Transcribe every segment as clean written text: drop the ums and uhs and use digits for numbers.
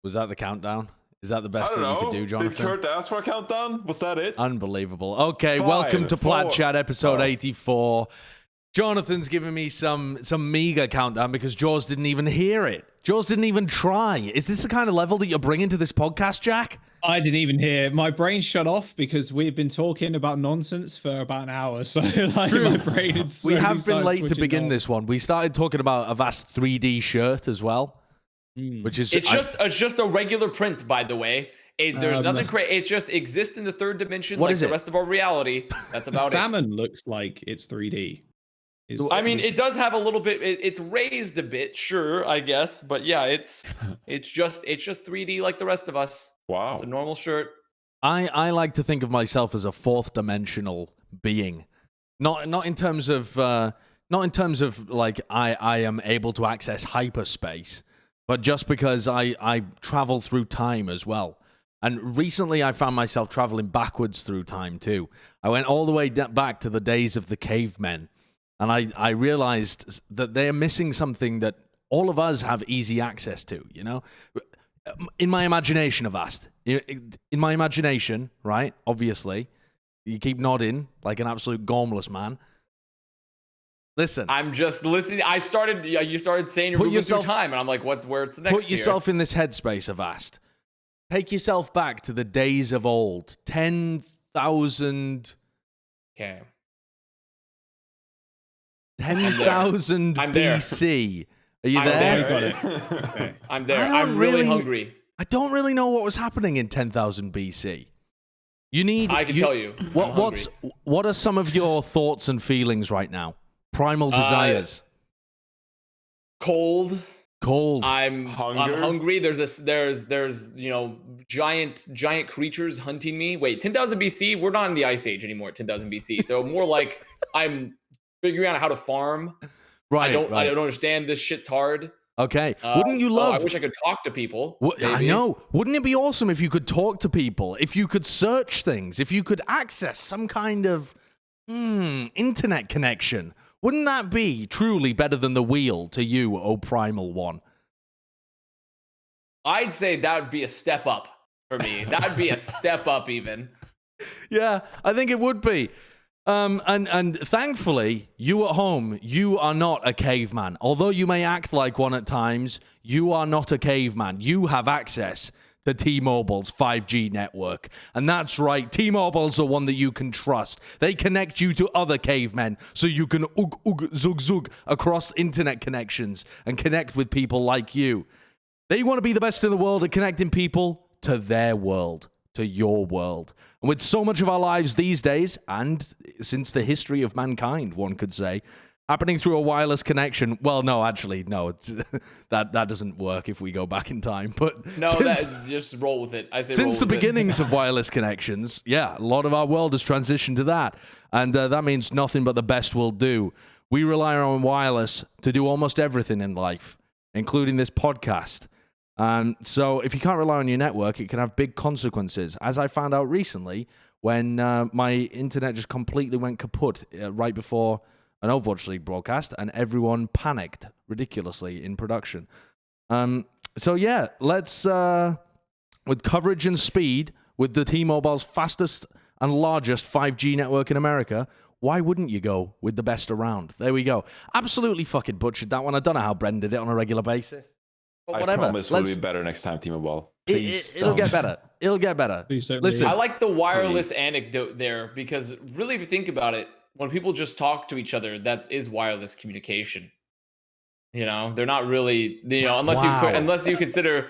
Was that the countdown? Is that the best I thing don't you know. could do, Jonathan? Did Kurt ask for a countdown? Was that it? Unbelievable. Okay, 5, welcome to Plat 4. Chat episode 84. Jonathan's giving me some meager countdown because Jaws didn't even hear it. Jaws didn't even try. Is this the kind of level that you're bringing to this podcast, Jack? I didn't even hear. My brain shut off because we've been talking about nonsense for about an hour. So like my brain is We have been late to begin this one. We started talking about Avast 3D shirt as well. Which is it's just a regular print, by the way. There's nothing crazy. It just exists in the third dimension, what like is the it? rest of our reality. That's about Salmon looks like it's 3D. I mean, it does have a little bit. It's raised a bit, sure, I guess, but yeah, it's just 3D like the rest of us. Wow, it's a normal shirt. I like to think of myself as a fourth dimensional being, not in terms of like I am able to access hyperspace. But just because I travel through time as well. And recently I found myself traveling backwards through time too. I went all the way back to the days of the cavemen. And I realized that they're missing something that all of us have easy access to, you know? In my imagination, Avast. In my imagination, right? Obviously. You keep nodding like an absolute gormless man. Listen, I'm just listening. You started saying you're moving through time, and I'm like, where it's next? Put yourself in this headspace, Avast. Take yourself back to the days of old. 10,000. Okay. 10,000 BC. Are you there? Got it. Okay. I'm there. I'm really hungry. I don't really know what was happening in 10,000 BC. I can tell you. What are some of your thoughts and feelings right now? Primal desires. Cold. I'm Hunger. hungry. There's giant creatures hunting me. Wait, 10,000 BC? We're not in the Ice Age anymore at 10,000 BC. So more like I'm figuring out how to farm. Right. I don't understand. This shit's hard. Okay. Wouldn't you love? I wish I could talk to people. I know. Wouldn't it be awesome if you could talk to people? If you could search things? If you could access some kind of internet connection? Wouldn't that be truly better than the wheel to you, O Primal One? I'd say that would be a step up for me. That would be a step up even. Yeah, I think it would be. And thankfully, you at home, you are not a caveman. Although you may act like one at times, you are not a caveman. You have access to T-Mobile's 5G network. And that's right, T-Mobile's the one that you can trust. They connect you to other cavemen so you can zug across internet connections and connect with people like you. They want to be the best in the world at connecting people to their world, to your world. And with so much of our lives these days, and since the history of mankind, one could say, happening through a wireless connection. Well, no, actually, no. That doesn't work if we go back in time. But no, just roll with it. I say since the beginnings of wireless connections, yeah, a lot of our world has transitioned to that. And that means nothing but the best will do. We rely on wireless to do almost everything in life, including this podcast. So if you can't rely on your network, it can have big consequences. As I found out recently, when my internet just completely went kaput right before an Overwatch League broadcast, and everyone panicked ridiculously in production. So yeah, let's, with coverage and speed, with the T-Mobile's fastest and largest 5G network in America, why wouldn't you go with the best around? There we go. Absolutely fucking butchered that one. I don't know how Bren did it on a regular basis. But whatever. I promise we'll be better next time, T-Mobile. It'll get better. It'll get better. Listen, I like the wireless anecdote there because really, if you think about it, when people just talk to each other, that is wireless communication. You know, they're not really, unless you consider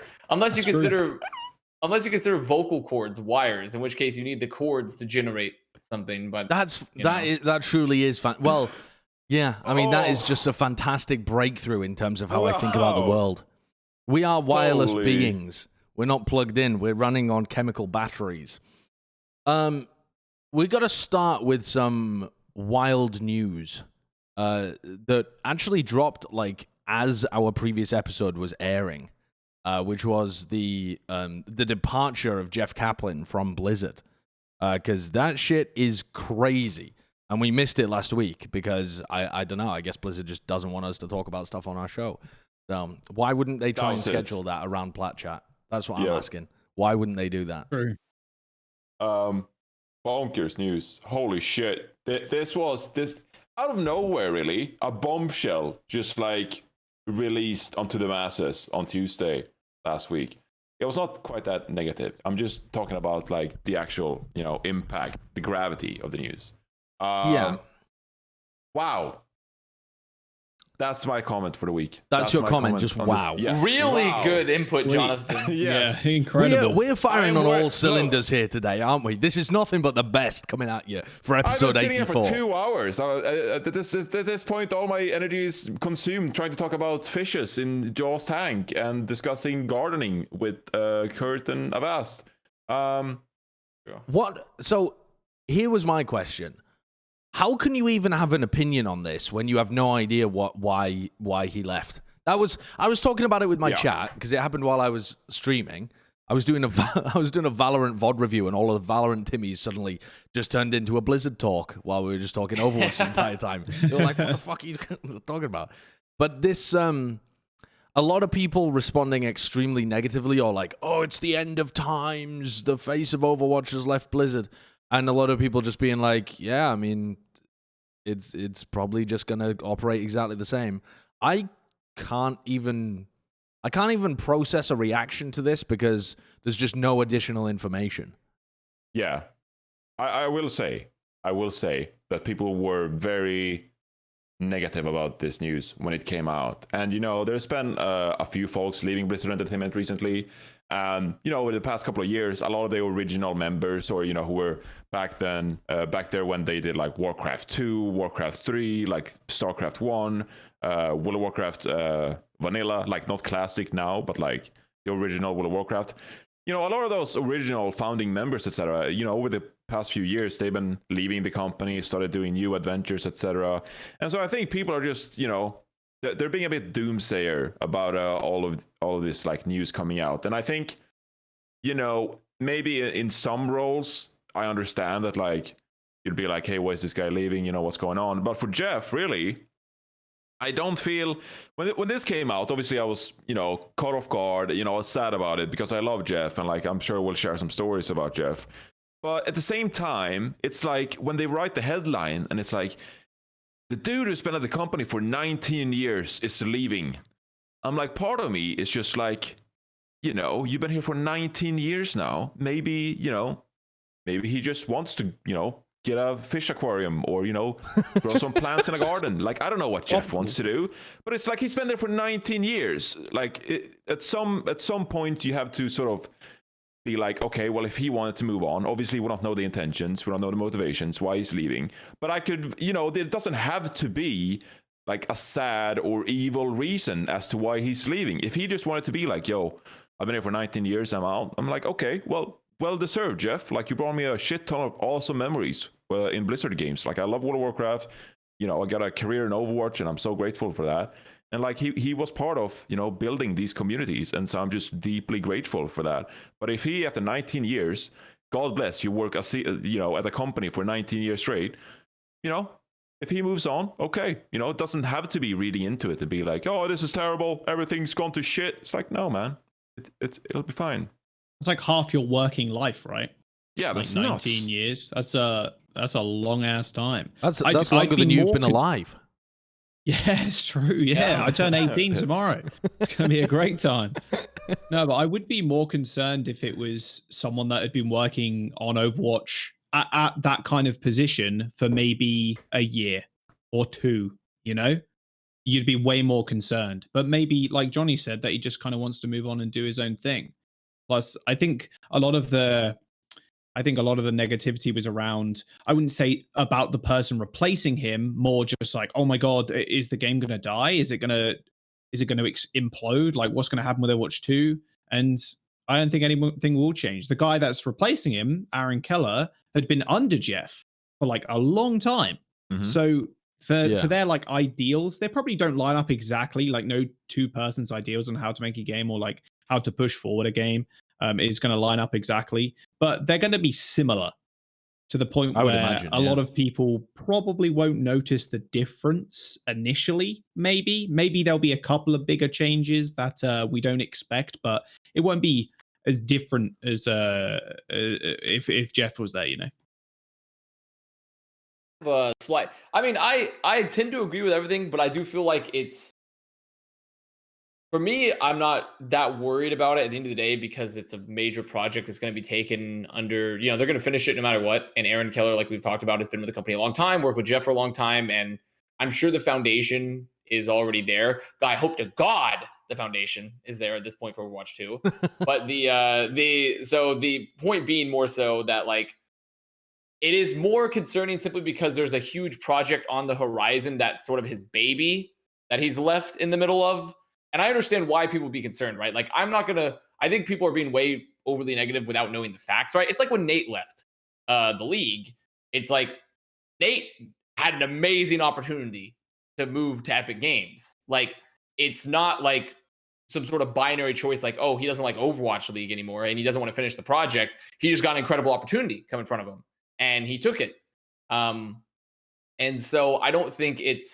vocal cords wires, in which case you need the cords to generate something. But that truly is fun. Well, yeah, I mean that is just a fantastic breakthrough in terms of how I think about the world. We are wireless beings. We're not plugged in. We're running on chemical batteries. We got to start with some wild news that actually dropped like as our previous episode was airing, which was the departure of Jeff Kaplan from Blizzard, because that shit is crazy. And we missed it last week because I don't know. I guess Blizzard just doesn't want us to talk about stuff on our show. So why wouldn't they try and schedule that around Plat Chat? That's what I'm asking. Why wouldn't they do that? True. Bonkers news. Holy shit. This was out of nowhere, really. A bombshell just like released onto the masses on Tuesday last week. It was not quite that negative. I'm just talking about like the actual, impact, the gravity of the news. Yeah. Wow. That's my comment for the week. That's your comment, just wow. Yes. Really Wow. good input, Jonathan. Yes. Yeah, incredible. We're firing on all cylinders here today, aren't we? This is nothing but the best coming at you for episode 84. I've been sitting here for 2 hours. At this point, all my energy is consumed trying to talk about fishes in Jaws tank and discussing gardening with Kurt and Avast. What? So here was my question. How can you even have an opinion on this when you have no idea why he left? I was talking about it with my chat because it happened while I was streaming. I was doing a Valorant VOD review, and all of the Valorant Timmies suddenly just turned into a Blizzard talk while we were just talking Overwatch the entire time. They were like, "What the fuck are you talking about?" But this, a lot of people responding extremely negatively, or like, "Oh, it's the end of times. The face of Overwatch has left Blizzard." And a lot of people just being like, yeah, I mean, it's probably just going to operate exactly the same. I can't even process a reaction to this because there's just no additional information. Yeah. I will say that people were very negative about this news when it came out. And, there's been a few folks leaving Blizzard Entertainment recently. Over the past couple of years, a lot of the original members, or who were back there when they did like Warcraft 2, Warcraft 3, like StarCraft 1, World of Warcraft vanilla, like not classic now, but like the original World of Warcraft. A lot of those original founding members, etc. Over the past few years, they've been leaving the company, started doing new adventures, etc. And so I think people are just, they're being a bit doomsayer about all of this like news coming out. And I think, maybe in some roles, I understand that like you'd be like, hey, why is this guy leaving? What's going on? But for Jeff, really, I don't feel when this came out, obviously I was, caught off guard. I was sad about it because I love Jeff, and like I'm sure we'll share some stories about Jeff. But at the same time, it's like when they write the headline and it's like, the dude who's been at the company for 19 years is leaving. I'm like, part of me is just like, you've been here for 19 years now. Maybe he just wants to, get a fish aquarium or, grow some plants in a garden. Like, I don't know what Jeff wants to do, but it's like he's been there for 19 years. Like at some point you have to sort of be like, okay, well, if he wanted to move on, obviously we don't know the intentions, we don't know the motivations, why he's leaving. But I could, there doesn't have to be like a sad or evil reason as to why he's leaving. If he just wanted to be like, yo, I've been here for 19 years, I'm out. I'm like, okay, well deserved, Jeff. Like, you brought me a shit ton of awesome memories in Blizzard games. Like, I love World of Warcraft. I got a career in Overwatch, and I'm so grateful for that. And like he was part of, building these communities. And so I'm just deeply grateful for that. But if he, after 19 years, God bless, you work at a company for 19 years straight, if he moves on, okay. It doesn't have to be reading into it to be like, oh, this is terrible, everything's gone to shit. It's like, no, man, it'll be fine. It's like half your working life, right? Yeah, that's like 19 nuts. years. That's a long ass time. That's longer than you've been alive. Yeah, it's true. Yeah, I turn 18 tomorrow. It's going to be a great time. No, but I would be more concerned if it was someone that had been working on Overwatch at that kind of position for maybe a year or two, You'd be way more concerned. But maybe, like Johnny said, that he just kind of wants to move on and do his own thing. Plus, I think a lot of the negativity was around, I wouldn't say about the person replacing him, more just like, oh my God, is the game going to die? Is it going to implode? Like, what's going to happen with Overwatch 2? And I don't think anything will change. The guy that's replacing him, Aaron Keller, had been under Jeff for like a long time. Mm-hmm. So for their like ideals, they probably don't line up exactly, like no two person's ideals on how to make a game or like how to push forward a game is going to line up exactly, but they're going to be similar to the point where a lot of people probably won't notice the difference initially. Maybe there'll be a couple of bigger changes that we don't expect, but it won't be as different as if Jeff was there, you know. Slight. I mean, I tend to agree with everything, but I do feel like it's, for me, I'm not that worried about it at the end of the day because it's a major project that's going to be taken under, they're going to finish it no matter what. And Aaron Keller, like we've talked about, has been with the company a long time, worked with Jeff for a long time, and I'm sure the foundation is already there. I hope to God the foundation is there at this point for Overwatch 2. But the point being more so that like it is more concerning simply because there's a huge project on the horizon that's sort of his baby that he's left in the middle of. And I understand why people would be concerned, right? Like, I think people are being way overly negative without knowing the facts, right? It's like when Nate left the league. It's like Nate had an amazing opportunity to move to Epic Games. Like, it's not like some sort of binary choice, like, oh, he doesn't like Overwatch League anymore and he doesn't want to finish the project. He just got an incredible opportunity come in front of him and he took it. And so I don't think it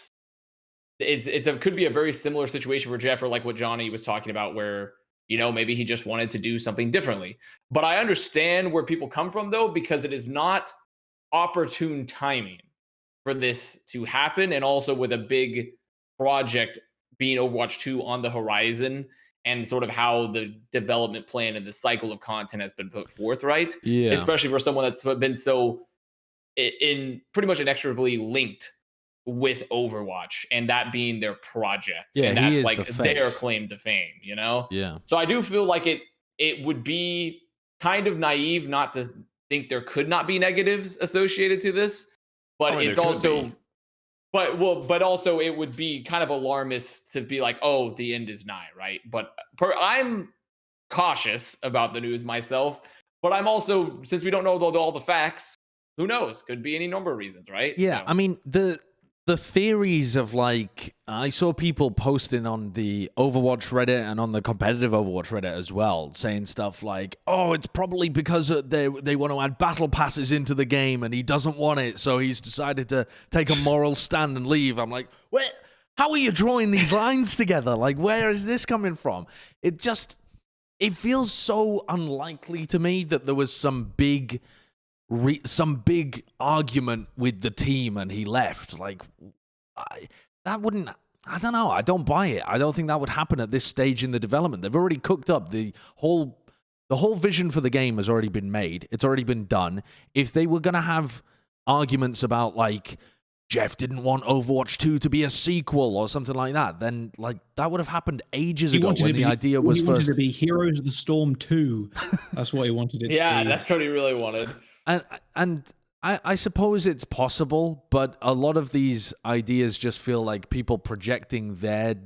could be a very similar situation for Jeff, or like what Johnny was talking about, where maybe he just wanted to do something differently. But I understand where people come from, though, because it is not opportune timing for this to happen, and also with a big project being Overwatch 2 on the horizon, and sort of how the development plan and the cycle of content has been put forth, right? Yeah. Especially for someone that's been so in pretty much inexorably linked with Overwatch, and that being their project. Yeah, and that's like their claim to fame, Yeah. So I do feel like it would be kind of naive not to think there could not be negatives associated to this, but it's also but also it would be kind of alarmist to be like, oh, the end is nigh, right? But I'm cautious about the news myself, but I'm also, since we don't know all the facts, who knows? Could be any number of reasons, right? Yeah, so. I mean, the theories of, like, I saw people posting on the Overwatch Reddit and on the competitive Overwatch Reddit as well, saying stuff like, oh, it's probably because they want to add battle passes into the game and he doesn't want it, so he's decided to take a moral stand and leave. I'm like, where? How are you drawing these lines together? Like, where is this coming from? It feels so unlikely to me that there was some big argument with the team and he left. Like, I don't know. I don't buy it. I don't think that would happen at this stage in the development. They've already cooked up the whole vision for the game has already been made. It's already been done. If they were going to have arguments about, like, Jeff didn't want Overwatch 2 to be a sequel or something like that, then, like, that would have happened ages ago when the idea was first. He wanted to be Heroes of the Storm 2. That's what he wanted it to be. Yeah, that's what he really wanted. And I suppose it's possible, but a lot of these ideas just feel like people projecting their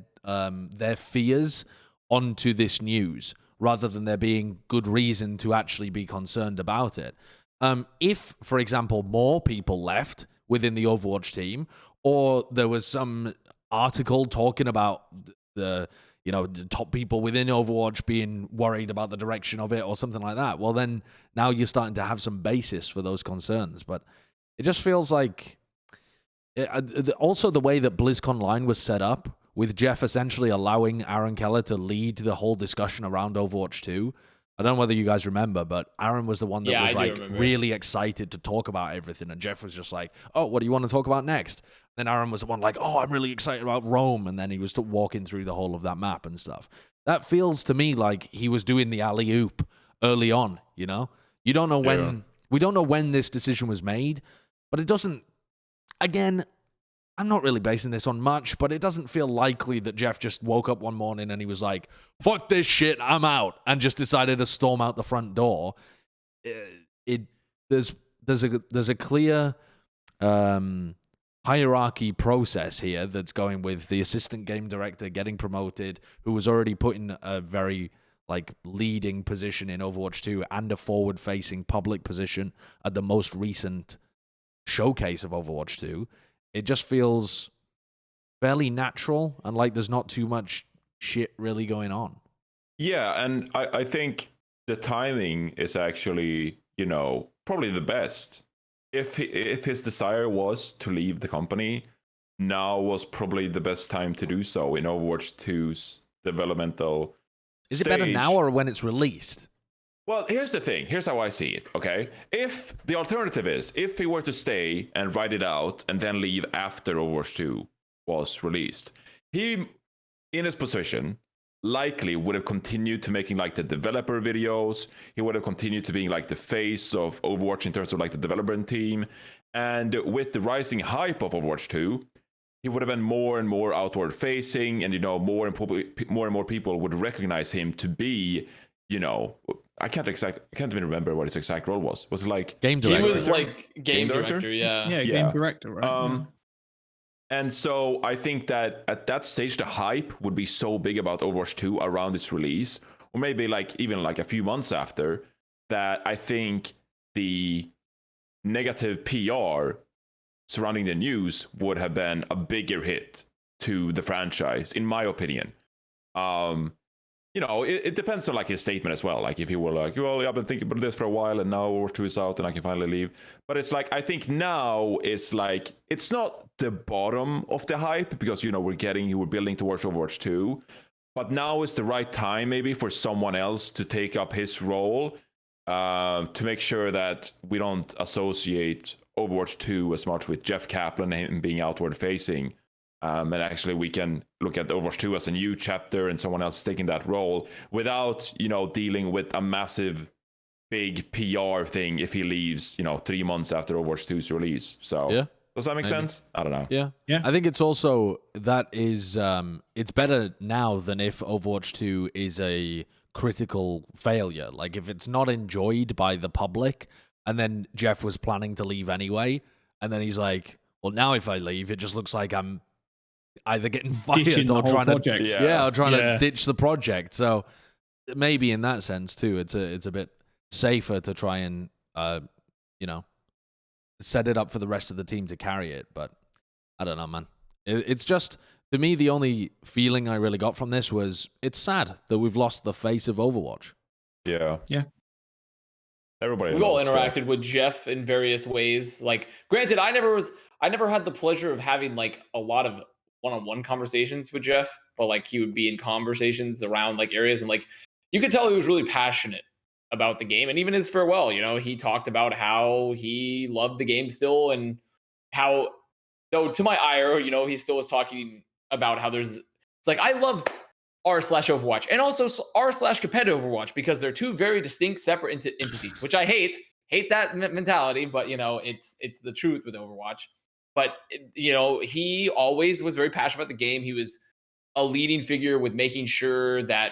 fears onto this news rather than there being good reason to actually be concerned about it. If, for example, more people left within the Overwatch team, or there was some article talking about the top people within Overwatch being worried about the direction of it or something like that, well, then now you're starting to have some basis for those concerns. But it just feels like also the way that BlizzConline was set up, with Jeff essentially allowing Aaron Keller to lead the whole discussion around Overwatch 2. I don't know whether you guys remember, but Aaron was the one that was like really excited to talk about everything, and Jeff was just like, oh, what do you want to talk about next? Then Aaron was the one like, oh, I'm really excited about Rome, and then he was walking through the whole of that map and stuff. That feels to me like he was doing the alley-oop early on, You don't know when, we don't know when this decision was made, but it doesn't, again, I'm not really basing this on much, but it doesn't feel likely that Jeff just woke up one morning and he was like, fuck this shit, I'm out, and just decided to storm out the front door. There's a clear hierarchy process here that's going with the assistant game director getting promoted, who was already put in a very leading position in Overwatch 2 and a forward-facing public position at the most recent showcase of Overwatch 2. It just feels fairly natural and like there's not too much shit really going on. Yeah, and I think the timing is actually, probably the best. If his desire was to leave the company, now was probably the best time to do so in Overwatch 2's developmental Is stage. it better now or when it's released? Well, here's the thing. Here's how I see it, okay? If the alternative is, if he were to stay and ride it out and then leave after Overwatch 2 was released, he, in his position, likely would have continued to making like the developer videos. He would have continued to being like the face of Overwatch in terms of like the development team. And with the rising hype of Overwatch 2, he would have been more and more outward facing, and more and more people would recognize him to be, I can't even remember what his exact role was. Was it like game He director? was like game director, yeah. Yeah, game director, right? And so I think that at that stage, the hype would be so big about Overwatch 2 around its release, or maybe like even like a few months after, that I think the negative PR surrounding the news would have been a bigger hit to the franchise, in my opinion. It depends on like his statement as well. Like if he were like, well, I've been thinking about this for a while, and now Overwatch 2 is out, and I can finally leave. But it's like, I think now it's like, it's not the bottom of the hype, because we're building towards Overwatch 2. But now is the right time maybe for someone else to take up his role, to make sure that we don't associate Overwatch 2 as much with Jeff Kaplan and him being outward facing. And actually we can look at Overwatch 2 as a new chapter and someone else taking that role without, dealing with a massive, big PR thing if he leaves, 3 months after Overwatch 2's release. So Yeah. Does that make sense? I don't know. Yeah. I think it's also, that is, it's better now than if Overwatch 2 is a critical failure. Like if it's not enjoyed by the public, and then Jeff was planning to leave anyway, and then he's like, well, now if I leave, it just looks like I'm either getting fired or trying to ditch the project. So maybe in that sense too, it's a bit safer to try and set it up for the rest of the team to carry it. But I don't know, man. It's just, to me, the only feeling I really got from this was it's sad that we've lost the face of Overwatch. Yeah. Everybody. We all interacted with Jeff in various ways. Like, granted, I never had the pleasure of having like a lot of one-on-one conversations with Jeff, but like he would be in conversations around like areas, and like you could tell he was really passionate about the game. And even his farewell, he talked about how he loved the game still, and how, though to my ire, he still was talking about how it's like, I love r/Overwatch and also r/competitive Overwatch, because they're two very distinct separate entities, which I hate that mentality, but it's the truth with Overwatch. But he always was very passionate about the game. He was a leading figure with making sure that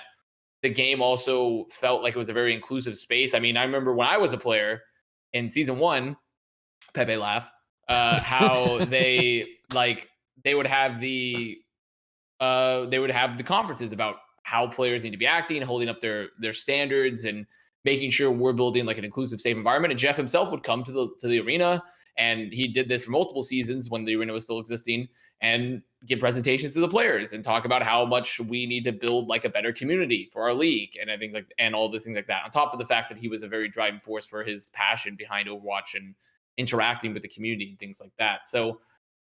the game also felt like it was a very inclusive space. I mean, I remember when I was a player in season 1, Pepe laugh, how they would have the conferences about how players need to be acting, holding up their standards, and making sure we're building like an inclusive, safe environment. And Jeff himself would come to the arena, and he did this for multiple seasons when the arena was still existing, and give presentations to the players and talk about how much we need to build like a better community for our league and things like, and all those things like that. On top of the fact that he was a very driving force for his passion behind Overwatch and interacting with the community and things like that. So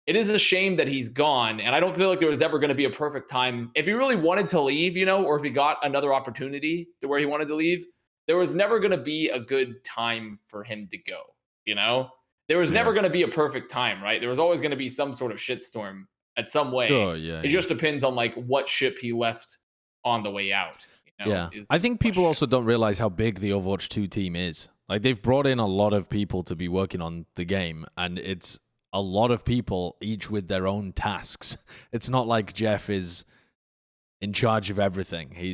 it is a shame that he's gone, and I don't feel like there was ever going to be a perfect time. If he really wanted to leave, or if he got another opportunity to where he wanted to leave, there was never going to be a good time for him to go, There was never going to be a perfect time, right? There was always going to be some sort of shitstorm at some way. Sure, yeah. It just depends on like what ship he left on the way out. I think people also don't realize how big the Overwatch 2 team is. Like, they've brought in a lot of people to be working on the game, and it's a lot of people, each with their own tasks. It's not like Jeff is in charge of everything. He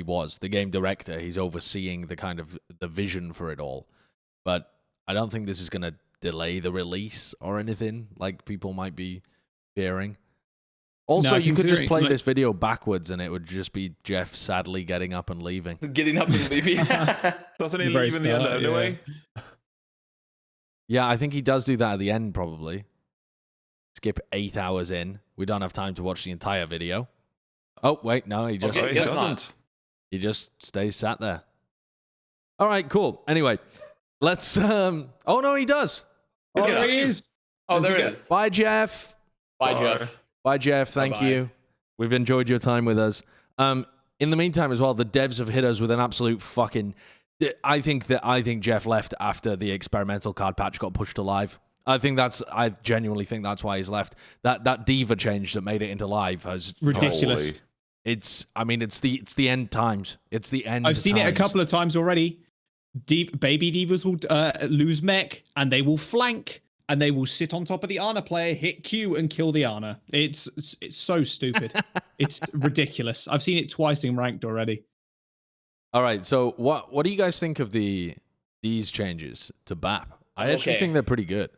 was the game director. He's overseeing the kind of the vision for it all. But I don't think this is going to delay the release or anything like people might be fearing. Also, you could just play this video backwards and it would just be Jeff sadly getting up and leaving. Getting up and leaving. Doesn't he leave in the end anyway? Yeah, I think he does do that at the end probably. Skip 8 hours in. We don't have time to watch the entire video. Oh, wait, no, he just doesn't. He just stays sat there. All right, cool. Anyway, let's oh no, he does. Oh, there he is. Oh, there it is. Bye, Jeff. Bye, Jeff. Bye, Jeff. Thank you. We've enjoyed your time with us. in the meantime as well, the devs have hit us with an absolute fucking. I think Jeff left after the experimental card patch got pushed to live. I genuinely think that's why he's left. That diva change that made it into live has ridiculous. It's the end times. It's the end. I've seen it a couple of times already. Baby divas will lose mech, and they will flank, and they will sit on top of the Ana player, hit Q, and kill the Ana. It's so stupid. It's ridiculous. I've seen it twice in ranked already. All right, so what do you guys think of these changes to BAP? I actually think they're pretty good.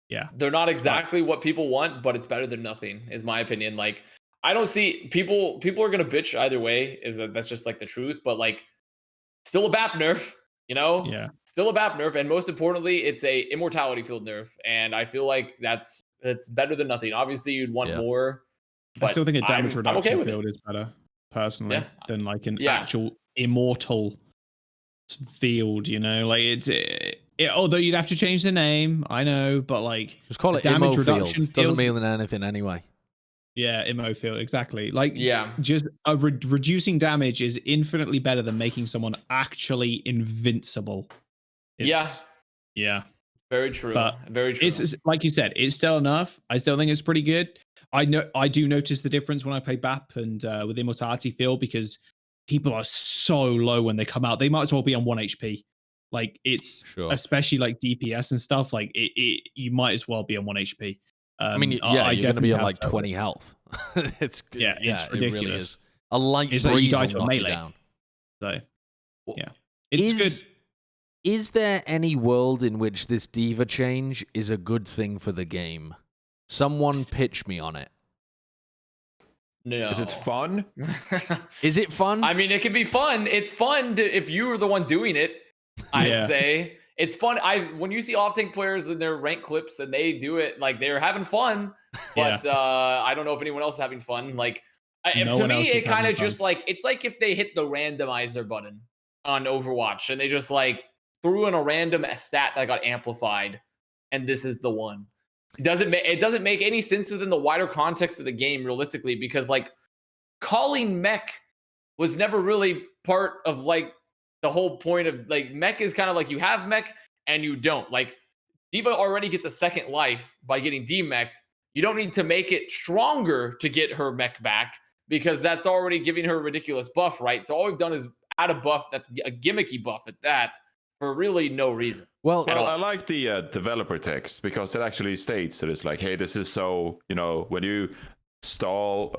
Yeah, they're not exactly what people want, but it's better than nothing, is my opinion. Like, I don't see people are gonna bitch either way. That's just like the truth. But like, still a BAP nerf, you know? Yeah. Still a BAP nerf, and most importantly, it's a immortality field nerf, and I feel like it's better than nothing. Obviously, you'd want more. But I still think a damage reduction okay field is better, personally, than like an actual immortal field. You know, like although you'd have to change the name, I know, but like just call it damage reduction field. Doesn't mean anything anyway. Yeah, immo field, exactly. Like, just reducing damage is infinitely better than making someone actually invincible. Yeah, very true. But very true. It's like you said, it's still enough. I still think it's pretty good. I do notice the difference when I play BAP and with Immortality Field, because people are so low when they come out. They might as well be on 1 HP. Like, it's especially like DPS and stuff. Like, you might as well be on 1 HP. I mean, you're going to be on like 20 health. It's ridiculous. It really is. A light breeze will knock you down. So, it's good. Is there any world in which this diva change is a good thing for the game? Someone pitch me on it. No. Is it fun? Is it fun? I mean, it can be fun. It's fun if you were the one doing it, I'd say. It's fun. When you see off-tank players in their rank clips and they do it, like, they're having fun, but I don't know if anyone else is having fun. Like, to me, it kind of just like, it's like if they hit the randomizer button on Overwatch and they just like threw in a random stat that got amplified, and this is the one. It doesn't make any sense within the wider context of the game, realistically, because like calling mech was never really part of like the whole point of like mech is kind of like you have mech and you don't. Like, Diva already gets a second life by getting demeched. You don't need to make it stronger to get her mech back, because that's already giving her a ridiculous buff, right? So all we've done is add a buff that's a gimmicky buff at that for really no reason. Well, I like the developer text, because it actually states that it's like, hey, this is so, when you stall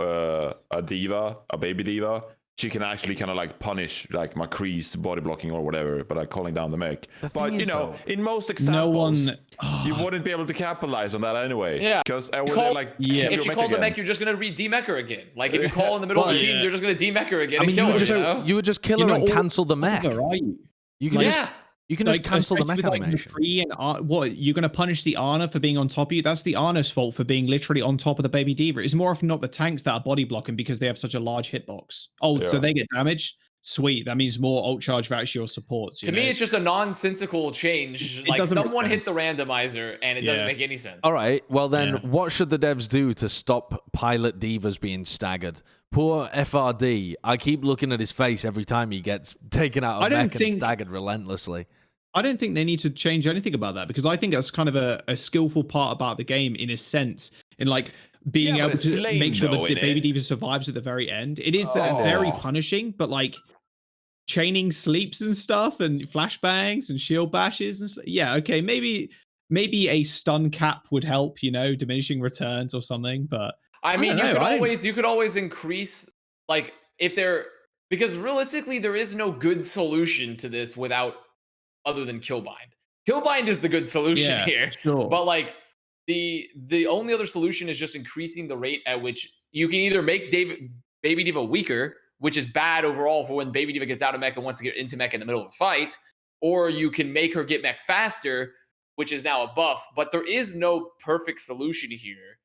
a diva, a baby diva, she can actually kind of like punish like Macree's body blocking or whatever, but like calling down the mech. But in most examples, you wouldn't be able to capitalize on that anyway. Yeah, because if she calls a mech, you're just gonna de-mech her again. Like, if you call in the middle of the team, they're just gonna de-mech her again. I mean, you would just kill her and cancel the mech. You can You can just cancel the mech animation. What, you're going to punish the Ana for being on top of you? That's the Ana's fault for being literally on top of the baby diva. It's more often not the tanks that are body blocking because they have such a large hitbox. So they get damaged? Sweet. That means more ult charge for actually your supports. To me, it's just a nonsensical change. Like, someone hit the randomizer and it doesn't make any sense. All right. Well, then what should the devs do to stop pilot divas being staggered? Poor FRD. I keep looking at his face every time he gets taken out of mech and staggered relentlessly. I don't think they need to change anything about that, because I think that's kind of a skillful part about the game, in a sense, in like being able to make sure that the baby diva survives at the very end. It is very punishing, but like chaining sleeps and stuff and flashbangs and shield bashes and okay, maybe a stun cap would help, diminishing returns or something. But I mean, you could always increase, like, because realistically there is no good solution to this other than Killbind. Killbind is the good solution here. Sure. But like the only other solution is just increasing the rate at which you can either make Baby Diva weaker, which is bad overall for when Baby Diva gets out of mech and wants to get into mech in the middle of a fight, or you can make her get mech faster, which is now a buff. But there is no perfect solution here.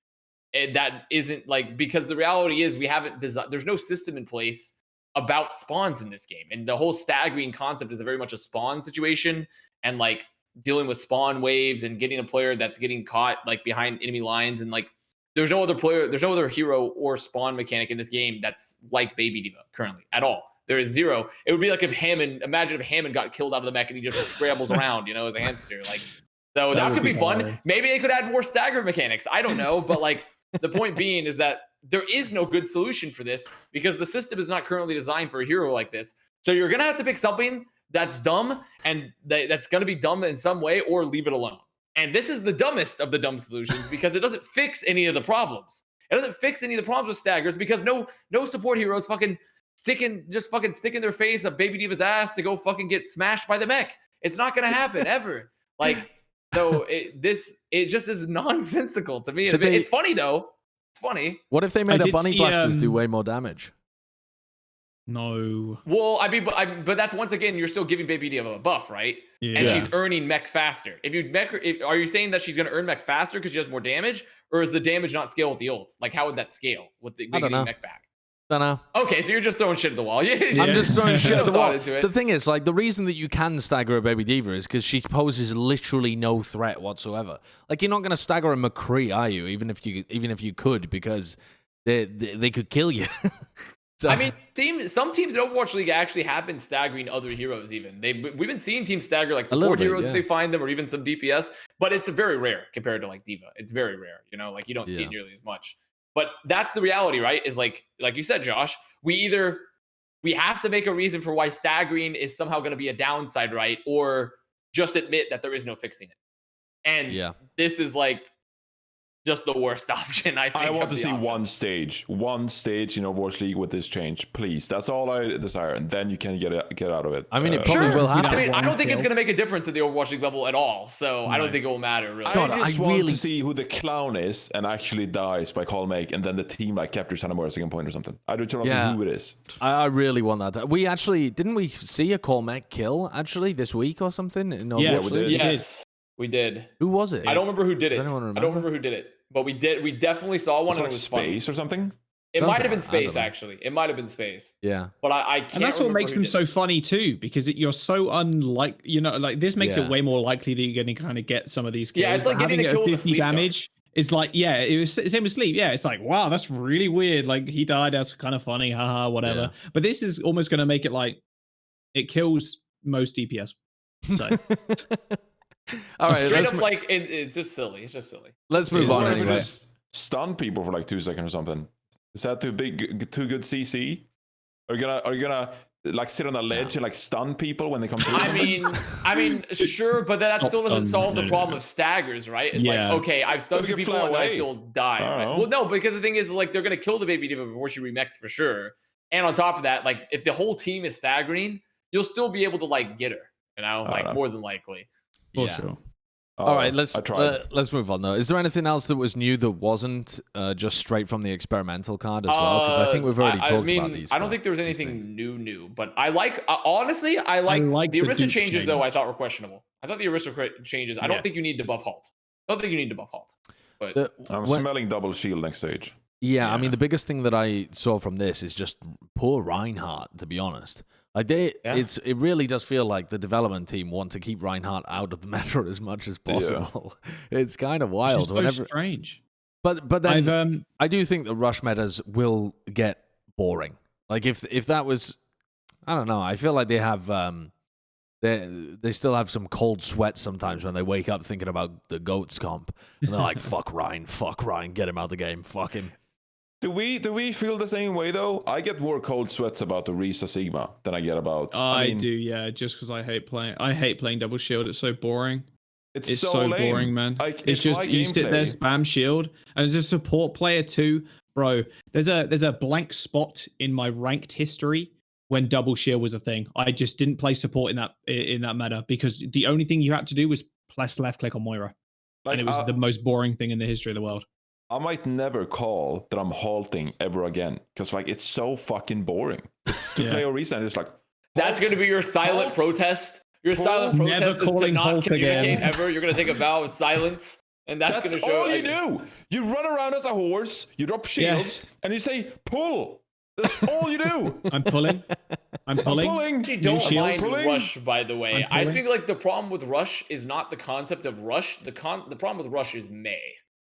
And that isn't like, because the reality is there's no system in place about spawns in this game, and the whole staggering concept is very much a spawn situation, and like dealing with spawn waves and getting a player that's getting caught like behind enemy lines, and like there's no other hero or spawn mechanic in this game that's like Baby D.Va currently at all. There is zero. It would be like if imagine if Hammond got killed out of the mech and he just scrambles around, as a hamster. Like, so that could be fun. Maybe they could add more stagger mechanics. I don't know, but like the point being is that there is no good solution for this because the system is not currently designed for a hero like this. So you're gonna have to pick something that's dumb and that's gonna be dumb in some way, or leave it alone. And this is the dumbest of the dumb solutions because it doesn't fix any of the problems. It doesn't fix any of the problems with staggers because no support heroes fucking sticking their face up Baby D.Va's ass to go fucking get smashed by the mech. It's not gonna happen ever. Like, so it just is nonsensical to me. It's funny though. It's funny. What if they made a bunny blasters do way more damage? No. Well, I mean, but that's once again, you're still giving Baby D.Va a buff, right? Yeah. And she's earning mech faster. Are you saying that she's going to earn mech faster because she does more damage, or is the damage not scale with the ult? Like, how would that scale with the mech back? Don't know. Okay, so you're just throwing shit at the wall. I'm just throwing shit at the wall. The thing is, like, the reason that you can stagger a Baby D.Va is because she poses literally no threat whatsoever. Like, you're not going to stagger a McCree, are you? Even if you could, because they could kill you. So, I mean, some teams in Overwatch League actually have been staggering other heroes. Even we've been seeing teams stagger like support heroes if they find them, or even some DPS. But it's very rare compared to like D.Va. It's very rare. Like you don't see it nearly as much. But that's the reality, right? Is like you said, Josh. We have to make a reason for why staggering is somehow going to be a downside, right? Or just admit that there is no fixing it. And this is like just the worst option, I think. I want to see one stage in Overwatch League with this change, please. That's all I desire, and then you can get out of it. I mean, it probably will happen. I mean, I don't think it's going to make a difference at the Overwatch League level at all, so I don't think it will matter, really. I just want to see who the clown is and actually dies by call make, and then the team like captures Hanamura second point or something. I don't want to see who it is. I really want that. We actually, didn't we see a call make kill, actually, this week or something? In Overwatch League? Yes, we did. Who was it? I don't remember who did it. Does anyone remember? I don't remember who did it. But we definitely saw one. Was it like Space or something? It might have been Space, actually. It might have been Space. Yeah. But I can't. And that's what makes them so funny too, because you're so unlike, like this makes it way more likely that you're going to kind of get some of these kills. Yeah, it's like getting a kill with 50 damage. It's like, it was same with Sleep. Yeah, it's like, wow, that's really weird. Like he died. That's kind of funny. Haha, whatever. Yeah. But this is almost going to make it like it kills most DPS. So. All right, straight up it's just silly. It's just silly. Let's move on anyway. Stun people for like 2 seconds or something. Is that too good CC? Are you gonna like sit on a ledge and like stun people when they come through? I mean, sure, but that still doesn't solve the problem of staggers, right? It's like, okay, I've stunned 2 people and I still die. Right? Well, no, because the thing is, like, they're gonna kill the Baby D.Va before she remechs for sure. And on top of that, like, if the whole team is staggering, you'll still be able to like get her, more than likely. Sure. All right, let's move on though. Is there anything else that was new that wasn't just straight from the experimental card as well? Because I think we've already talked about these. I don't think there was anything new, but I like honestly, I like the Arista changes though. I thought were questionable. I thought the Arista changes. I don't think you need to buff halt. But I'm smelling double shield next stage. Yeah, I mean the biggest thing that I saw from this is just poor Reinhardt, to be honest. Like it really does feel like the development team want to keep Reinhardt out of the meta as much as possible. Yeah. It's kind of wild. It's so strange. But then I do think the rush metas will get boring. Like if that was, I don't know. I feel like they have they still have some cold sweats sometimes when they wake up thinking about the GOATs comp, and they're like, fuck Ryan, get him out of the game, fuck him. Do we feel the same way though? I get more cold sweats about the Risa Sigma than I get about. I do, yeah. Just because I hate playing double shield. It's so boring. It's so boring, man. It's just you sit there, spam shield, and as a support player too, bro. There's a blank spot in my ranked history when double shield was a thing. I just didn't play support in that meta because the only thing you had to do was press left click on Moira, and it was the most boring thing in the history of the world. I might never call that I'm halting ever again because like it's so fucking boring. It's to play Orisa and it's like that's going to be your silent protest. Your silent protest is to not communicate ever. You're going to take a vow of silence, and that's going to show. All you do. You run around as a horse. You drop shields, and you say pull. That's all you do. I'm pulling. I actually don't mind rush, by the way. I think like the problem with rush is not the concept of rush. The problem with rush is May.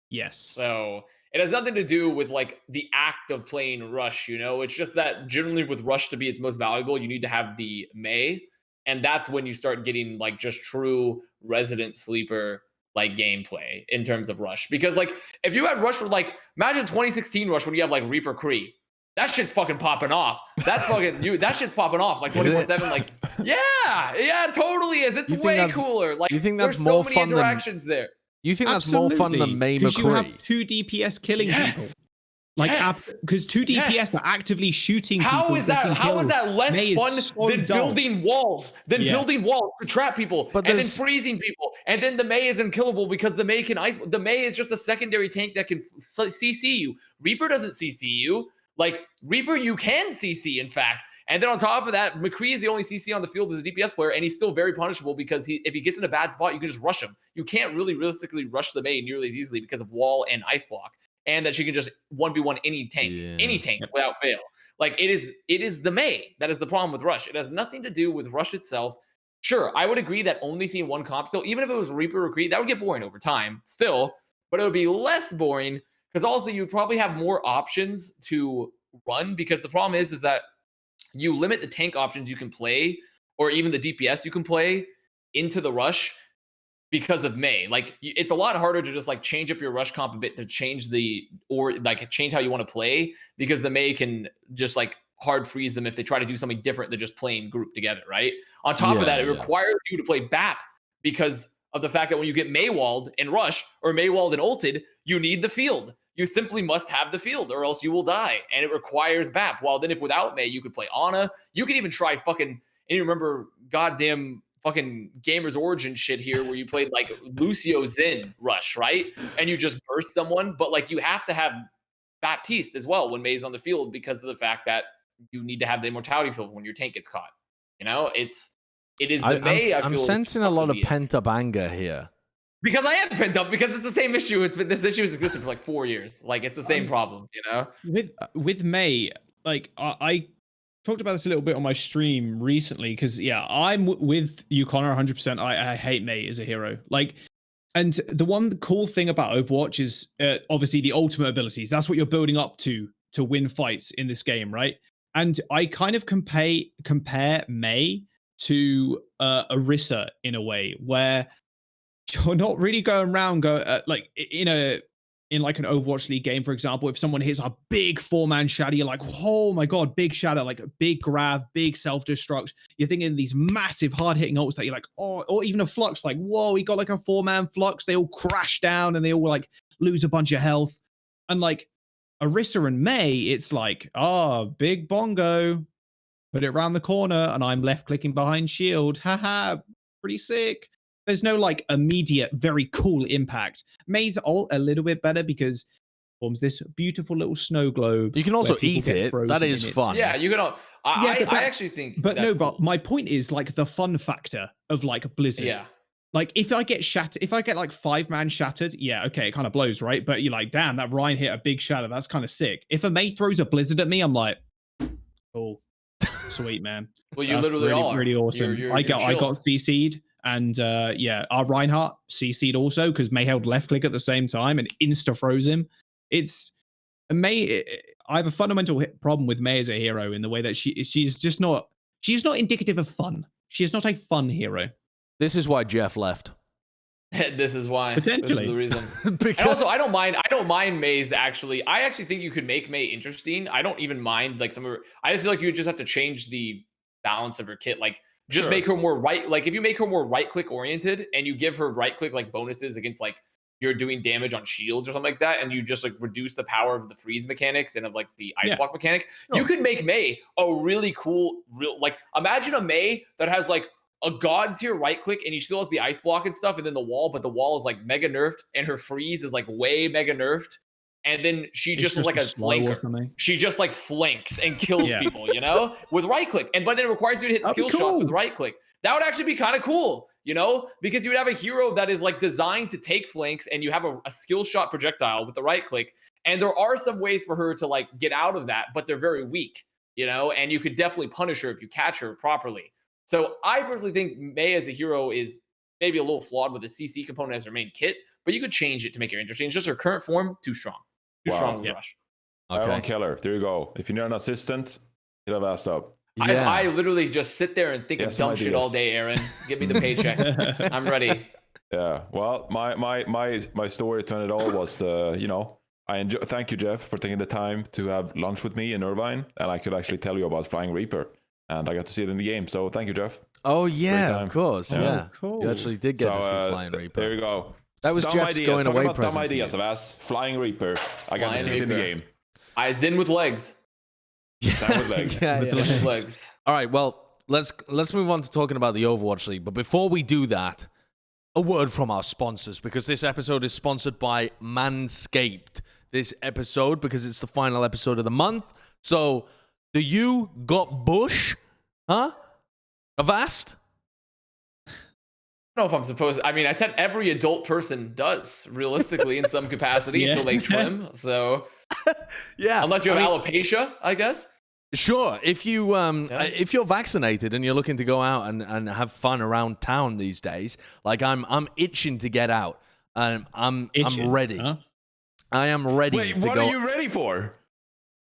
Yes. So It has nothing to do with like the act of playing Rush, you know? It's just that generally with Rush to be its most valuable, you need to have the Mei. And that's when you start getting like just true resident sleeper like gameplay in terms of Rush. Because like if you had Rush for like imagine 2016 Rush when you have like Reaper Kree. That shit's fucking popping off. That's fucking you. That shit's popping off like 24/7. Like, yeah, totally is. It's way cooler. Like, you think that's there's more so many fun interactions there. You think that's more fun than May Because you have McCree? 2 DPS killing people. Like, because 2 DPS are actively shooting people. How is that less fun than building walls? Building walls to trap people and then freezing people. And then the Mei is unkillable because the Mei can ice. The Mei is just a secondary tank that can CC you. Reaper doesn't CC you. Like Reaper, you can CC, in fact. And then on top of that, McCree is the only CC on the field as a DPS player, and he's still very punishable because if he gets in a bad spot, you can just rush him. You can't really realistically rush the Mei nearly as easily because of wall and ice block, and that she can just 1v1 any tank without fail. Like it is the Mei that is the problem with Rush. It has nothing to do with Rush itself. Sure, I would agree that only seeing one comp still, even if it was Reaper or McCree, that would get boring over time still, but it would be less boring because also you'd probably have more options to run because the problem is that you limit the tank options you can play or even the DPS you can play into the Rush because of Mei. Like it's a lot harder to just like change up your Rush comp a bit to change change how you want to play because the Mei can just like hard freeze them if they try to do something different than just playing group together, right? On top of that, it requires you to play BAP because of the fact that when you get Mei-walled in Rush or Mei-walled and ulted, you need the field. You simply must have the field or else you will die. And it requires BAP. While then if without Mei, you could play Ana. You could even try fucking, and you remember goddamn fucking Gamer's Origin shit here where you played like Lucio Zen Rush, right? And you just burst someone. But like you have to have Baptiste as well when Mei's on the field because of the fact that you need to have the immortality field when your tank gets caught. You know, it is the Mei. I'm sensing a lot of pent up anger here. Because I am pent up because it's the same issue. This issue has existed for like 4 years. Like it's the same problem, you know. With Mei, like I talked about this a little bit on my stream recently because I'm with you, Connor, 100%. I hate Mei as a hero. Like, and the one cool thing about Overwatch is obviously the ultimate abilities. That's what you're building up to win fights in this game, right? And I kind of compare Mei to Orisa in a way where you're not really going around like in like an Overwatch League game, for example, if someone hits a big 4-man shadow, you're like, oh my god, big shadow, like a big grab, big self-destruct. You're thinking these massive hard-hitting ults that you're like, oh, or even a flux, like, whoa, he got like a 4-man flux, they all crash down and they all like lose a bunch of health. And like Orisa and Mei, it's like, big bongo, put it around the corner, and I'm left-clicking behind shield. Haha, pretty sick. There's no like immediate, very cool impact. Mei's ult a little bit better because it forms this beautiful little snow globe. You can also eat it. That is fun. Yeah, you can. I actually think. But no, but my point is like the fun factor of like Blizzard. Yeah. Like if I get shattered, if I get like 5-man shattered, yeah, okay, it kind of blows, right? But you're like, damn, that Ryan hit a big shatter. That's kind of sick. If a Mei throws a Blizzard at me, I'm like, oh, sweet, man. Well, you literally are really awesome. I got CC'd. And our Reinhardt CC'd also because Mei held left click at the same time and insta froze him. It's Mei. I have a fundamental problem with Mei as a hero in the way that she's not indicative of fun. She is not a fun hero. This is why Jeff left. This is why. Potentially. This is the reason. And also, I don't mind Mei's actually. I actually think you could make Mei interesting. I don't even mind like some of her. I feel like you just have to change the balance of her kit. Like just make her more right. Like if you make her more right click oriented and you give her right click like bonuses against like you're doing damage on shields or something like that, and you just like reduce the power of the freeze mechanics and of like the ice block mechanic, you could make Mei a really cool, like imagine a Mei that has like a god tier right click and he still has the ice block and stuff and then the wall, but the wall is like mega nerfed and her freeze is like way mega nerfed. And then she just is like a flanker. She just like flanks and kills people, you know, with right click. But then it requires you to hit skill shots with right click. That would actually be kind of cool, you know, because you would have a hero that is like designed to take flanks and you have a skill shot projectile with the right click. And there are some ways for her to like get out of that, but they're very weak, you know, and you could definitely punish her if you catch her properly. So I personally think Mei as a hero is maybe a little flawed with the CC component as her main kit, but you could change it to make her interesting. It's just her current form, too strong. Too Wow. strong of a Yeah. rush. Aaron Okay. Keller, there you go. If you need an assistant, hit Avast up. Yeah. I literally just sit there and think Yeah, of some dumb shit all ideas. day, Aaron. Give me the paycheck. I'm ready. Yeah. Well, my story to it all was thank you, Jeff, for taking the time to have lunch with me in Irvine, and I could actually tell you about Flying Reaper, and I got to see it in the game. So thank you, Jeff. Oh yeah, time. of course. Yeah. Yeah. Cool. You actually did get to see So, Flying Reaper. There you go. That was Dumb Jeff's ideas. going Talking away about dumb present to ideas you. of us. Flying Reaper. I got to Flying see it in the Reaper. game. Eyes in with legs. Stand with legs. Yeah, yeah. With legs. All right, well, let's move on to talking about the Overwatch League. But before we do that, a word from our sponsors, because this episode is sponsored by Manscaped. This episode, because it's the final episode of the month. So, do you got bush? Huh? Avast? I don't know if I'm supposed. I mean, every adult person does realistically in some capacity Yeah. until they trim. So Yeah. unless you have I mean, alopecia, I guess. sure. If you're vaccinated and you're looking to go out and have fun around town these days, like I'm itching to get out. I'm ready. Huh? I am ready Wait, to what go are you ready for?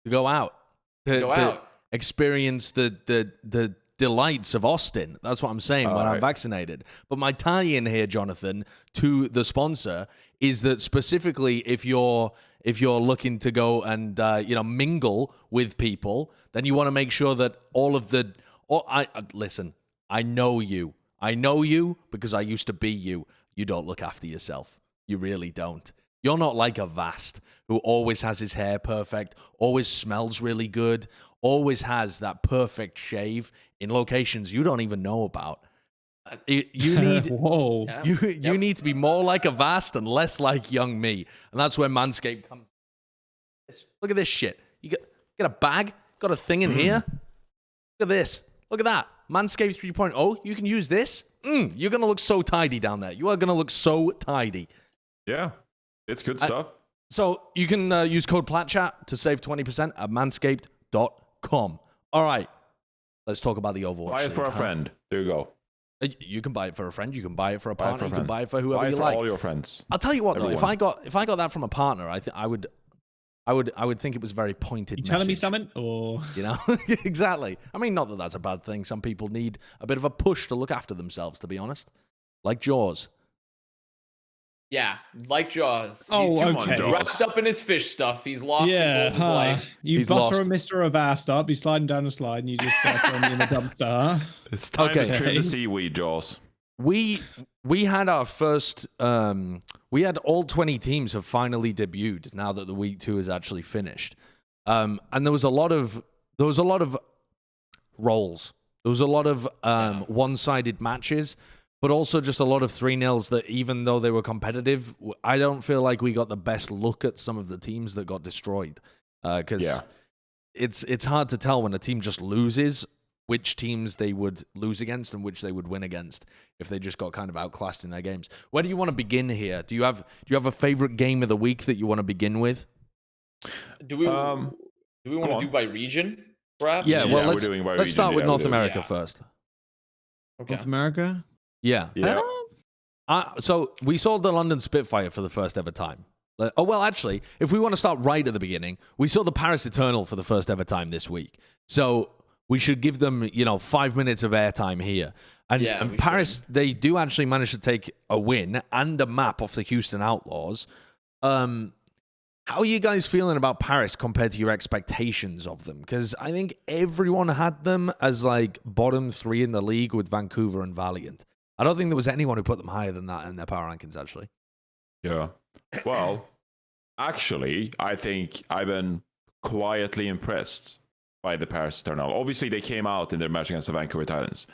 to go out. To Go out. experience the delights of Austin. That's what I'm saying when I'm right. vaccinated. But my tie-in here, Jonathan, to the sponsor is that specifically if you're looking to go and mingle with people, then you want to make sure that listen, I know you because I used to be you. You don't look after yourself. You really don't. You're not like Avast, who always has his hair perfect, always smells really good, always has that perfect shave in locations you don't even know about. You need Whoa. Yeah. you need to be more like Avast and less like young me, and that's where Manscaped comes. Look at this shit. You get a bag, got a thing in here. Look at this. Look at that. Manscaped 3.0. You can use this. You're gonna look so tidy down there. You are gonna look so tidy. Yeah, it's good stuff. So you can use code PLATCHAT to save 20% at manscaped.com. All right, let's talk about the Overwatch. Buy it for League, a friend. There you go. You can buy it for a friend. You can buy it for a Buy it partner. for a You can friend. buy it for whoever Buy it you for like. all your friends. I'll tell you what though, if Everyone. I got that from a partner, I would think it was very pointed. You telling me message, something? Or You know, exactly. I mean, not that that's a bad thing. Some people need a bit of a push to look after themselves. To be honest, like Jaws. Yeah, like Jaws. Oh, He's too okay. Jaws. wrapped up in his fish stuff. He's lost control yeah, of his life. You He's butter lost. a Mr. Avast up, he's sliding down the slide, and you just start throwing me in the dumpster. Huh? It's time Okay. to trim the seaweed, Jaws. We had our first. We had all 20 teams have finally debuted now that the week 2 is actually finished, and there was a lot of rolls. There was a lot of one-sided matches, but also just a lot of 3-0s that even though they were competitive, I don't feel like we got the best look at some of the teams that got destroyed. Because it's hard to tell when a team just loses which teams they would lose against and which they would win against if they just got kind of outclassed in their games. Where do you want to begin here? Do you have a favorite game of the week that you want to begin with? Do we want to do by region, perhaps? Yeah, well, we're let's doing by let's start region. with Yeah, North we're doing- America yeah. first. Okay. North America? Yeah. Yeah. So we saw the London Spitfire for the first ever time. Oh, well, actually, if we want to start right at the beginning, we saw the Paris Eternal for the first ever time this week. So we should give them, 5 minutes of airtime here. And, Yeah, and we Paris, they do actually manage to take a win and a map off the Houston Outlaws. How are you guys feeling about Paris compared to your expectations of them? Because I think everyone had them as like bottom 3 in the league with Vancouver and Valiant. I don't think there was anyone who put them higher than that in their power rankings, actually. Yeah. Well, actually, I think I've been quietly impressed by the Paris Eternal. Obviously, they came out in their match against the Vancouver Titans.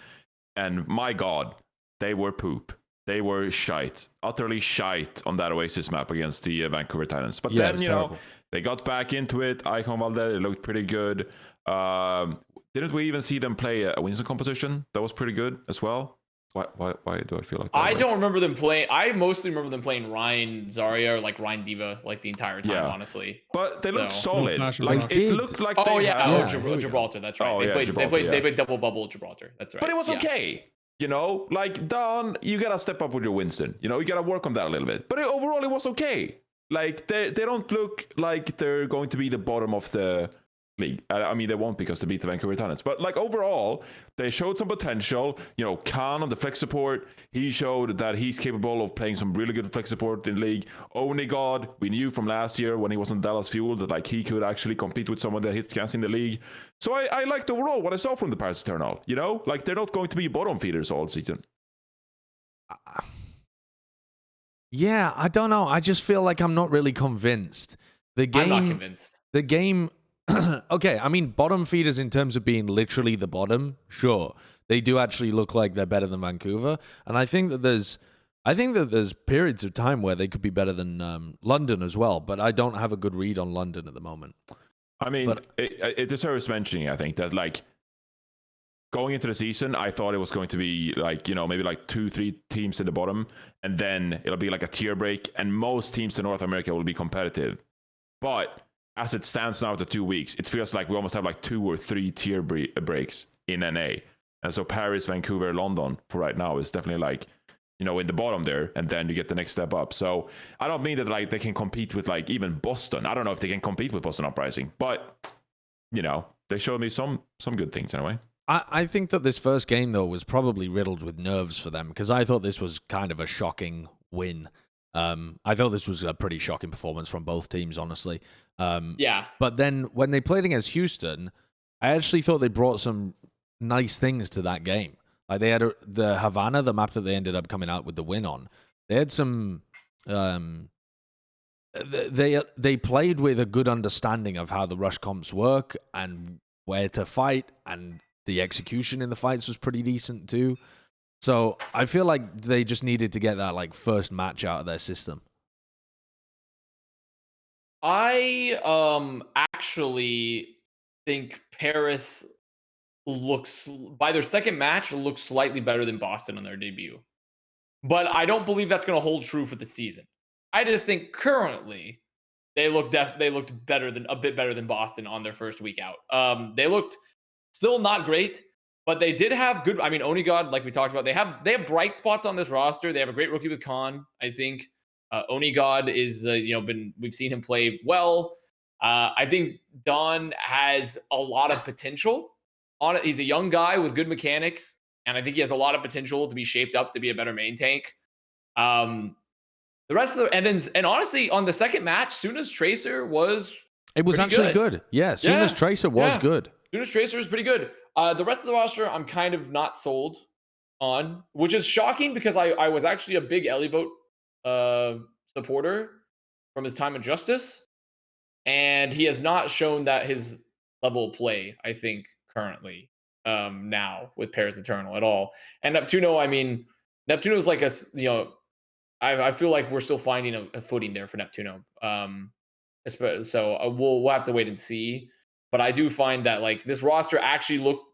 And my God, they were poop. They were shite. Utterly shite on that Oasis map against the Vancouver Titans. But Yeah, it then, was you terrible. know, they got back into it. Icon Valde, it looked pretty good. Didn't we even see them play a Winston composition? That was pretty good as well. Why do I feel like that? I don't remember them playing. I mostly remember them playing Ryan Zarya or like Ryan Diva like the entire time, Yeah. honestly. But they looked So- solid. Flash and Like Rush. it They looked like Oh they yeah, had- here we go. Gibraltar. That's right. Oh, they yeah, played. Gibraltar, they yeah. played double bubble Gibraltar. That's right. But it was Yeah. okay. You know, like Don, you gotta step up with your Winston. You know, you gotta work on that a little bit. But overall, it was okay. like they don't look like they're going to be the bottom of the league. I mean, they won't because they beat the Vancouver Talents. But like overall, they showed some potential. You know, Khan on the flex support, he showed that he's capable of playing some really good flex support in the league. Onigod, we knew from last year when he was on Dallas Fuel that like he could actually compete with someone that hit scans in the league. So I liked overall what I saw from the Paris Eternal. You know, like they're not going to be bottom feeders all season. Yeah, I don't know. I just feel like I'm not really convinced. The game, I'm not convinced. The game, okay, I mean, bottom feeders in terms of being literally the bottom, sure. They do actually look like they're better than Vancouver. And I think that there's periods of time where they could be better than London as well, but I don't have a good read on London at the moment. I mean, it deserves mentioning, I think, that like going into the season, I thought it was going to be like, you know, maybe like 2-3 teams in the bottom, and then it'll be like a tier break, and most teams in North America will be competitive. But as it stands now after 2 weeks, it feels like we almost have like 2 or 3 tier breaks in NA. And so Paris, Vancouver, London for right now is definitely like, you know, in the bottom there, and then you get the next step up. So I don't mean that like they can compete with like even Boston. I don't know if they can compete with Boston Uprising, but you know, they showed me some good things anyway. I think that this first game, though, was probably riddled with nerves for them because I thought this was kind of a shocking win. I thought this was a pretty shocking performance from both teams, honestly. Yeah. But then when they played against Houston, I actually thought they brought some nice things to that game. Like they had the Havana, the map that they ended up coming out with the win on. They had some. They played with a good understanding of how the rush comps work and where to fight, and the execution in the fights was pretty decent too. So I feel like they just needed to get that like first match out of their system. I actually think Paris looks, by their second match, looks slightly better than Boston on their debut. But I don't believe that's going to hold true for the season. I just think currently they looked better than a bit better than Boston on their first week out. They looked still not great, but they did have good. I mean, Onigod, like we talked about, they have bright spots on this roster. They have a great rookie with Khan, I think. Onigod is we've seen him play well. I think Don has a lot of potential on it. He's a young guy with good mechanics, and I think he has a lot of potential to be shaped up to be a better main tank. The rest of and honestly, on the second match, Suna's Tracer was actually good. Yeah, Suna's Tracer was good. Suna's Tracer is pretty good. The rest of the roster, I'm kind of not sold on, which is shocking because I was actually a big Eliboat supporter from his time in Justice, and he has not shown that his level of play, I think, currently now with Paris Eternal at all. And Neptuno, I mean, Neptuno is like I feel like we're still finding a footing there for Neptuno. So we'll have to wait and see. But I do find that like this roster actually looked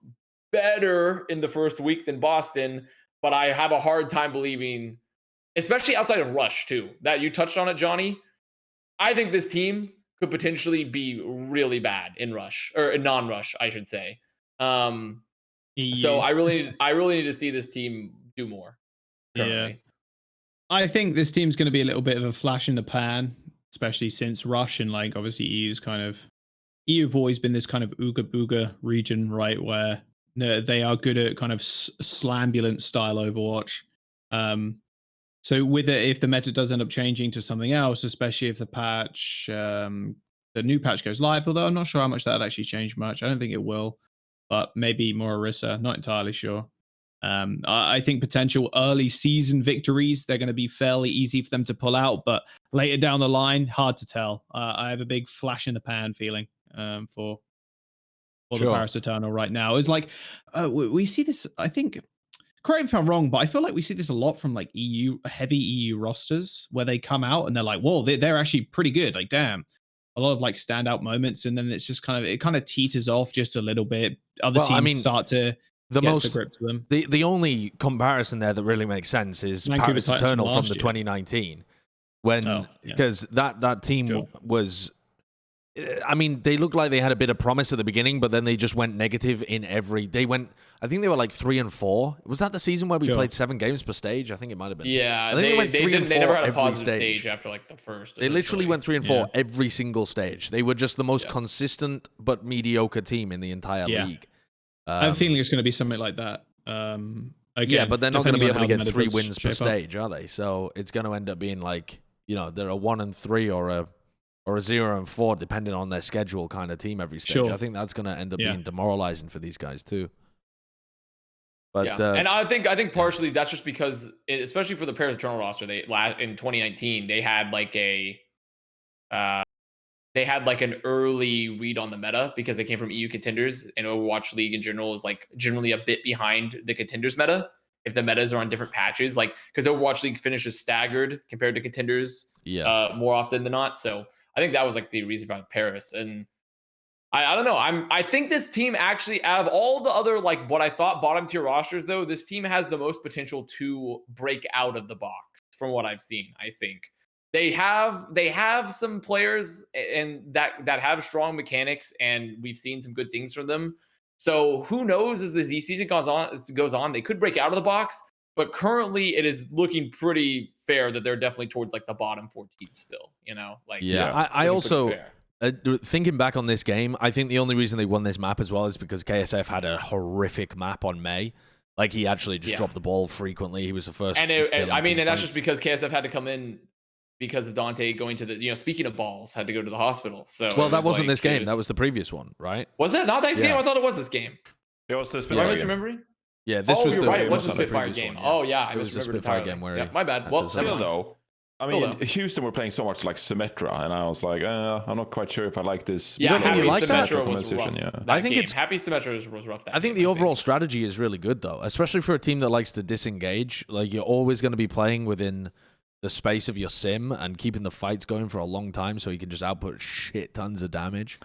better in the first week than Boston. But I have a hard time believing, especially outside of Rush too, that you touched on it, Johnny. I think this team could potentially be really bad in Rush or in non-Rush, I should say. So I really need to see this team do more. Currently. Yeah. I think this team's going to be a little bit of a flash in the pan, especially since Rush and like obviously EU have always been this kind of ooga booga region, right, where they are good at kind of slambulent style Overwatch. So with it, if the meta does end up changing to something else, especially if the new patch goes live, although I'm not sure how much that'd actually change much. I don't think it will, but maybe more Orisa, not entirely sure. I think potential early season victories, they're going to be fairly easy for them to pull out, but later down the line, hard to tell. I have a big flash in the pan feeling for the Paris Eternal right now. It's like we see this, I think, correct me if I'm wrong, but I feel like we see this a lot from like heavy EU rosters where they come out and they're like, whoa, they're actually pretty good. Like, damn. A lot of like standout moments, and then it's just kind of teeters off just a little bit. Other teams start to the grip to them. The only comparison there that really makes sense is Paris Eternal from the 2019 when because that team was I mean, they looked like they had a bit of promise at the beginning, but then they just went negative in every. I think they were like 3-4. Was that the season where we played 7 games per stage? I think it might have been. Yeah, I think they went 3-4. They never had a every positive stage after like the first. They literally went 3-4 every single stage. They were just the most consistent but mediocre team in the entire league. I have a feeling it's going to be something like that. Again, yeah, but they're not going to be able to get 3 medals wins per shape up. stage, are they? So it's going to end up being like, they're a 1-3 or a 0-4, depending on their schedule kind of team every stage. Sure. I think that's going to end up being demoralizing for these guys too. But and I think partially that's just because, especially for the Paris Eternal roster, in 2019 they had like an early read on the meta because they came from EU contenders, and Overwatch League in general is like generally a bit behind the contenders meta if the metas are on different patches, like because Overwatch League finishes staggered compared to contenders more often than not. So I think that was like the reason behind Paris. And I don't know. I think this team actually, out of all the other like what I thought bottom tier rosters, though, this team has the most potential to break out of the box from what I've seen. I think they have some players and that have strong mechanics, and we've seen some good things from them. So who knows, as the Z season goes on, they could break out of the box. But currently, it is looking pretty fair that they're definitely towards like the bottom 4 teams still. I also. Thinking back on this game, I think the only reason they won this map as well is because KSF had a horrific map on May. Like, he actually just dropped the ball frequently. He was the first. And that's just because KSF had to come in because of Dante going to the, speaking of balls, had to go to the hospital. So well, that wasn't this game. That was the previous one, right? Was it not this game? I thought it was this game. It was the Spitfire game. Remembering? Yeah, this was you're the right. It was the Spitfire game. One, Oh yeah, it was the Spitfire game where my bad. Well, still though. I mean, Houston were playing so much like Symmetra, and I was like, I'm not quite sure if I like this. Yeah, Happy Symmetra was rough. Yeah. I think it's Happy Symmetra was rough. I think the overall strategy is really good, though, especially for a team that likes to disengage. Like, you're always going to be playing within the space of your sim and keeping the fights going for a long time, so you can just output shit tons of damage.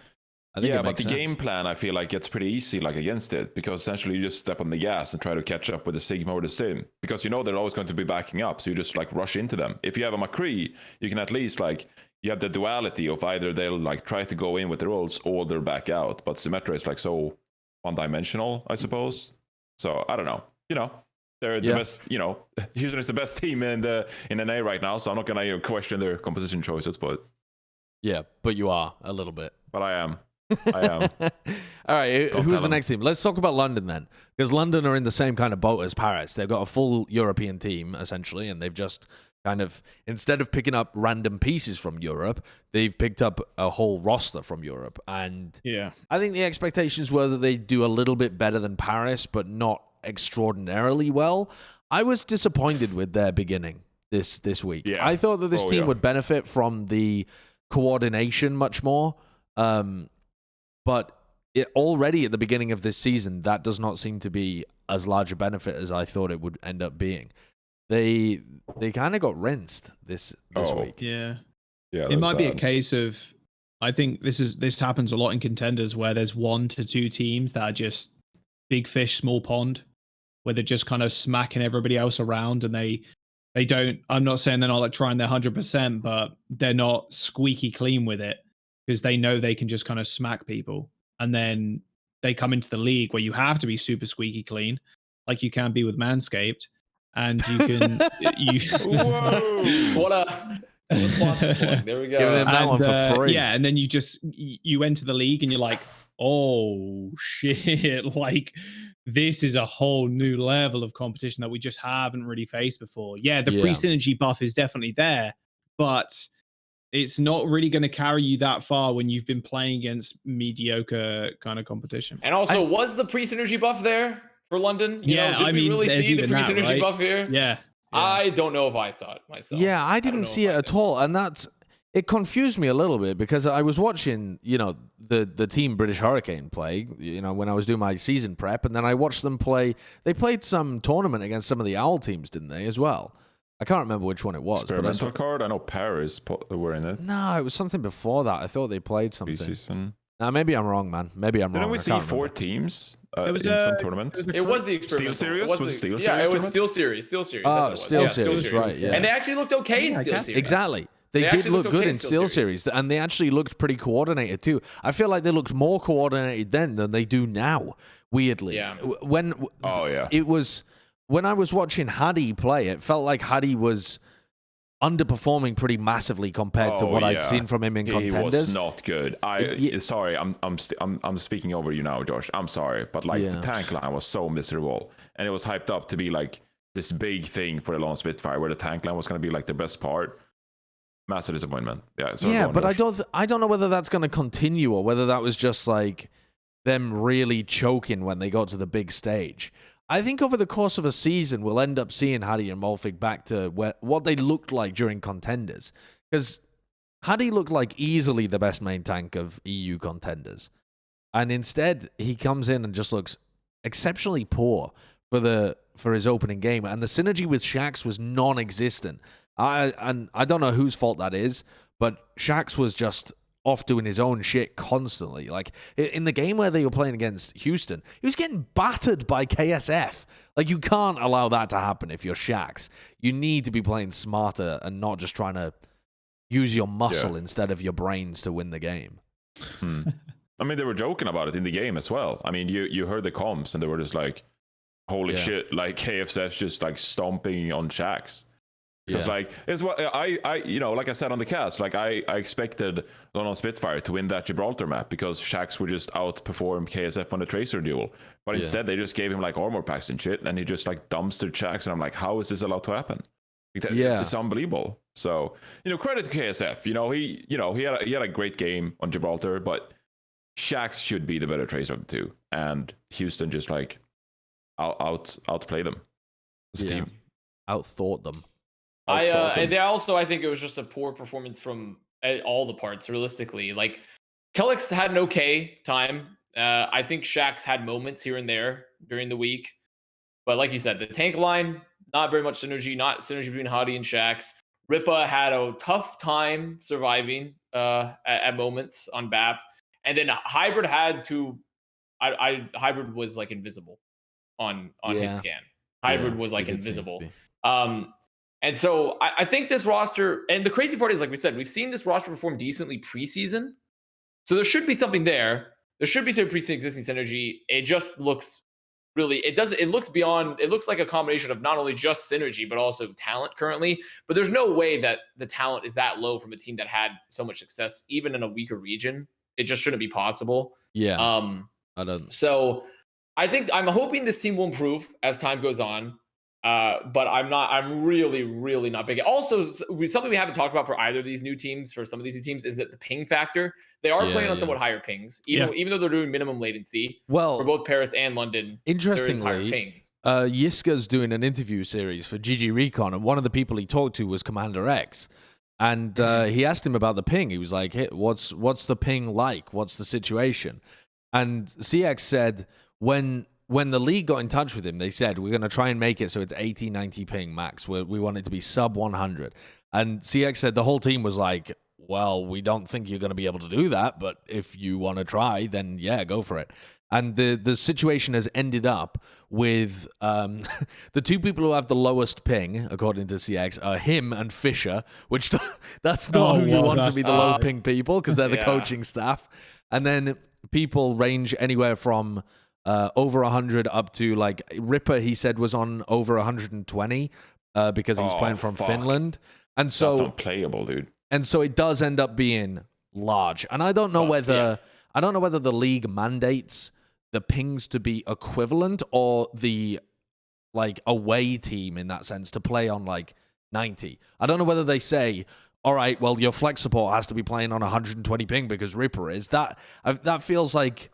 Yeah, but the game plan, I feel like, gets pretty easy like against it, because essentially you just step on the gas and try to catch up with the Sigma or the Sim, because they're always going to be backing up, so you just like rush into them. If you have a McCree, you can at least like, you have the duality of either they'll like try to go in with their ults or they'll back out, but Symmetra is like so one-dimensional, I suppose. So I don't know. They're the best, Houston is the best team in NA right now, so I'm not gonna question their composition choices, but yeah, but you are a little bit. But I am. All right, who's the next team? Let's talk about London then, because London are in the same kind of boat as Paris. They've got a full European team essentially, and they've just kind of, instead of picking up random pieces from Europe, they've picked up a whole roster from Europe. And I think the expectations were that they'd do a little bit better than Paris, but not extraordinarily well. I was disappointed with their beginning this week. I thought that this team would benefit from the coordination much more. But already at the beginning of this season, that does not seem to be as large a benefit as I thought it would end up being. They kind of got rinsed this week. Yeah. It might be a case of, I think this happens a lot in contenders where there's 1 to 2 teams that are just big fish, small pond, where they're just kind of smacking everybody else around, and they don't. I'm not saying they're not like trying their 100%, but they're not squeaky clean with it, because they know they can just kind of smack people. And then they come into the league where you have to be super squeaky clean, like you can be with Manscaped. And you can... Whoa! What a sponsor plug. There we go. Give them that one for free. Yeah, and then you enter the league and you're like, oh, shit. Like, this is a whole new level of competition that we just haven't really faced before. Yeah, the pre-synergy buff is definitely there, but... it's not really going to carry you that far when you've been playing against mediocre kind of competition. And also, was the pre-synergy buff there for London? Did we really see the pre-synergy buff here? Yeah. I don't know if I saw it myself. Yeah, I didn't see it at all. And it confused me a little bit, because I was watching, the team British Hurricane play, when I was doing my season prep, and then I watched them play. They played some tournament against some of the Owl teams, didn't they, as well? I can't remember which one it was. Experimental card? I know Paris were in it. No, it was something before that. I thought they played something. Season. Now, maybe I'm wrong, man. Maybe I'm wrong. Didn't we see 4 teams in some tournament? It was the experimental. Steel Series? Was it Steel Series? Yeah, it was Steel Series. Steel Series. Oh, Steel Series, right, yeah. And they actually looked okay in Steel Series. Exactly. They did actually look looked good okay in Steel Series, and they actually looked pretty coordinated too. I feel like they looked more coordinated then than they do now, weirdly. Yeah. It was, when I was watching Hadi play, it felt like Hadi was underperforming pretty massively compared to what I'd seen from him in contenders. He was not good. Sorry, I'm speaking over you now, Josh. I'm sorry, but like the tank line was so miserable, and it was hyped up to be like this big thing for the Lone Spitfire, where the tank line was going to be like the best part. Massive disappointment. But I don't know whether that's going to continue or whether that was just like them really choking when they got to the big stage. I think over the course of a season, we'll end up seeing Hadi and Molfig back to what they looked like during contenders. Because Hadi looked like easily the best main tank of EU contenders. And instead, he comes in and just looks exceptionally poor for his opening game. And the synergy with Shax was non-existent. And I don't know whose fault that is, but Shax was just off doing his own shit constantly. Like, in the game where they were playing against Houston, he was getting battered by KSF. Like, you can't allow that to happen if you're Shax. You need to be playing smarter and not just trying to use your muscle instead of your brains to win the game. I mean, they were joking about it in the game as well. I mean, you heard the comms, and they were just like, holy shit, like, KFC's just, like, stomping on Shax. Because like it's what I like I said on the cast, like I expected London Spitfire to win that Gibraltar map because Shax would just outperform KSF on the Tracer duel, but instead they just gave him like armor packs and shit, and he just like dumpstered Shax, and I'm like, how is this allowed to happen? It's unbelievable. So credit to KSF. He had a great game on Gibraltar, but Shax should be the better Tracer of the two, and Houston just like outplay them as a team, outthought them. And they also, I think it was just a poor performance from all the parts, realistically. Like, Kellex had an okay time. I think Shax had moments here and there during the week. But like you said, the tank line, not very much synergy, not synergy between Hadi and Shax. Ripa had a tough time surviving at moments on BAP. And then Hybrid had to... Hybrid was, like, invisible on hit scan. Hybrid was, like, invisible. And so I think this roster, and the crazy part is, like we said, we've seen this roster perform decently preseason. So there should be something there. There should be some pre-existing synergy. It just looks really, it looks like a combination of not only just synergy, but also talent currently. But there's no way that the talent is that low from a team that had so much success, even in a weaker region. It just shouldn't be possible. Yeah. I don't. So I'm hoping this team will improve as time goes on. But I'm really, really not big. Also, something we haven't talked about for either of these new teams, for some of these new teams, is that the ping factor. They are playing on somewhat higher pings, even though they're doing minimum latency. Well, for both Paris and London, interestingly, Yiska's doing an interview series for GG Recon, and one of the people he talked to was Commander X. And he asked him about the ping. He was like, hey, what's the ping like? What's the situation? And CX said, when the league got in touch with him, they said, we're going to try and make it so it's 80, 90 ping max. We want it to be sub 100. And CX said the whole team was like, well, we don't think you're going to be able to do that, but if you want to try, then yeah, go for it. And the situation has ended up with the two people who have the lowest ping, according to CX, are him and Fisher, which that's not who you want to be the low ping people, because they're the coaching staff. And then people range anywhere from over 100 up to, like, Ripper, he said, was on over 120 because he's playing from Finland. And so that's unplayable, dude. And so it does end up being large. And I don't know whether the league mandates the pings to be equivalent, or the, like, away team in that sense to play on, like, 90. I don't know whether they say, all right, well, your flex support has to be playing on 120 ping because Ripper is. That feels like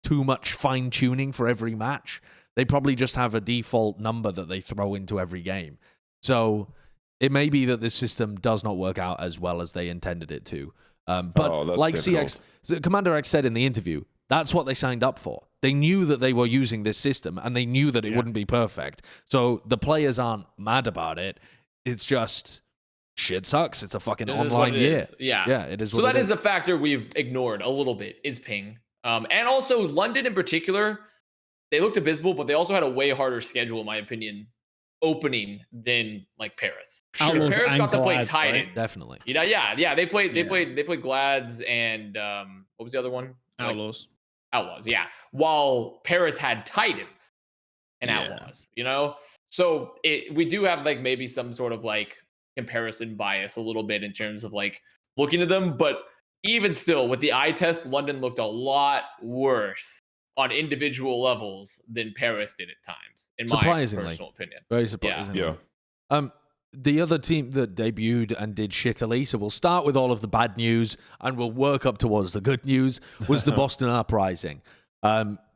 too much fine-tuning for every match. They probably just have a default number that they throw into every game. So it may be that this system does not work out as well as they intended it to. But like difficult. Commander X said in the interview, that's what they signed up for. They knew that they were using this system, and they knew that it wouldn't be perfect. So the players aren't mad about it. It's just, shit sucks. It's a fucking online year. Yeah, it is. So that is a factor we've ignored a little bit, is ping. And also London in particular, they looked abysmal, but they also had a way harder schedule, in my opinion, opening than like Paris. Outlaws Because Paris and got to play Glads, right? Titans. Definitely. You know, yeah. They played Glads and what was the other one? Like, Outlaws. Outlaws, yeah. While Paris had Titans and Yeah. Outlaws, you know? So we do have like maybe some sort of like comparison bias a little bit in terms of like looking at them, but even still with the eye test, London looked a lot worse on individual levels than Paris did at times, in my personal opinion. Very surprisingly. Yeah. The other team that debuted and did shittily, so we'll start with all of the bad news and we'll work up towards the good news, was the Boston Uprising.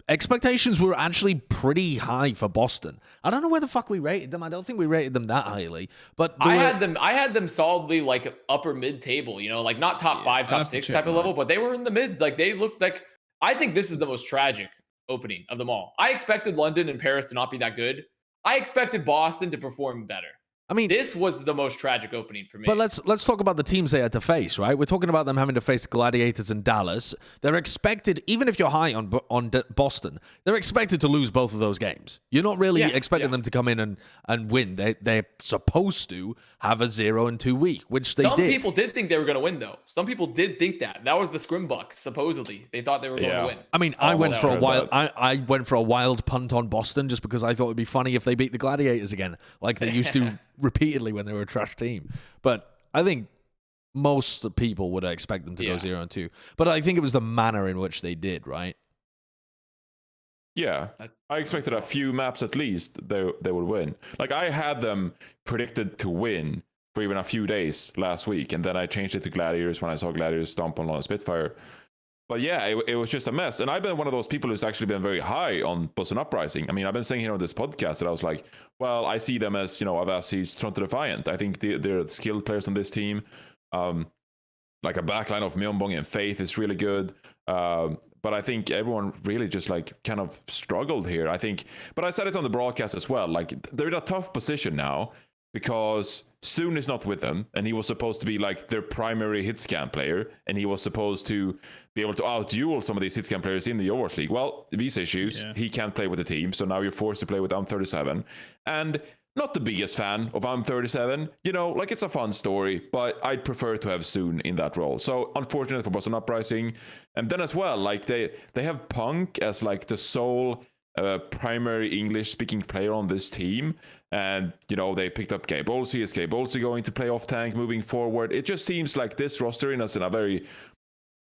Expectations were actually pretty high for Boston. I don't know where the fuck we rated them. I don't think we rated them that highly. But I had them solidly like upper mid table, you know, like not top 5, top 6 type of level, but they were in the mid. Like they looked like, I think this is the most tragic opening of them all. I expected London and Paris to not be that good. I expected Boston to perform better. I mean, this was the most tragic opening for me. But let's talk about the teams they had to face, right? We're talking about them having to face Gladiators and Dallas. They're expected, even if you're high on Boston, they're expected to lose both of those games. You're not really expecting them to come in and win. They're supposed to have a 0-2 week, which they did. Some people did think they were going to win, though. Some people did think that. That was the Scrimbucks, supposedly. They thought they were going to win. I mean, I went for a wild punt on Boston just because I thought it'd be funny if they beat the Gladiators again, like they used to repeatedly when they were a trash team. But I think most people would expect them to go 0-2. But I think it was the manner in which they did, right? Yeah, I expected a few maps at least they would win. Like I had them predicted to win for even a few days last week, and then I changed it to Gladiators when I saw Gladiators stomp on London Spitfire. But yeah, it was just a mess. And I've been one of those people who's actually been very high on Boston Uprising. I mean, I've been saying here on this podcast that I was like, well, I see them as, Avast's Toronto Defiant. I think they're skilled players on this team. Like a backline of Myeonbong and Faith is really good. But I think everyone really just like kind of struggled here. I think, but I said it on the broadcast as well. Like they're in a tough position now because Soon is not with them, and he was supposed to be like their primary hit scan player, and he was supposed to be able to out-duel some of these hit scan players in the Overwatch League. Well, visa issues, he can't play with the team, so now you're forced to play with AM37. And not the biggest fan of AM37. Like it's a fun story, but I'd prefer to have Soon in that role. So unfortunate for Boston Uprising. And then as well, like they have Punk as like the sole primary English-speaking player on this team. And, they picked up Gabe Olsey. Is Gabe Olsey going to play off-tank moving forward? It just seems like this roster is in a very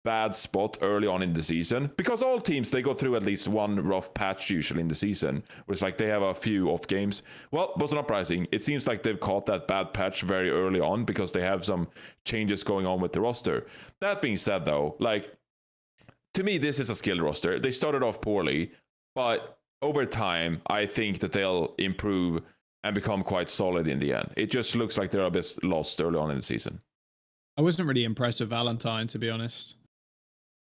bad spot early on in the season, because all teams, they go through at least one rough patch usually in the season, where it's like they have a few off games. Well, Boston Uprising, it seems like they've caught that bad patch very early on because they have some changes going on with the roster. That being said, though, like, to me, this is a skilled roster. They started off poorly, but over time, I think that they'll improve and become quite solid in the end. It just looks like they're a bit lost early on in the season. I wasn't really impressed with Valentine, to be honest.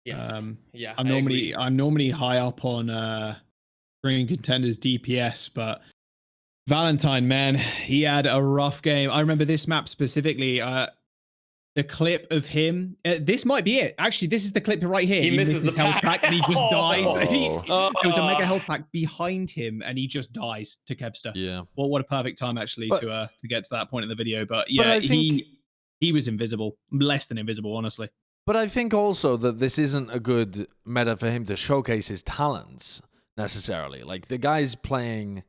Yes. I'm normally high up on bringing contenders DPS, but Valentine, man, he had a rough game. I remember this map specifically. The clip of him. This might be it. Actually, this is the clip right here. He misses his the health pack and he just dies. Oh. There was a mega health pack behind him and he just dies to Kevster. Yeah. Well, what a perfect time actually to get to that point in the video. But yeah, I think he was invisible, less than invisible, honestly. But I think also that this isn't a good meta for him to showcase his talents necessarily. Like the guy's playing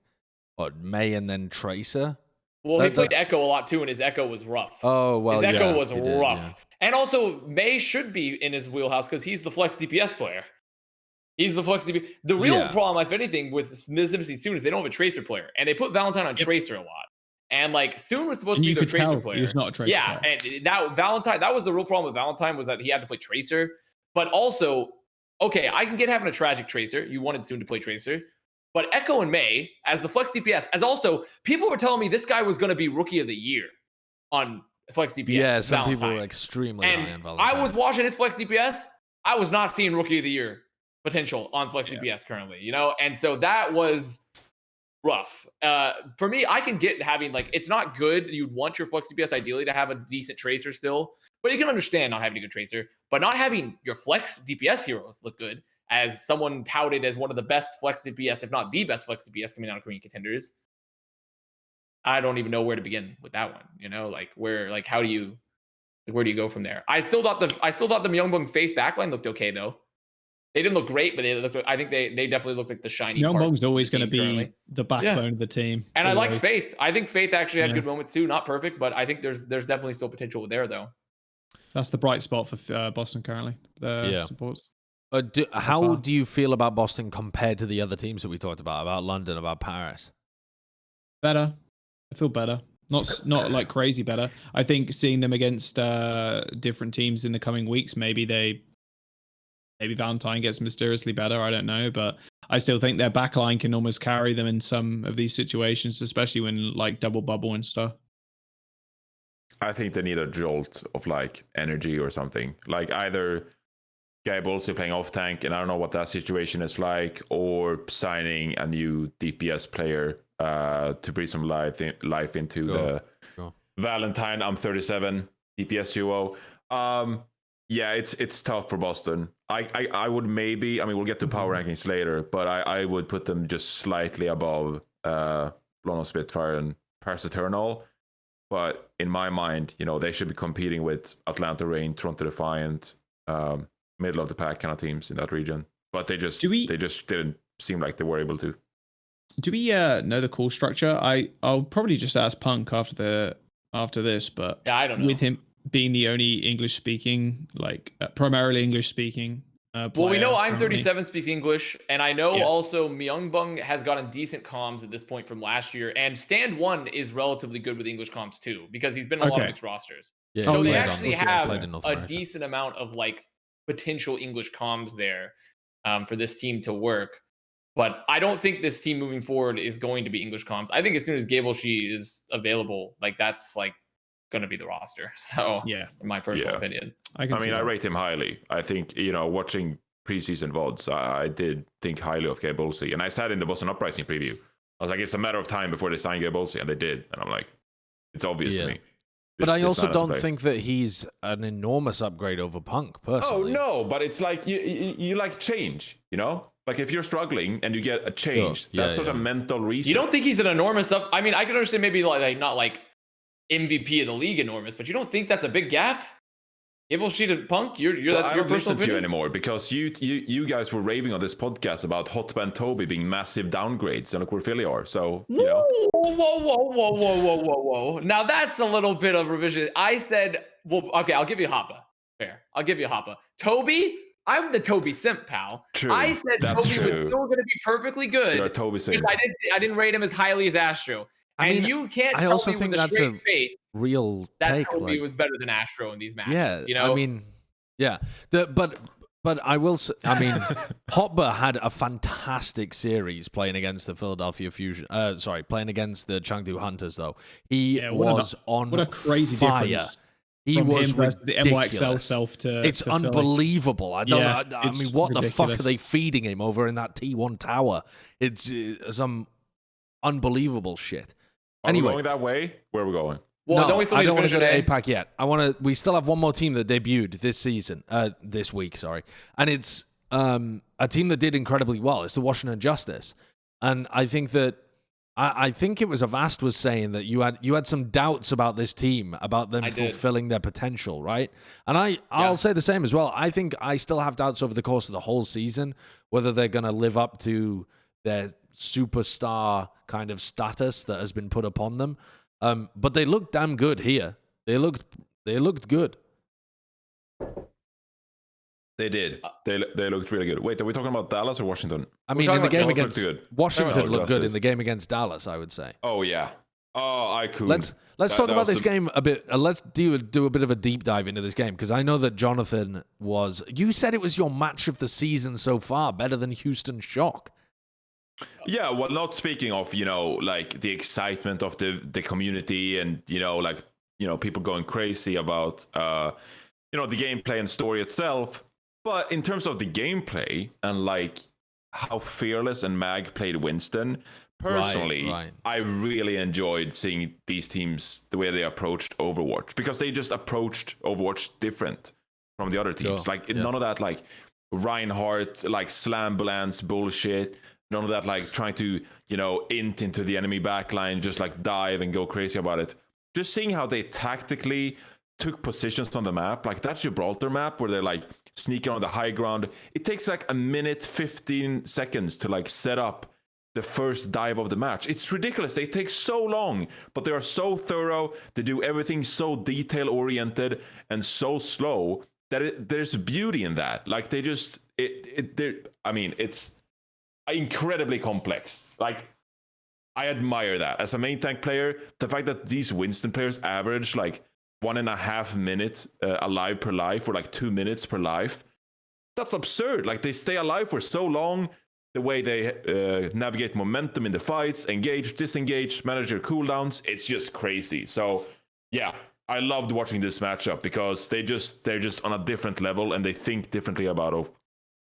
May and then Tracer. Well, he played Echo a lot too, and his Echo was rough. Oh, well, his Echo was did, rough. yeah. And also, May should be in his wheelhouse because he's the flex DPS player. He's the flex DPS. The real problem, if anything, with Mississippi Soon is they don't have a Tracer player, and they put Valentine on Tracer a lot. And like Soon was supposed to be their Tracer player. He was not a Tracer player. And that was the real problem with Valentine, was that he had to play Tracer. But also, okay, I can get having a tragic Tracer. You wanted Soon to play Tracer. But Echo and May, as the flex DPS, as also, people were telling me this guy was going to be Rookie of the Year on flex DPS. Yeah, some Valentine. people were extremely high on Valentine. I was watching his flex DPS. I was not seeing Rookie of the Year potential on flex DPS currently, And so that was rough. For me, I can get having, like, it's not good. You'd want your flex DPS ideally to have a decent Tracer still, but you can understand not having a good Tracer, but not having your flex DPS heroes look good, as someone touted as one of the best flex DPS, if not the best flex DPS coming out of Korean contenders. I don't even know where to begin with that one. You know, like where do you go from there? I still thought the Myeongbong Faith backline looked okay though. They didn't look great, but they looked. I think they definitely looked like the shiny. Myeongbong's always going to be currently the backbone of the team. And I liked Faith. I think Faith actually had good moments too. Not perfect, but I think there's definitely still potential there though. That's the bright spot for Boston currently. The supports. How do you feel about Boston compared to the other teams that we talked about London, about Paris? Better. I feel better. Not like crazy better. I think seeing them against different teams in the coming weeks, maybe Valentine gets mysteriously better. I don't know, but I still think their backline can almost carry them in some of these situations, especially when like double bubble and stuff. I think they need a jolt of like energy or something. Like either Guy Bolsey playing off tank, and I don't know what that situation is like, or signing a new DPS player to breathe some life into the Valentine. I'm 37 DPS duo. Yeah, it's tough for Boston. I would maybe, I mean, we'll get to power rankings later, but I would put them just slightly above Lono Spitfire and Paris Eternal. But in my mind, you know, they should be competing with Atlanta Reign, Toronto Defiant, middle of the pack kind of teams in that region. But they just didn't seem like they were able to. Do we know the call structure? I'll probably just ask Punk after this, but yeah, I don't know. With him being the only English speaking, like primarily English speaking. Well, we know I'm 37 speaks English, and I know also Myeongbong has gotten decent comms at this point from last year, and Stand 1 is relatively good with English comms too, because he's been in a lot of mixed rosters. Yeah, so they actually have a decent amount of like potential English comms there for this team to work. But I don't think this team moving forward is going to be English comms. I think as soon as Gableshee is available, like that's like going to be the roster. So in my personal opinion, I rate him highly. I think, you know, watching preseason VODs, I did think highly of Gabe Bolsey. And I said in the Boston Uprising preview, I was like, it's a matter of time before they sign Gabe Bolsey, and they did. And I'm like, it's obvious to me. But I also don't think that he's an enormous upgrade over Punk, personally. Oh, no, but it's like, you like change, you know? Like if you're struggling and you get a change, that's such a mental reset. You don't think he's an enormous up? I mean, I can understand maybe like not like MVP of the league enormous, but you don't think that's a big gap? Gableshee to Punk, that's your personal opinion? I don't listen to you anymore because you guys were raving on this podcast about Hotman Toby being massive downgrades, and look where Philly are. So you know. Whoa! Now that's a little bit of revision. I said, well, okay, I'll give you Hoppa. Fair, I'll give you Hoppa. Toby, I'm the Toby simp, pal. True. I said Toby was still going to be perfectly good. You're a Toby simp. I didn't rate him as highly as Astro. I mean, you can't tell me with a straight face real that take. Toby was better than Astro in these matches. Yeah, you know? I mean, yeah. But I will say, I mean, Hopper had a fantastic series playing against the Philadelphia Fusion. Playing against the Chengdu Hunters, though. He was on what a crazy fire. Difference. He was the NYXL self to. It's to unbelievable. I don't. Yeah, I mean, what ridiculous. The fuck are they feeding him over in that T1 tower? It's some unbelievable shit. Are we going that way? Where are we going? Well, no, don't we still I don't want to go to today? APAC yet. We still have one more team that debuted this week, sorry. And it's a team that did incredibly well. It's the Washington Justice. And I think that I think it was Avast was saying that you had some doubts about this team, about them fulfilling their potential, right? And I'll say the same as well. I think I still have doubts over the course of the whole season whether they're going to live up to their superstar kind of status that has been put upon them. But they looked damn good here. They looked good. They did. They looked really good. Wait, are we talking about Dallas or Washington? I mean, in the game against Washington looked good. In the game against Dallas, I would say. Oh yeah. Oh, I could. Let's talk about this game a bit. Let's do a bit of a deep dive into this game because I know that Jonathan was. You said it was your match of the season so far, better than Houston Shock. Yeah, well, not speaking of, you know, like the excitement of the community and, you know, like, you know, people going crazy about, you know, the gameplay and story itself. But in terms of the gameplay and like how fearless and Mag played Winston, personally, I really enjoyed seeing these teams, the way they approached Overwatch, because they just approached Overwatch different from the other teams. Like none of that like Reinhardt, like Slambulance bullshit. None of that like trying to, int into the enemy backline, just like dive and go crazy about it. Just seeing how they tactically took positions on the map, like that Gibraltar map where they're like sneaking on the high ground. It takes like a minute, 15 seconds to like set up the first dive of the match. It's ridiculous. They take so long, but they are so thorough. They do everything so detail oriented and so slow that there's beauty in that. Like they just, it's incredibly complex. Like I admire that as a main tank player. The fact that these Winston players average like 1.5 minutes alive per life, or like 2 minutes per life, that's absurd. Like they stay alive for so long. The way they navigate momentum in the fights, engage, disengage, manage their cooldowns, it's just crazy. So yeah, I loved watching this matchup because they're just on a different level, and they think differently about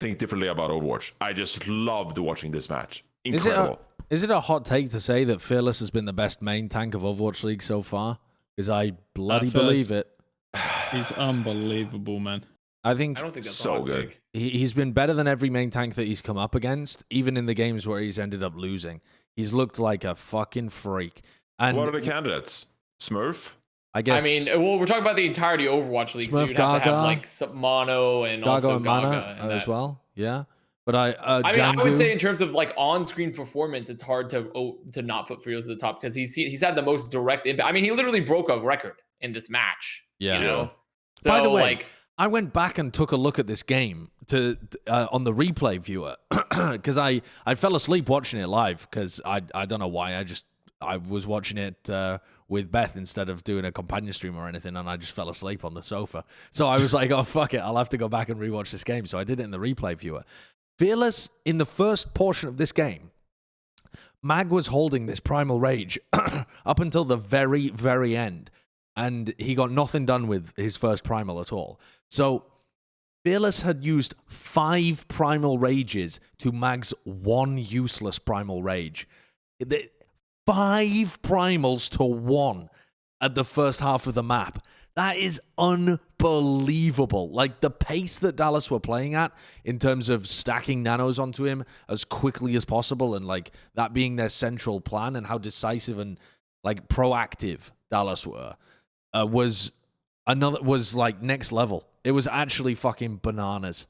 Overwatch. I just loved watching this match. Incredible. Is it a hot take to say that Fearless has been the best main tank of Overwatch League so far? Because I bloody believe it. He's unbelievable, man. I I don't think that's so good. Take. He's been better than every main tank that he's come up against, even in the games where he's ended up losing. He's looked like a fucking freak. And what are the candidates? Smurf? I guess. I mean, well, we're talking about the entirety of Overwatch League, so Smurf, you'd have to Gaga, have like some Mono and Gaga also and Gaga Mana in as that. well. Yeah. But I mean, I would Chengdu- say in terms of like on-screen performance, it's hard to not put Frios at the top because he's had the most direct impact. I mean, he literally broke a record in this match. Yeah. You know? So, By the way, like, I went back and took a look at this game on the replay viewer because I fell asleep watching it live because I don't know why. I was watching it with Beth instead of doing a companion stream or anything, and I just fell asleep on the sofa. So I was like, oh, fuck it. I'll have to go back and rewatch this game. So I did it in the replay viewer. Fearless, in the first portion of this game, Mag was holding this Primal Rage up until the very, very end, and he got nothing done with his first Primal at all. So Fearless had used 5 Primal Rages to Mag's 1 useless Primal Rage. 5 Primals to 1 at the first half of the map. That is unbelievable. Like, the pace that Dallas were playing at in terms of stacking nanos onto him as quickly as possible, and like that being their central plan, and how decisive and like proactive Dallas were, was like next level. It was actually fucking bananas.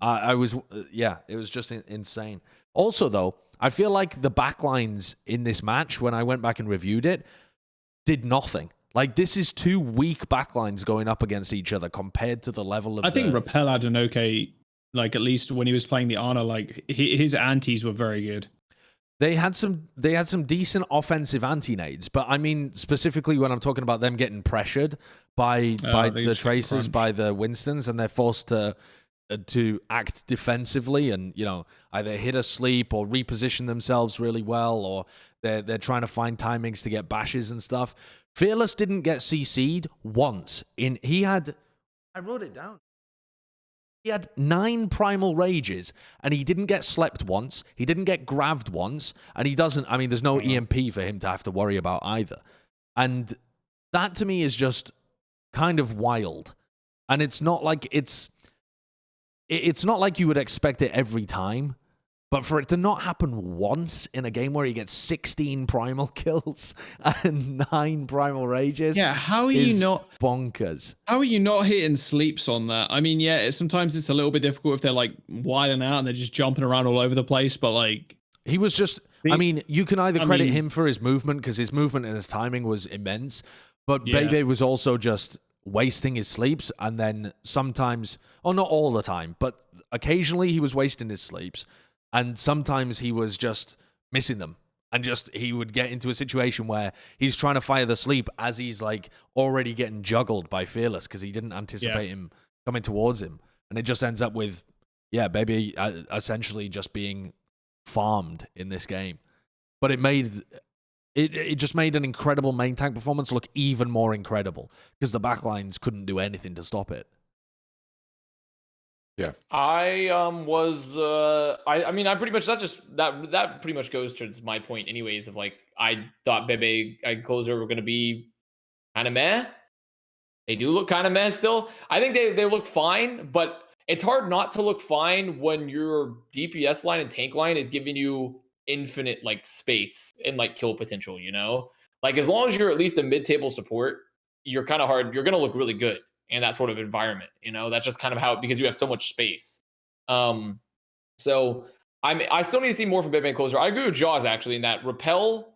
It was just insane. Also, though, I feel like the backlines in this match, when I went back and reviewed it, did nothing. Like, this is 2 weak backlines going up against each other compared to the level of. I think Rappel had an okay, like, at least when he was playing the Ana, like his antis were very good. They had some decent offensive anti-nades, but I mean specifically when I'm talking about them getting pressured by the Tracers, by the Winstons, and they're forced to act defensively and, you know, either hit a sleep or reposition themselves really well, or they're trying to find timings to get bashes and stuff. Fearless didn't get CC'd once. I wrote it down. He had 9 Primal Rages, and he didn't get slept once. He didn't get grabbed once, and he doesn't. I mean, there's no EMP for him to have to worry about either. And that to me is just kind of wild. And it's not like it's not like you would expect it every time. But for it to not happen once in a game where he gets 16 Primal kills and 9 Primal Rages, yeah, how are you not bonkers? How are you not hitting sleeps on that? I mean, yeah, sometimes it's a little bit difficult if they're like wilding out and they're just jumping around all over the place. But like, he was just. I mean, you can either credit him for his movement, because his movement and his timing was immense, but Bebe was also just wasting his sleeps, and then sometimes, not all the time, but occasionally he was wasting his sleeps. And sometimes he was just missing them. And he would get into a situation where he's trying to fire the sleep as he's like already getting juggled by Fearless, because he didn't anticipate him coming towards him. And it just ends up with, Baby essentially just being farmed in this game. But it just made an incredible main tank performance look even more incredible, because the backlines couldn't do anything to stop it. Yeah. I pretty much that pretty much goes towards my point anyways, of like, I thought Bebe and Closer were gonna be kind of meh. They do look kind of meh still. I think they look fine, but it's hard not to look fine when your DPS line and tank line is giving you infinite like space and like kill potential, you know? Like as long as you're at least a mid-table support, you're kind of hard, you're gonna look really good in that sort of environment, you know? That's just kind of how, because you have so much space. So I still need to see more from Bitman Closer. I agree with Jaws actually in that Repel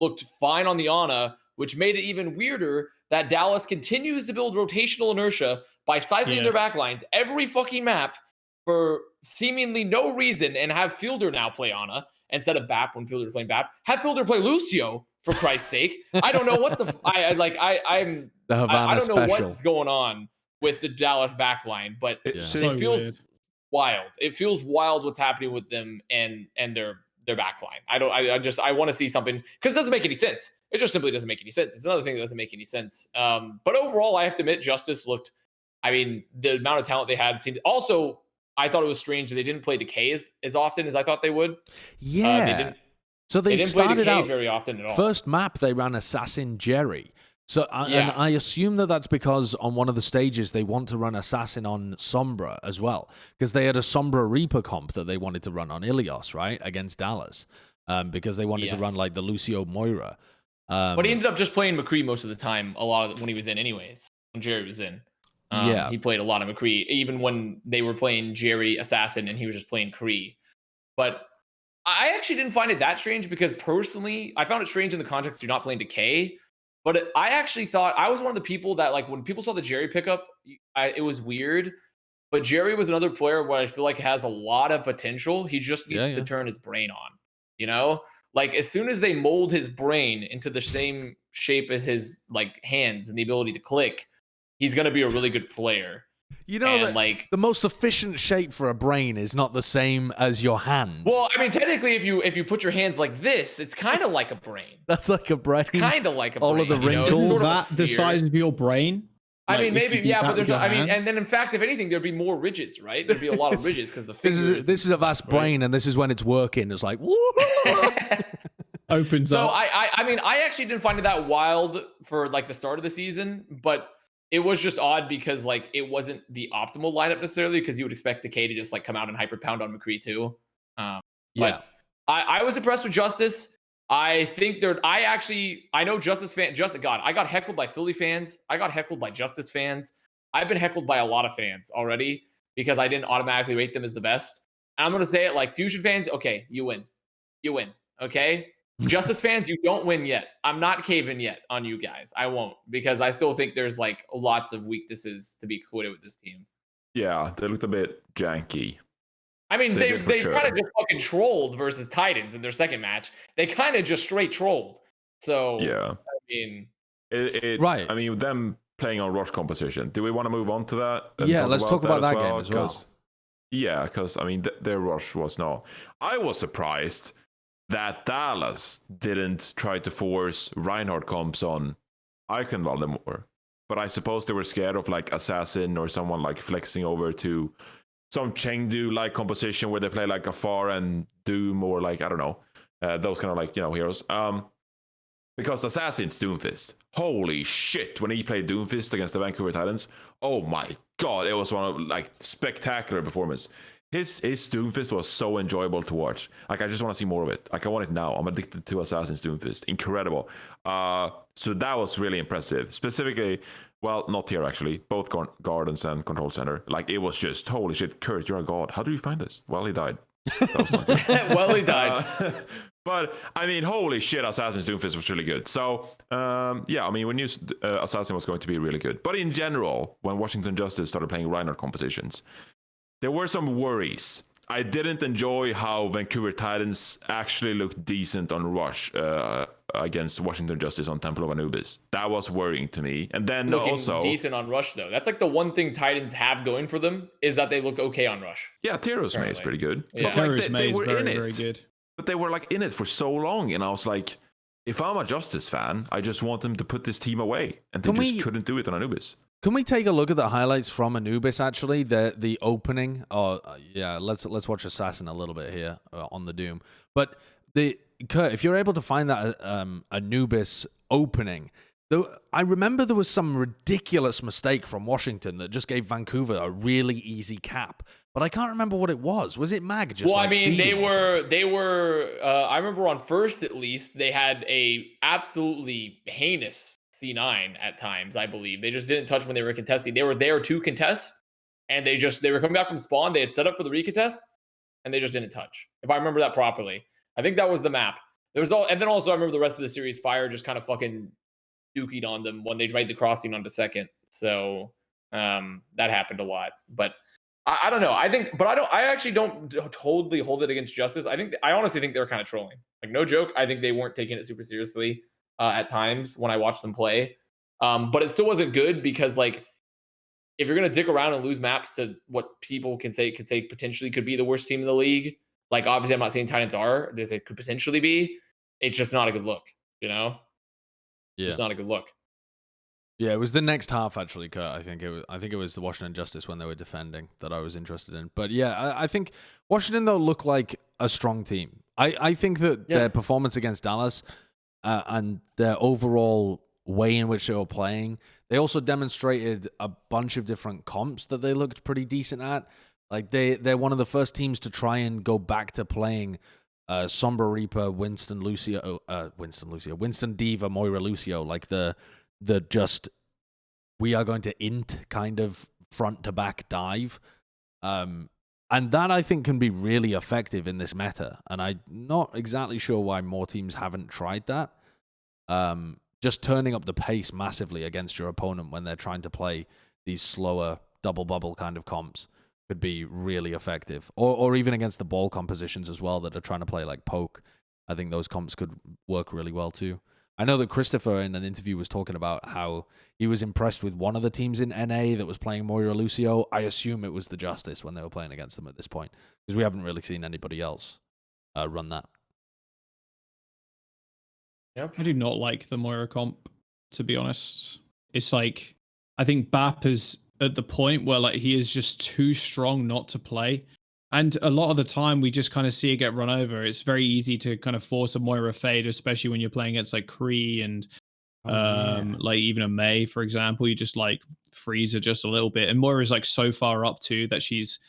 looked fine on the Ana, which made it even weirder that Dallas continues to build rotational inertia by cycling their backlines every fucking map for seemingly no reason and have Fielder now play Ana instead of BAP when Fielder's playing BAP. Have Fielder play Lucio, for Christ's sake. I don't know what the I don't know what's going on with the Dallas backline, but it feels wild. It feels wild what's happening with them and their backline. I want to see something, because it doesn't make any sense. It just simply doesn't make any sense. It's another thing that doesn't make any sense. But overall, I have to admit, Justice looked, I mean, the amount of talent they had seemed, also, I thought it was strange that they didn't play Decay as often as I thought they would. Yeah. They didn't play Decay very often at all. First map, they ran Assassin Jerry. So, and I assume that that's because on one of the stages, they want to run Assassin on Sombra as well, because they had a Sombra Reaper comp that they wanted to run on Ilios, right, against Dallas, because they wanted to run like the Lucio Moira. But he ended up just playing McCree most of the time, a lot of when he was in anyways, when Jerry was in. He played a lot of McCree, even when they were playing Jerry Assassin and he was just playing Cree. But I actually didn't find it that strange, because personally, I found it strange in the context of not playing Decay. But I actually thought, I was one of the people that, like, when people saw the Jerry pickup, it was weird. But Jerry was another player where I feel like has a lot of potential. He just needs to turn his brain on, you know? Like, as soon as they mold his brain into the same shape as his, like, hands and the ability to click, he's going to be a really good player. You know, that like, the most efficient shape for a brain is not the same as your hands. Well, I mean, technically, if you put your hands like this, it's kind of like a brain. That's like a brain. Kind of like a all brain. All of the wrinkles. Is that the size of your brain? I mean, maybe, yeah, but there's, I mean, and then in fact, if anything, there'd be more ridges, right? There'd be a lot of ridges because the fingers. This is a vast brain, and this is when it's working. It's like, opens up. So I mean, I actually didn't find it that wild for like the start of the season, but it was just odd because like it wasn't the optimal lineup necessarily, because you would expect Decay to just like come out and hyper pound on McCree too. But I was impressed with Justice. I think I know Justice fan. God, I got heckled by Philly fans. I got heckled by Justice fans. I've been heckled by a lot of fans already because I didn't automatically rate them as the best. And I'm gonna say it like Fusion fans. Okay, you win. Okay. Justice fans, you don't win yet. I'm not caving yet on you guys. I won't, because I still think there's like lots of weaknesses to be exploited with this team. Yeah, they looked a bit janky. I mean, they kind of just fucking trolled versus Titans in their second match. They kind of just straight trolled. So yeah, I mean, right. I mean, with them playing on rush composition, do we want to move on to that? Yeah, let's talk about that game as well. Yeah, because I mean, their rush was no. I was surprised that Dallas didn't try to force Reinhardt comps on Eichenwalde more. But I suppose they were scared of like Assassin or someone like flexing over to some Chengdu like composition where they play like Afar and Doom, or like, I don't know, those kind of like, you know, heroes. Because Assassin's Doomfist, holy shit, when he played Doomfist against the Vancouver Titans, oh my god, it was one of like spectacular performance. His Doomfist was so enjoyable to watch. Like, I just want to see more of it. Like, I want it now. I'm addicted to Assassin's Doomfist. Incredible. So that was really impressive. Specifically, well, not here actually. Both Gardens and Control Center. Like, it was just, holy shit, Kurt, you're a god. How do you find this? Well, he died. Well, he died. But, I mean, holy shit, Assassin's Doomfist was really good. So, yeah, I mean, we knew Assassin was going to be really good. But in general, when Washington Justice started playing Reinhardt compositions, there were some worries. I didn't enjoy how Vancouver Titans actually looked decent on Rush against Washington Justice on Temple of Anubis. That was worrying to me. And then looking also decent on Rush, though. That's like the one thing Titans have going for them, is that they look okay on Rush. Yeah, Teros May is pretty good. Yeah. Teros May is very good. But they were like in it for so long, and I was like, if I'm a Justice fan, I just want them to put this team away, and they couldn't do it on Anubis. Can we take a look at the highlights from Anubis, actually? The opening. Oh, yeah, let's watch Assassin a little bit here on the Doom. But Kurt, if you're able to find that Anubis opening, Though I remember there was some ridiculous mistake from Washington that just gave Vancouver a really easy cap, but I can't remember what it was. Was it Mag? Just Well, like I mean, they feeding or something? were. I remember on first, at least, they had a absolutely heinous C9 at times. I believe they just didn't touch when they were contesting. They were there to contest, and they were coming back from spawn. They had set up for the recontest, and they just didn't touch. If I remember that properly, I think that was the map. There was and then also I remember the rest of the series. Fire just kind of fucking dookied on them when they tried the crossing onto second. So that happened a lot. But I don't know. I actually don't totally hold it against Justice. I honestly think they're kind of trolling. Like, no joke. I think they weren't taking it super seriously at times when I watched them play. But it still wasn't good because, like, if you're gonna dick around and lose maps to what people can say potentially could be the worst team in the league, like, obviously I'm not saying Titans are, they could potentially be. It's just not a good look, you know? Yeah. It's not a good look. Yeah, it was the next half actually, Kurt. I think it was the Washington Justice when they were defending that I was interested in. But yeah, I think Washington though looked like a strong team. I think that their performance against Dallas and their overall way in which they were playing, they also demonstrated a bunch of different comps that they looked pretty decent at. Like they're one of the first teams to try and go back to playing Sombra Reaper, Winston Diva, Moira Lucio, like the just we are going to int kind of front to back dive. And that I think can be really effective in this meta. And I'm not exactly sure why more teams haven't tried that. Just turning up the pace massively against your opponent when they're trying to play these slower double bubble kind of comps could be really effective. Or even against the ball compositions as well that are trying to play like poke. I think those comps could work really well too. I know that Christopher in an interview was talking about how he was impressed with one of the teams in NA that was playing Moira Lucio. I assume it was the Justice when they were playing against them at this point, because we haven't really seen anybody else run that. Yep. I do not like the Moira comp, to be honest. It's like, I think BAP is at the point where like he is just too strong not to play. And a lot of the time, we just kind of see it get run over. It's very easy to kind of force a Moira fade, especially when you're playing against like Kree and like even a Mei, for example. You just like freeze her just a little bit. And Moira's like so far up too that she's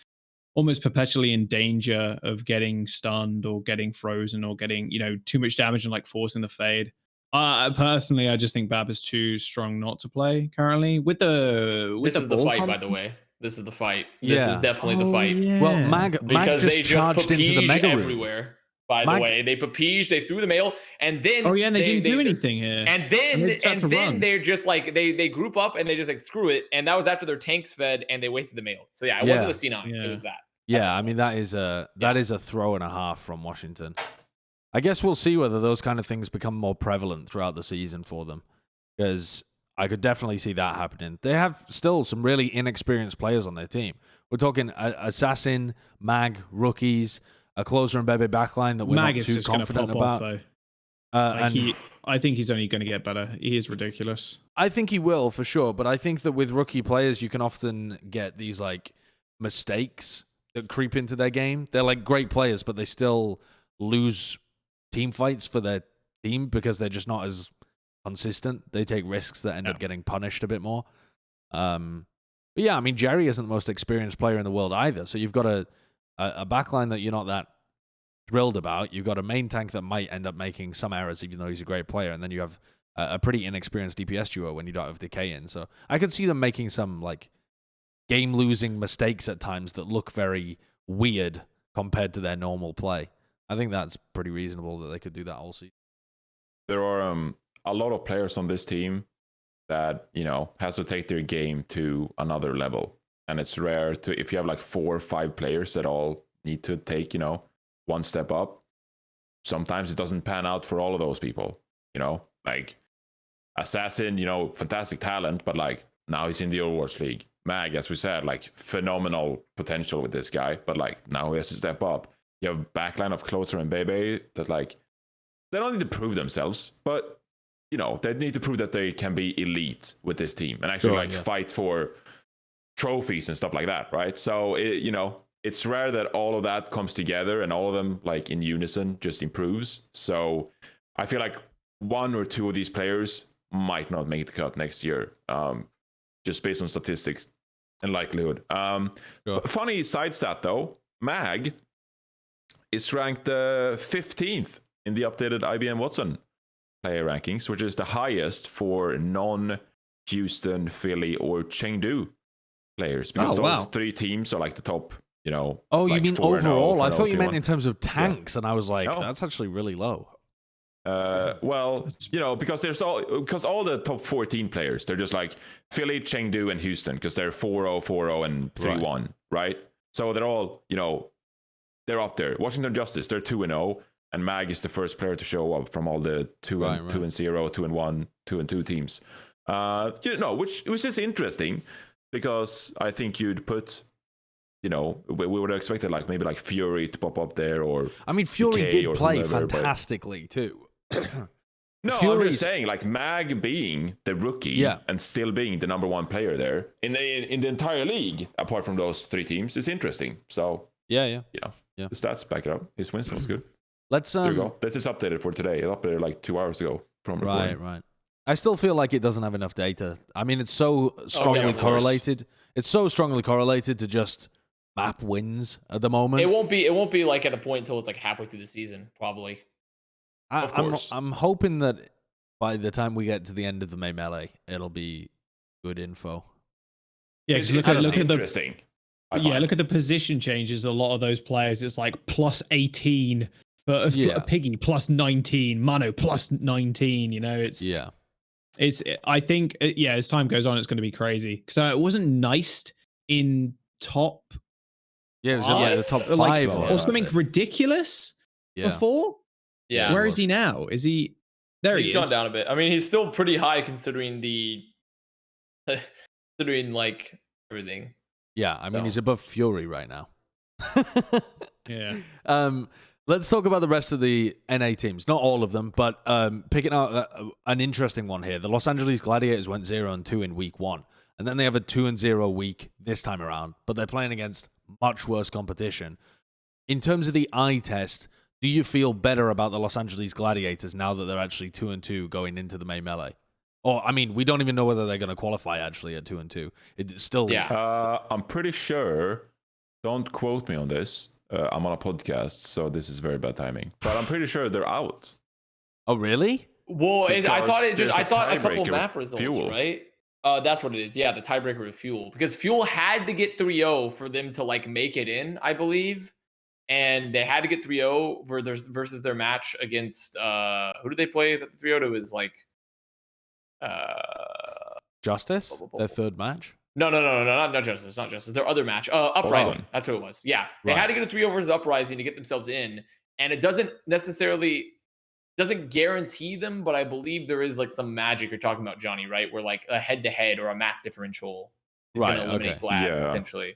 almost perpetually in danger of getting stunned or getting frozen or getting, too much damage and like forcing the fade. Personally, I just think Bab is too strong not to play currently. This is the fight, by the way. This is the fight. This is definitely the fight. Yeah. Well, Mag because just they charged into the mega room everywhere. By the way, they papige, they threw the mail, and then and they didn't do anything here. And then they're just like they group up and they just like screw it, and that was after their tanks fed and they wasted the mail. So yeah, it wasn't a C9, it was that. Yeah, I mean that is a throw and a half from Washington. I guess we'll see whether those kind of things become more prevalent throughout the season for them, because I could definitely see that happening. They have still some really inexperienced players on their team. We're talking Assassin, Mag, rookies, a closer and Bebe backline that we're Mag not is too just confident about. Off, though. I think he's only going to get better. He is ridiculous. I think he will for sure, but I think that with rookie players, you can often get these like mistakes that creep into their game. They're like great players, but they still lose team fights for their team because they're just not as consistent. They take risks that end up getting punished a bit more. But yeah, I mean, Jerry isn't the most experienced player in the world either. So you've got a backline that you're not that thrilled about. You've got a main tank that might end up making some errors, even though he's a great player. And then you have a pretty inexperienced DPS duo when you don't have Decay in. So I could see them making some like game-losing mistakes at times that look very weird compared to their normal play. I think that's pretty reasonable that they could do that all season. There are a lot of players on this team that, has to take their game to another level. And it's rare if you have like 4 or 5 players that all need to take, one step up. Sometimes it doesn't pan out for all of those people, like Assassin, fantastic talent, but like now he's in the Overwatch League. Mag, as we said, like phenomenal potential with this guy, but like now he has to step up. You have backline of Closer and Bebe that like they don't need to prove themselves, but they need to prove that they can be elite with this team and actually fight for trophies and stuff like that, right? So it's rare that all of that comes together and all of them like in unison just improves. So I feel like 1 or 2 of these players might not make the cut next year, just based on statistics and likelihood. Sure. Funny side stat though, Mag is ranked 15th in the updated IBM Watson player rankings, which is the highest for non-Houston, Philly, or Chengdu players, because those three teams are like the top, Oh, like you mean 4-0 overall? for I thought you meant 0-1. in terms of tanks, and I was like, No. that's actually really low. Well, because all the top 14 players, they're just like Philly, Chengdu, and Houston, because they're 4-0, 4-0, and 3-1, right? So they're all, they're up there. Washington Justice, they're 2-0, and Mag is the first player to show up from all the 2-0, 2-1, 2-2 teams. Which is interesting, because I think you'd put, we would have expected maybe Fury to pop up there, or I mean, Fury DK did play whoever, fantastically too. No, I'm just saying, Mag being the rookie and still being the number one player there in the entire league, apart from those three teams, is interesting. So yeah. The stats back it up. His Winston was good. Let's there you go. This is updated for today. It updated 2 hours ago from recording. Right. I still feel like it doesn't have enough data. I mean, it's so strongly correlated. It's so strongly correlated to just map wins at the moment. It won't be like at a point until it's like halfway through the season, probably. Of course. I'm hoping that by the time we get to the end of the May Melee, it'll be good info. Yeah, it's look at interesting. Look at the position changes. A lot of those players, it's like plus 18 for Piggy, plus 19, Mano plus 19. I think as time goes on, it's going to be crazy, because it wasn't nice in top. Yeah, it was the top 5 or something ridiculous before. Yeah. Where is he now? Is he there? He's gone down a bit. I mean, he's still pretty high considering everything. Yeah, I mean, he's above Fury right now. Yeah. Let's talk about the rest of the NA teams. Not all of them, but picking out an interesting one here. The Los Angeles Gladiators went 0-2 in week 1, and then they have a 2-0 week this time around, but they're playing against much worse competition. In terms of the eye test, do you feel better about the Los Angeles Gladiators now that they're actually 2-2 going into the May Melee? Or, I mean, we don't even know whether they're going to qualify actually at 2-2. It's still... Yeah. I'm pretty sure, don't quote me on this, I'm on a podcast, so this is very bad timing, but I'm pretty sure they're out. Oh, really? Well, I thought a couple map results, Fuel. right? That's what it is. Yeah, the tiebreaker with Fuel, because Fuel had to get 3-0 for them to make it in, I believe. And they had to get 3-0 versus their match against who did they play? The 3-0 to was Justice? Their third match? No, not Justice, not Justice. Their other match, Uprising. Boston. That's who it was. Yeah, they had to get a 3-0 versus Uprising to get themselves in, and it doesn't guarantee them, but I believe there is some magic you're talking about, Johnny, right? Where a head-to-head or a map differential is going to eliminate Plat potentially.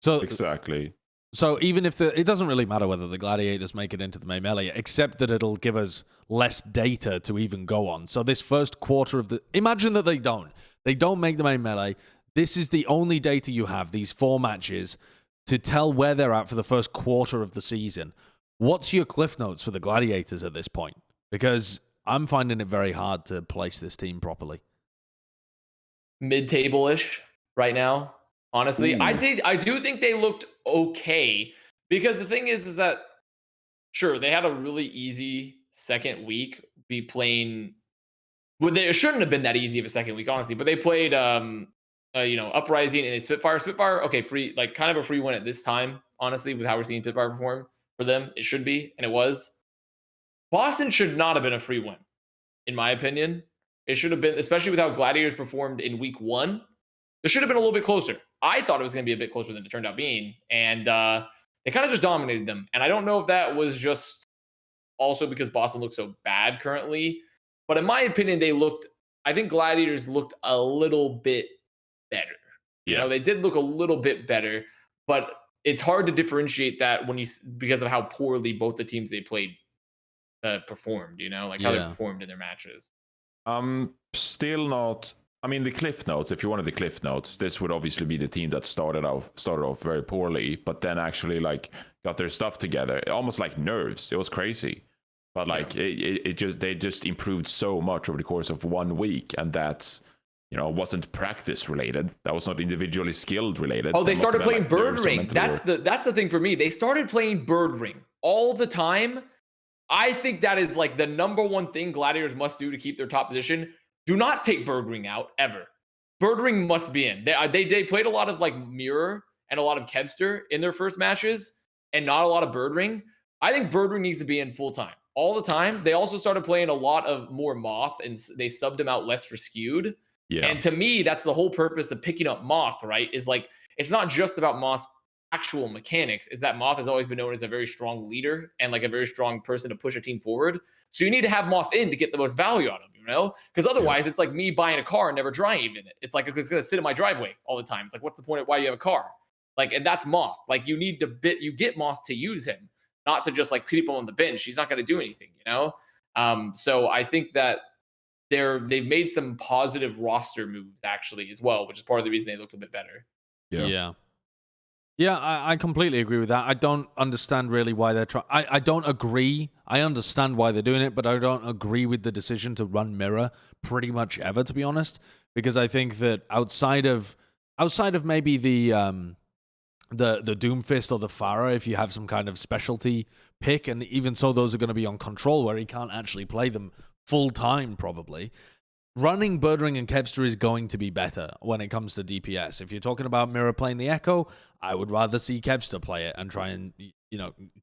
So exactly. So even if it doesn't really matter whether the Gladiators make it into the May Melee, except that it'll give us less data to even go on. So this first quarter of imagine that they don't make the May Melee. This is the only data you have, these 4 matches, to tell where they're at for the first quarter of the season. What's your cliff notes for the Gladiators at this point? Because I'm finding it very hard to place this team properly. Mid-table-ish right now. Honestly, I do think they looked okay, because the thing is that sure, they had a really easy second week. Be playing, well, they shouldn't have been that easy of a second week, honestly. But they played, Uprising and Spitfire. Spitfire, okay, free, kind of a free win at this time, honestly, with how we're seeing Spitfire perform for them. It should be, and it was. Boston should not have been a free win, in my opinion. It should have been, especially with how Gladiators performed in week 1. It should have been a little bit closer. I thought it was going to be a bit closer than it turned out being. And they kind of just dominated them. And I don't know if that was just also because Boston looks so bad currently. But in my opinion, I think Gladiators looked a little bit better. Yeah. They did look a little bit better. But it's hard to differentiate that because of how poorly both the teams they played performed, how they performed in their matches. Still not... I mean, the cliff notes, if you wanted the cliff notes, this would obviously be the team that started off very poorly, but then actually got their stuff together, almost like nerves. It was crazy. But like they just improved so much over the course of 1 week, and that's wasn't practice related. That was not individually skilled related. Oh, they started playing Bird Ring. That's the thing for me. They started playing Bird Ring all the time. I think that is like the number one thing Gladiators must do to keep their top position. Do not take Bird Ring out ever. Bird Ring must be in. They played a lot of like Mirror and a lot of Kevster in their first matches, and not a lot of Bird Ring. I think Bird Ring needs to be in full time, all the time. They also started playing a lot of more Moth, and they subbed him out less for Skewed. Yeah. And to me, that's the whole purpose of picking up Moth, right? Is like, it's not just about Moth's actual mechanics. Is that Moth has always been known as a very strong leader and like a very strong person to push a team forward. So you need to have Moth in to get the most value out of him, Because otherwise it's like me buying a car and never driving it. It's like, it's going to sit in my driveway all the time. It's like, what's the point of why you have a car? Like, and that's Moth. Like, you need you get Moth to use him, not to just like keep him on the bench. He's not going to do anything, So I think that they've made some positive roster moves actually as well, which is part of the reason they looked a bit better. Yeah, I completely agree with that. I don't understand really why they're trying. I don't agree. I understand why they're doing it, but I don't agree with the decision to run Mirror pretty much ever, to be honest, because I think that outside of maybe the Doomfist or the Pharah, if you have some kind of specialty pick, and even so, those are going to be on Control where he can't actually play them full time probably. Running Birdring and Kevster is going to be better when it comes to DPS. If you're talking about Mirror playing the Echo, I would rather see Kevster play it and try and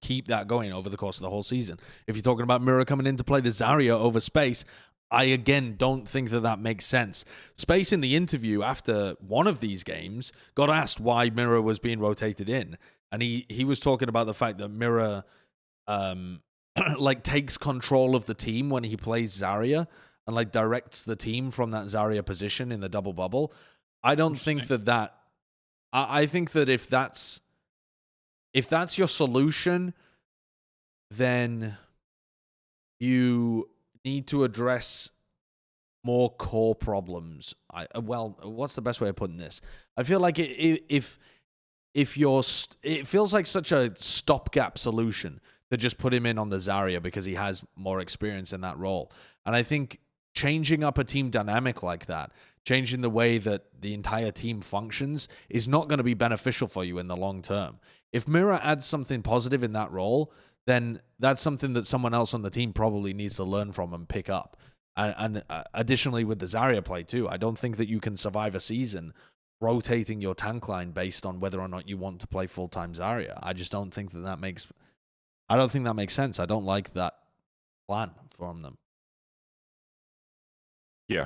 keep that going over the course of the whole season. If you're talking about Mirror coming in to play the Zarya over Space, I again don't think that makes sense. Space in the interview after one of these games got asked why Mirror was being rotated in, and he was talking about the fact that Mirror like takes control of the team when he plays Zarya and like directs the team from that Zarya position in the double bubble. I don't think that I think that if that's your solution, then you need to address more core problems. What's the best way of putting this? I feel like it feels like such a stopgap solution to just put him in on the Zarya because he has more experience in that role. And I think changing up a team dynamic like that, changing the way that the entire team functions, is not going to be beneficial for you in the long term. If Mirror adds something positive in that role, then that's something that someone else on the team probably needs to learn from and pick up. And additionally with the Zarya play too, I don't think that you can survive a season rotating your tank line based on whether or not you want to play full-time Zarya. I just don't think that makes sense. I don't like that plan from them. Yeah.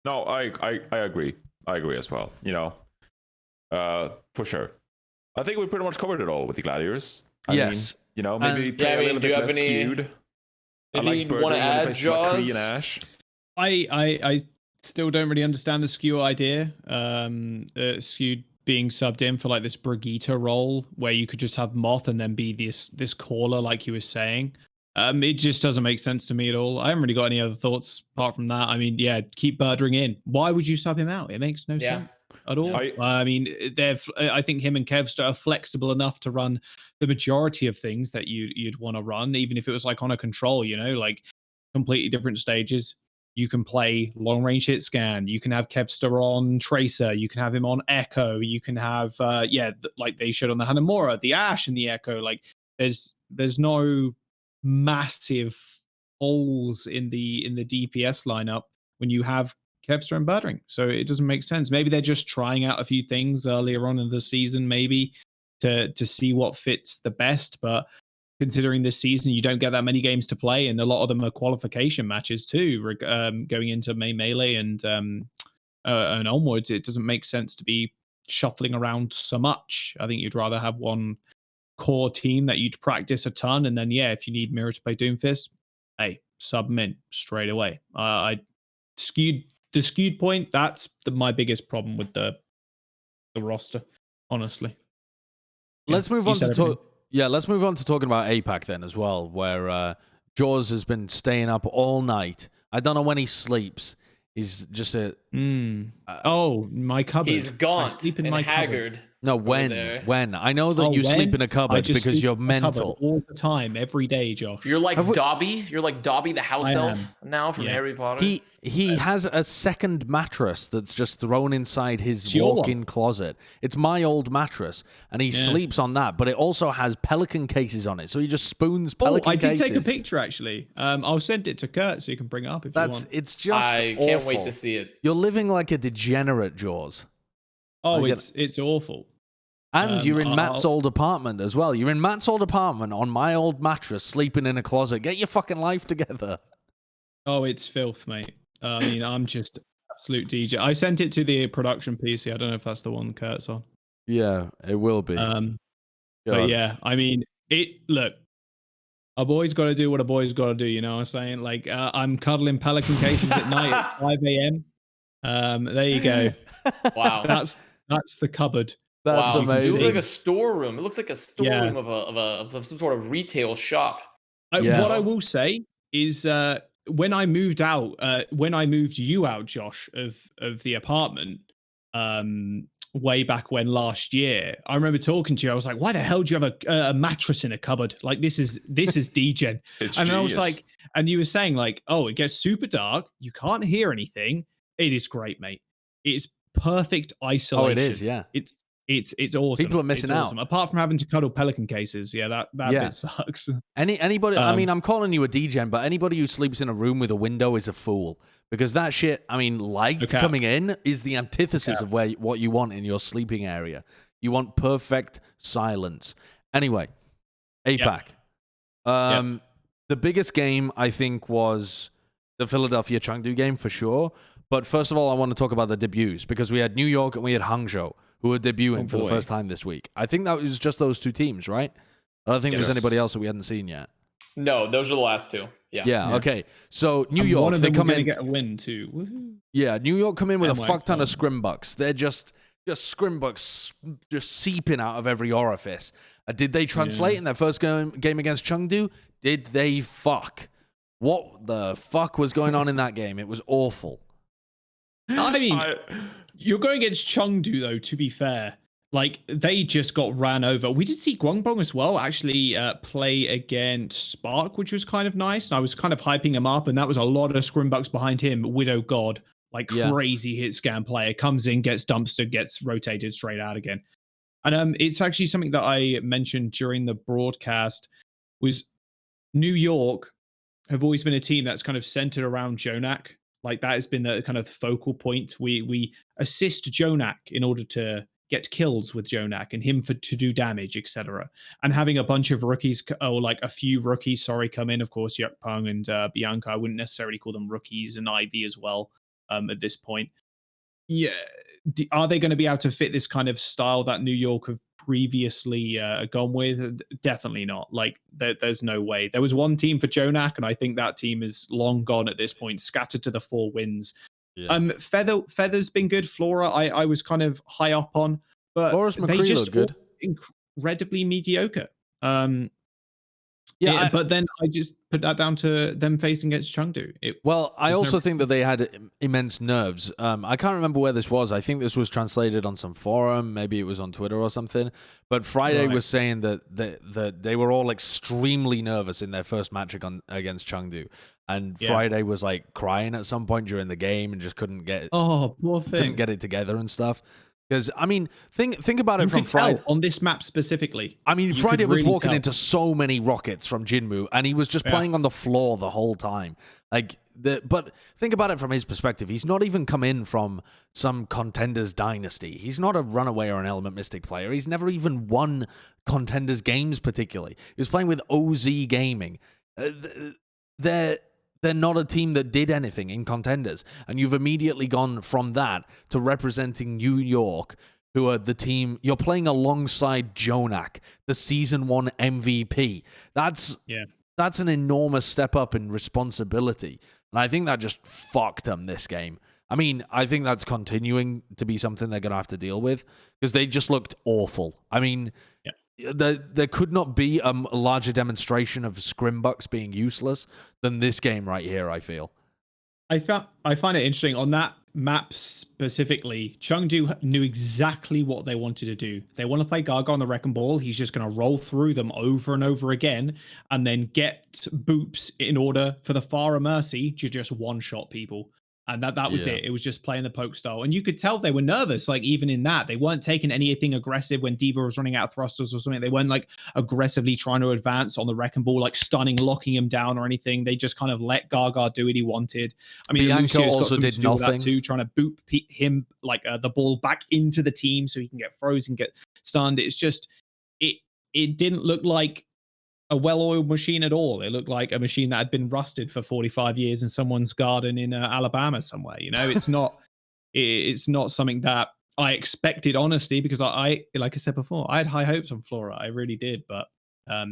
No, I agree. I agree as well. For sure. I think we pretty much covered it all with the Gladiators. Yes. Maybe play a little bit less skewed. Anything you want to add, Jaws? And Ash. I still don't really understand the skew idea. Skewed being subbed in for like this Brigitte role where you could just have Moth and then be this caller like you were saying. It just doesn't make sense to me at all. I haven't really got any other thoughts apart from that. I mean, yeah, keep Birdring in. Why would you sub him out? It makes no sense at all. I mean, I think him and Kevster are flexible enough to run the majority of things that you'd want to run, even if it was like on a Control, like completely different stages. You can play long range hit scan. You can have Kevster on Tracer. You can have him on Echo. You can have like they showed on the Hanamura, the Ash and the Echo. Like there's no massive holes in the DPS lineup when you have Kevster and Birdring. So it doesn't make sense. Maybe they're just trying out a few things earlier on in the season, maybe to see what fits the best. But considering this season, you don't get that many games to play, and a lot of them are qualification matches too, going into Melee and onwards. It doesn't make sense to be shuffling around so much. I think you'd rather have one core team that you'd practice a ton, and then if you need Mirror to play Doomfist, hey, sub him in straight away. The skewed point, that's my biggest problem with the roster, honestly. Let's move on to let's move on to talking about APAC then as well, where Jaws has been staying up all night. I don't know when he sleeps. He's just my cupboard. He's gaunt and haggard. No, there. when? I know that Oh, you sleep when? in a I cupboard just because sleep you're in a cupboard mental. all the time, every day, Josh. You're like Have we- Dobby. You're like Dobby the house I elf am. now from Yeah. Harry Potter. He has a second mattress that's just thrown inside his It's your walk-in one. closet. It's my old mattress, and he sleeps on that. But it also has pelican cases on it, so he just spoons pelican I did cases. take a picture actually. I'll send it to Kurt so you can bring it up if you want. It's just I awful. can't wait to see it. You're living like a degenerate, Jaws. Oh, I it's awful. And you're in Matt's I'll- old apartment as well. You're in Matt's old apartment on my old mattress, sleeping in a closet. Get your fucking life together. Oh, it's filth, mate. I mean, I'm just absolute DJ. I sent it to the production PC. I don't know if that's the one Kurt's on. Yeah, it will be. But God. yeah, I mean, look, a boy's got to do what a boy's got to do. You know what I'm saying? Like, I'm cuddling pelican cases at night at 5 a.m. There you go. Wow. That's the cupboard. That's wow. amazing. It looks like a storeroom. It looks like a storeroom of some sort of retail shop. Yeah. What I will say is, when I moved you out, Josh, of the apartment, way back when last year, I remember talking to you. I was like, "Why the hell do you have a mattress in a cupboard? Like this is degen." It's And I was genius. like, and you were saying like, "Oh, it gets super dark. You can't hear anything. It is great, mate. It's perfect isolation. Oh, it is, yeah. It's awesome. People are missing It's out. awesome. Apart from having to cuddle pelican cases. Yeah, that bit sucks. Anybody, I mean, I'm calling you a degen, but anybody who sleeps in a room with a window is a fool. Because that shit, I mean, light Okay. coming in is the antithesis of what you want in your sleeping area. You want perfect silence. Anyway, APAC. The biggest game, I think, was the Philadelphia Chengdu game for sure. But first of all, I want to talk about the debuts because we had New York and we had Hangzhou who were debuting for the first time this week. I think that was just those two teams, right? I don't think there's anybody else that we hadn't seen yet. No, those are the last two. Yeah. Okay. So New And York, one of they them come going to in. get a win too. Woohoo. Yeah, New York come in with a fuck ton of NYXL. scrimbucks. They're just scrimbucks just seeping out of every orifice. Did they translate in their first game against Chengdu? Did they fuck? What the fuck was going on in that game? It was awful. I mean, you're going against Chengdu though. To be fair, like they just got ran over. We did see Guangbong as well actually play against Spark, which was kind of nice. And I was kind of hyping him up, and that was a lot of scrimbucks behind him. Widow God, like crazy hit scan player, comes in, gets dumpster, gets rotated straight out again. And it's actually something that I mentioned during the broadcast was New York have always been a team that's kind of centered around Jonak. Like that has been the kind of focal point. We assist Jonak in order to get kills with Jonak and him to do damage, etc. And having a bunch of rookies, or like a few rookies, come in. Of course, Yukpeng and Bianca. I wouldn't necessarily call them rookies, and Ivy as well at this point. Yeah, are they going to be able to fit this kind of style that New York have previously gone with? Definitely not. Like there's no way. There was one team for Jonak, and I think that team is long gone at this point, scattered to the 4 wins. Feather's been good. Flora I was kind of high up on, but Flora's they McCree just look good. incredibly mediocre. Yeah, but then I just put that down to them facing against Chengdu. I also think that they had immense nerves. I can't remember where this was. I think this was translated on some forum. Maybe it was on Twitter or something. But Friday was saying that they were all extremely nervous in their first match against Chengdu. And Friday was like crying at some point during the game and just couldn't get couldn't get it together and stuff. Because I mean, think about it from Friday on this map specifically. I mean, Friday was walking into so many rockets from Jinmu, and he was just playing on the floor the whole time. But think about it from his perspective. He's not even come in from some Contenders dynasty. He's not a Runaway or an Element Mystic player. He's never even won Contenders games particularly. He was playing with OZ Gaming. They're not a team that did anything in Contenders. And you've immediately gone from that to representing New York, who are the team. You're playing alongside Jonak, the Season 1 MVP. That's an enormous step up in responsibility. And I think that just fucked them this game. I mean, I think that's continuing to be something they're going to have to deal with because they just looked awful. I mean... There could not be a larger demonstration of scrimbucks being useless than this game right here, I feel. I find it interesting on that map specifically, Chengdu knew exactly what they wanted to do. They want to play Gaga on the Wrecking Ball. He's just going to roll through them over and over again and then get boops in order for the Farah Mercy to just one-shot people. And that was it. It was just playing the poke style. And you could tell they were nervous, like even in that. They weren't taking anything aggressive when Diva was running out of thrusters or something. They weren't like aggressively trying to advance on the Wrecking Ball, like stunning, locking him down or anything. They just kind of let Gaga do what he wanted. I mean, Bianco Lucio's got also something did to do with nothing. that too, trying to boop him like the ball back into the team so he can get frozen, get stunned. It's just, it didn't look like a well-oiled machine at all. It looked like a machine that had been rusted for 45 years in someone's garden in Alabama somewhere. You know, it's not something that I expected, honestly, because I like I said before, I had high hopes on Flora. I really did, but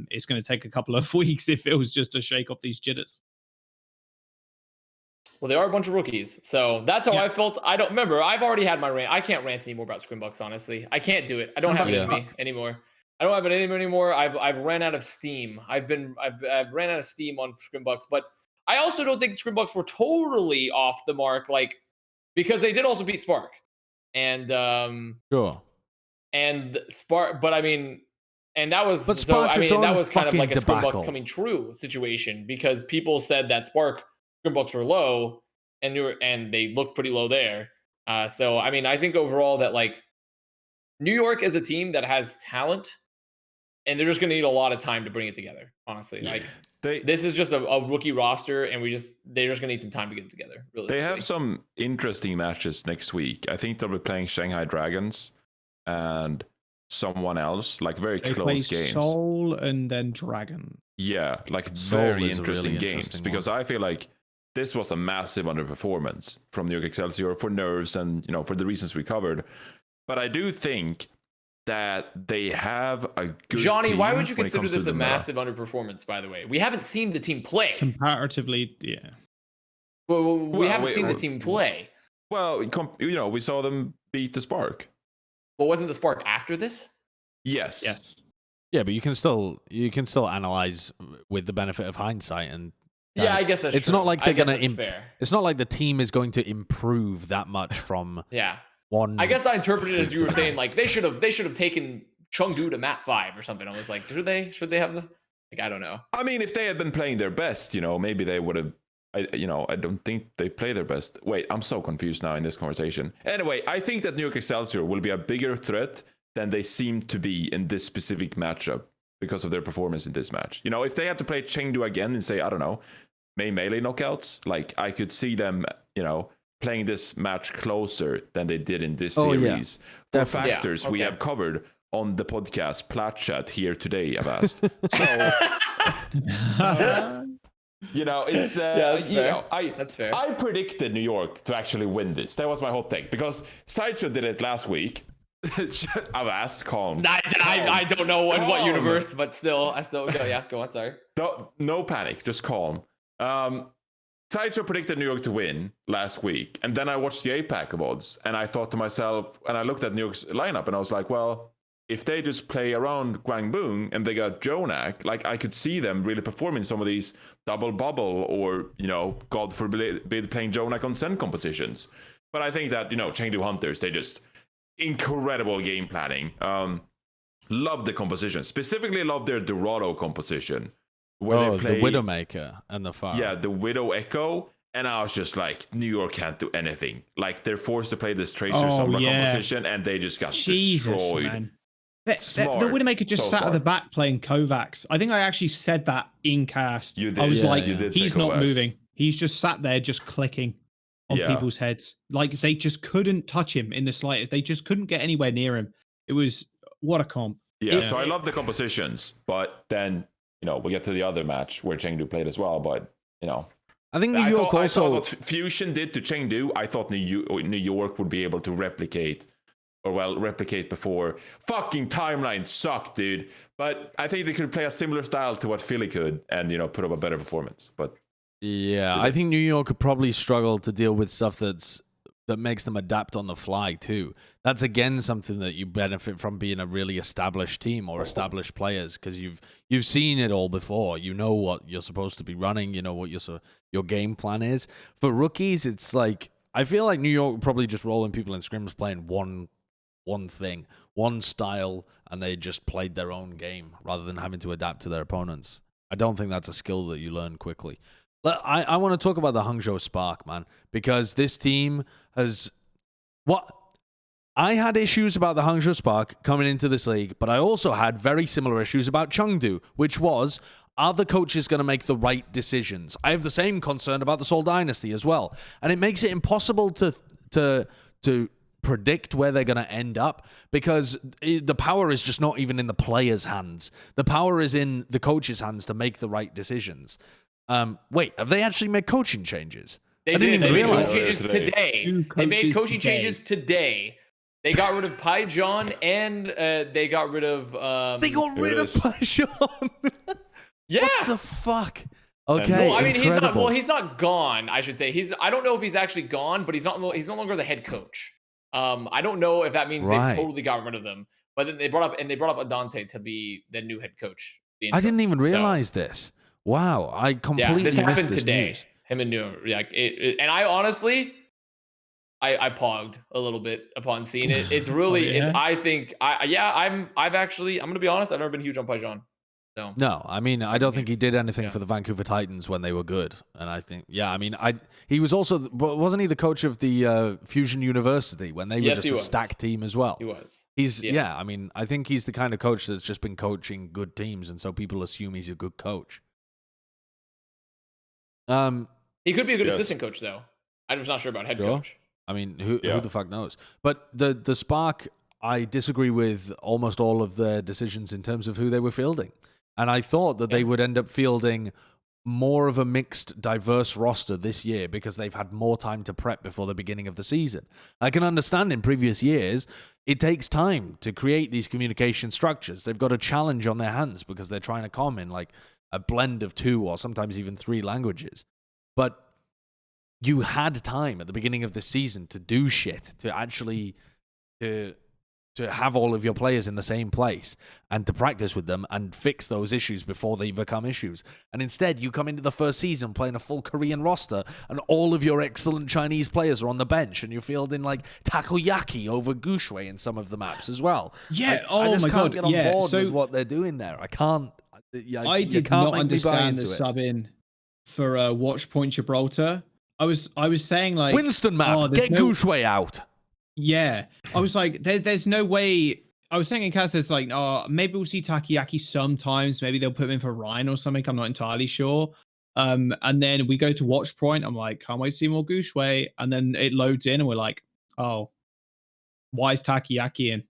it's going to take a couple of weeks if it was just to shake off these jitters. Well, they are a bunch of rookies, so that's how I felt. I don't remember. I've already had my rant. I can't rant anymore about Scrimbucks, honestly. I can't do it. I don't have it in me anymore. I don't have it anymore. I've ran out of steam. I've ran out of steam on Scrimbucks, but I also don't think Scrimbucks were totally off the mark, like because they did also beat Spark, and Sure. And Spark, but I mean, and that was But so. I mean, that was kind of like a debacle. Scrimbucks coming true situation because people said that Spark Scrimbucks were low, and they looked pretty low there. So I mean, I think overall that like New York is a team that has talent. And they're just going to need a lot of time to bring it together, honestly. Like this is just a rookie roster, and they're just going to need some time to get it together. They have some interesting matches next week. I think they'll be playing Shanghai Dragons and someone else, like very close games. Seoul and then Dragon. Yeah, like very interesting games because I feel like this was a massive underperformance from New York Excelsior for nerves and for the reasons we covered. But I do think that they have a good Johnny, team why would you consider this this a massive underperformance, by the way? We haven't seen the team play. Comparatively, yeah. Well, we haven't seen the team play. Well, we saw them beat the Spark. Well, wasn't the Spark after this? Yes. Yeah, but you can still analyze with the benefit of hindsight and yeah, I guess that's it's true. not like they're gonna it's not like the team is going to improve that much from one. I guess I interpreted it as you were saying, like they should have taken Chengdu to map 5 or something. I was like, should they have the like? I don't know. I mean, if they had been playing their best, maybe they would have. I don't think they play their best. Wait, I'm so confused now in this conversation. Anyway, I think that New York Excelsior will be a bigger threat than they seem to be in this specific matchup because of their performance in this match. If they had to play Chengdu again and say, I don't know, melee knockouts, like I could see them, playing this match closer than they did in this series for factors we have covered on the podcast Plat chat here today, Avast. So it's that's fair. I predicted New York to actually win this. That was my hot take because Sideshow did it last week. Avast, calm. I don't know in what universe, but still, go on. Sorry. No panic, just calm. Sideshow predicted New York to win last week, and then I watched the APAC odds, and I thought to myself, and I looked at New York's lineup, and I was like, well, if they just play around Gwangbung and they got Jonak, like I could see them really performing some of these double bubble or, God forbid, playing Jonak on Zen compositions. But I think that, Chengdu Hunters, they just incredible game planning. Love the composition, specifically love their Dorado composition. Where they play, the Widowmaker and the Fire. Yeah, the Widow Echo. And I was just like, New York can't do anything. Like, they're forced to play this Tracer Sombra composition, and they just got destroyed. Man. The Widowmaker just sat at the back playing Kovacs. I think I actually said that in cast. You did. I was he's not moving. He's just sat there just clicking on people's heads. Like, they just couldn't touch him in the slightest. They just couldn't get anywhere near him. It was, what a comp. Yeah, so I love the compositions. But then, we get to the other match where Chengdu played as well. But, I think New York I thought what Fusion did to Chengdu, I thought New York would be able to replicate before. Fucking timeline sucked, dude. But I think they could play a similar style to what Philly could and, put up a better performance. But yeah, I think New York could probably struggle to deal with stuff that makes them adapt on the fly too. That's again something that you benefit from being a really established team or established players, because you've seen it all before. You know what you're supposed to be running. You know what your game plan is. For rookies, it's like I feel like New York would probably just rolling people in scrims playing one thing, one style, and they just played their own game rather than having to adapt to their opponents. I don't think that's a skill that you learn quickly. I want to talk about the Hangzhou Spark, man, because this team has... I had issues about the Hangzhou Spark coming into this league, but I also had very similar issues about Chengdu, which was, are the coaches going to make the right decisions? I have the same concern about the Seoul Dynasty as well. And it makes it impossible to predict where they're going to end up, because the power is just not even in the players' hands. The power is in the coaches' hands to make the right decisions. Wait, have they actually made coaching changes? I didn't even realize changes today. They made coaching changes today. They got rid of Paijon and they got rid of... they got rid of Paijon? Yeah. What the fuck? Okay. Well, I mean, he's not gone, I should say. I don't know if he's actually gone, but he's no longer the head coach. I don't know if that means they totally got rid of them. But then they brought up Adante to be the new head coach. I didn't even realize this. Wow, I completely this happened missed today. News. Him and New, and I honestly, I pogged a little bit upon seeing it. It's really, I'm gonna be honest. I've never been huge on Paijon. So. No, I mean, I don't think he did anything for the Vancouver Titans when they were good. And I think, he was also, wasn't he the coach of the Fusion University when they were just a stacked team as well? He was. I mean, I think he's the kind of coach that's just been coaching good teams, and so people assume he's a good coach. He could be a good assistant coach, though. I'm just not sure about head coach. I mean, who the fuck knows? But the Spark, I disagree with almost all of their decisions in terms of who they were fielding. And I thought that they would end up fielding more of a mixed, diverse roster this year because they've had more time to prep before the beginning of the season. I can understand in previous years, it takes time to create these communication structures. They've got a challenge on their hands because they're trying to come in like a blend of 2 or sometimes even 3 languages. But you had time at the beginning of the season to do shit, to actually to have all of your players in the same place and to practice with them and fix those issues before they become issues. And instead, you come into the first season playing a full Korean roster and all of your excellent Chinese players are on the bench and you're fielding like takoyaki over Gushui in some of the maps as well. Yeah, I just can't get on board with what they're doing there. I can't. I did not understand the sub-in for Watch Point Gibraltar. I was saying like... Winston map, get Gushui out. Yeah, I was like, there's no way. I was saying in cast, there's like, maybe we'll see Takayaki sometimes. Maybe they'll put him in for Ryan or something. I'm not entirely sure. And then we go to Watch Point. I'm like, can't wait to see more Gushui. And then it loads in, and we're like, oh, why is Takayaki in?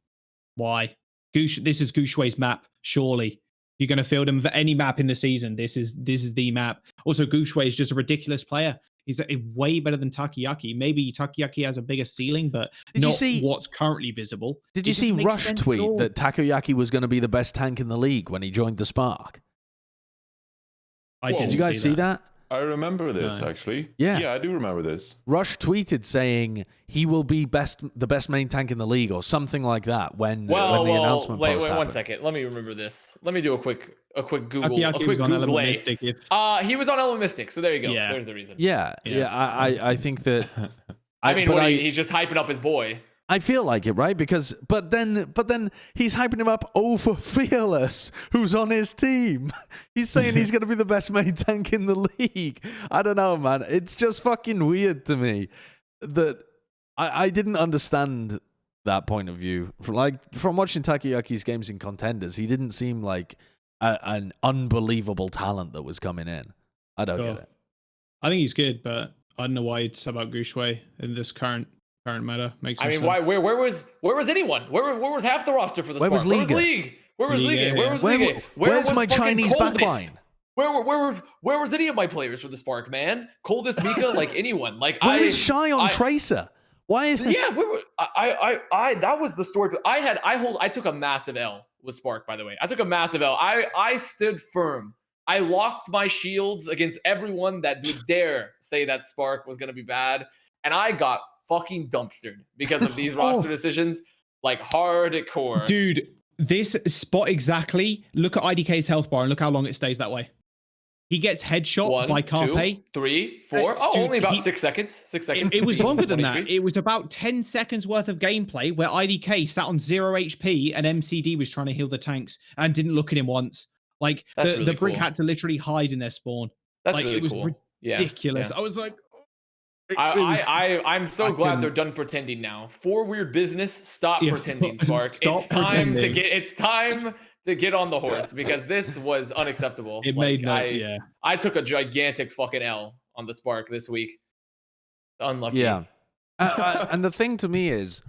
Why? This is Gushui's map. Surely you're going to field him for any map in the season. This is the map. Also, Gushui is just a ridiculous player. He's way better than Takayaki. Maybe Takayaki has a bigger ceiling, but not what's currently visible. Did you see Rush tweet that Takoyaki was going to be the best tank in the league when he joined the Spark? Did you guys see that? I remember this, actually. Yeah, I do remember this. Rush tweeted saying he will be the best main tank in the league or something like that when the announcement post happened. Wait 1 second. Let me remember this. Let me do a quick Google. Takayaki was on Element Mystic. He was on Element Mystic, so there you go. Yeah. There's the reason. Yeah. I think that... he's just hyping up his boy. I feel like it, right? Because but then he's hyping him up over Fearless, who's on his team. He's saying he's going to be the best main tank in the league. I don't know, man. It's just fucking weird to me that I didn't understand that point of view. From watching Takayaki's games in Contenders, he didn't seem like an unbelievable talent that was coming in. I don't get it. I think he's good, but I don't know why it's about Gushui in this current meta. Makes sense. Why? Where was anyone? Where was half the roster for the Spark? Where was League? Where was League? Where's my Chinese backline? Where was any of my players for the Spark, man? Coldest Mika, like anyone. Like where is Shy on Tracer? Why? Yeah, that was the story. I took a massive L with Spark, by the way. I took a massive L. I stood firm. I locked my shields against everyone that would dare say that Spark was gonna be bad, and I got fucking dumpstered because of these roster decisions, like hardcore. Dude, this spot exactly. Look at IDK's health bar and look how long it stays that way. He gets headshot 1, by 2, Carpe. 3, 4. Oh, Dude, only about 6 seconds. 6 seconds. It was longer than that. 23. It was about 10 seconds worth of gameplay where IDK sat on 0 HP and MCD was trying to heal the tanks and didn't look at him once. Like, That's the really Brig cool. had to literally hide in their spawn. That's like, really it was cool. ridiculous. Yeah. I was like, I'm so glad they're done pretending now. For weird business, stop pretending, Spark. It's time to get on the horse because this was unacceptable. It made I took a gigantic fucking L on the Spark this week. Unlucky. Yeah. And the thing to me is,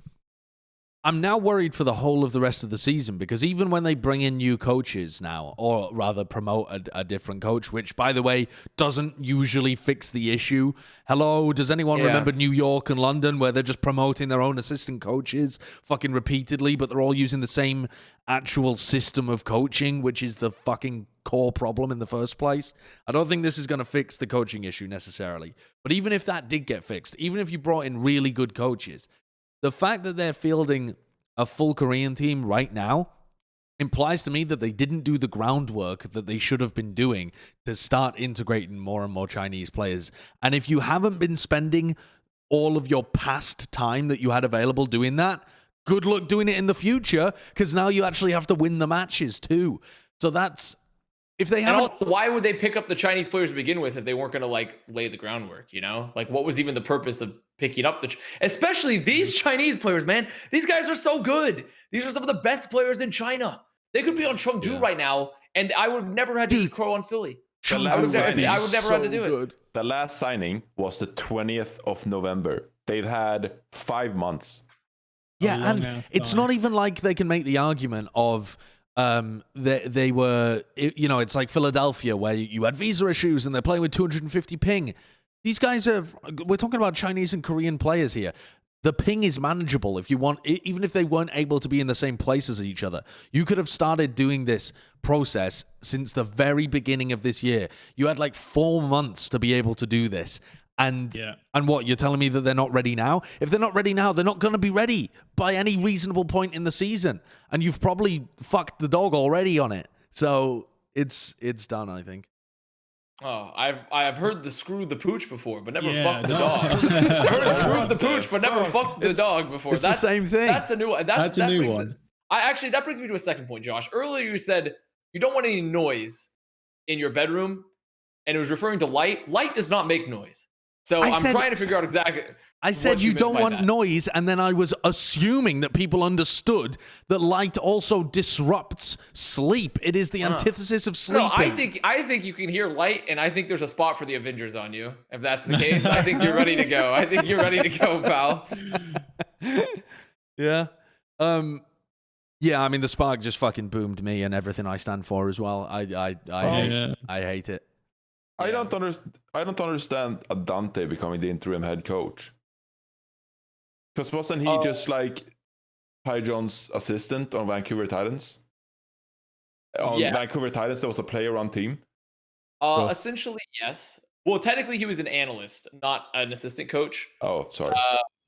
I'm now worried for the whole of the rest of the season because even when they bring in new coaches now, or rather promote a different coach, which, by the way, doesn't usually fix the issue. Hello, does anyone remember New York and London where they're just promoting their own assistant coaches fucking repeatedly, but they're all using the same actual system of coaching, which is the fucking core problem in the first place? I don't think this is going to fix the coaching issue necessarily. But even if that did get fixed, even if you brought in really good coaches, the fact that they're fielding a full Korean team right now implies to me that they didn't do the groundwork that they should have been doing to start integrating more and more Chinese players. And if you haven't been spending all of your past time that you had available doing that, good luck doing it in the future, because now you actually have to win the matches too. So that's... If they haven't... And also, why would they pick up the Chinese players to begin with if they weren't going to like lay the groundwork, you know? Like, what was even the purpose of picking up especially these Chinese players, man? These guys are so good. These are some of the best players in China. They could be on Chengdu right now, and I would have never had to crow on Philly. I would never have to do it. The last signing was the 20th of November. They've had 5 months. Yeah, and it's not even like they can make the argument of... they were, you know, it's like Philadelphia where you had visa issues and they're playing with 250 ping. These guys we're talking about Chinese and Korean players here. The ping is manageable if you want, even if they weren't able to be in the same place as each other. You could have started doing this process since the very beginning of this year. You had like 4 months to be able to do this. And what, you're telling me that they're not ready now? If they're not ready now, they're not going to be ready by any reasonable point in the season. And you've probably fucked the dog already on it. So it's done, I think. Oh, I've heard the screw the pooch before, but never fucked the dog. I've heard screw the pooch, but never fucked the dog before. It's the same thing. That's a new one. That's a new one. That brings me to a second point, Josh. Earlier you said you don't want any noise in your bedroom, and it was referring to light. Light does not make noise. So I'm trying to figure out exactly. I said you don't want noise, and then I was assuming that people understood that light also disrupts sleep. It is the antithesis of sleeping. No, I think you can hear light, and I think there's a spot for the Avengers on you. If that's the case, I think you're ready to go. I think you're ready to go, pal. Yeah. Yeah, I mean, the spark just fucking boomed me and everything I stand for as well. I hate it. I don't understand Adante becoming the interim head coach. Because wasn't he just like Pyjon's assistant on Vancouver Titans? On Vancouver Titans, there was a player-run team. Essentially, yes. Well, technically, he was an analyst, not an assistant coach. Oh, sorry.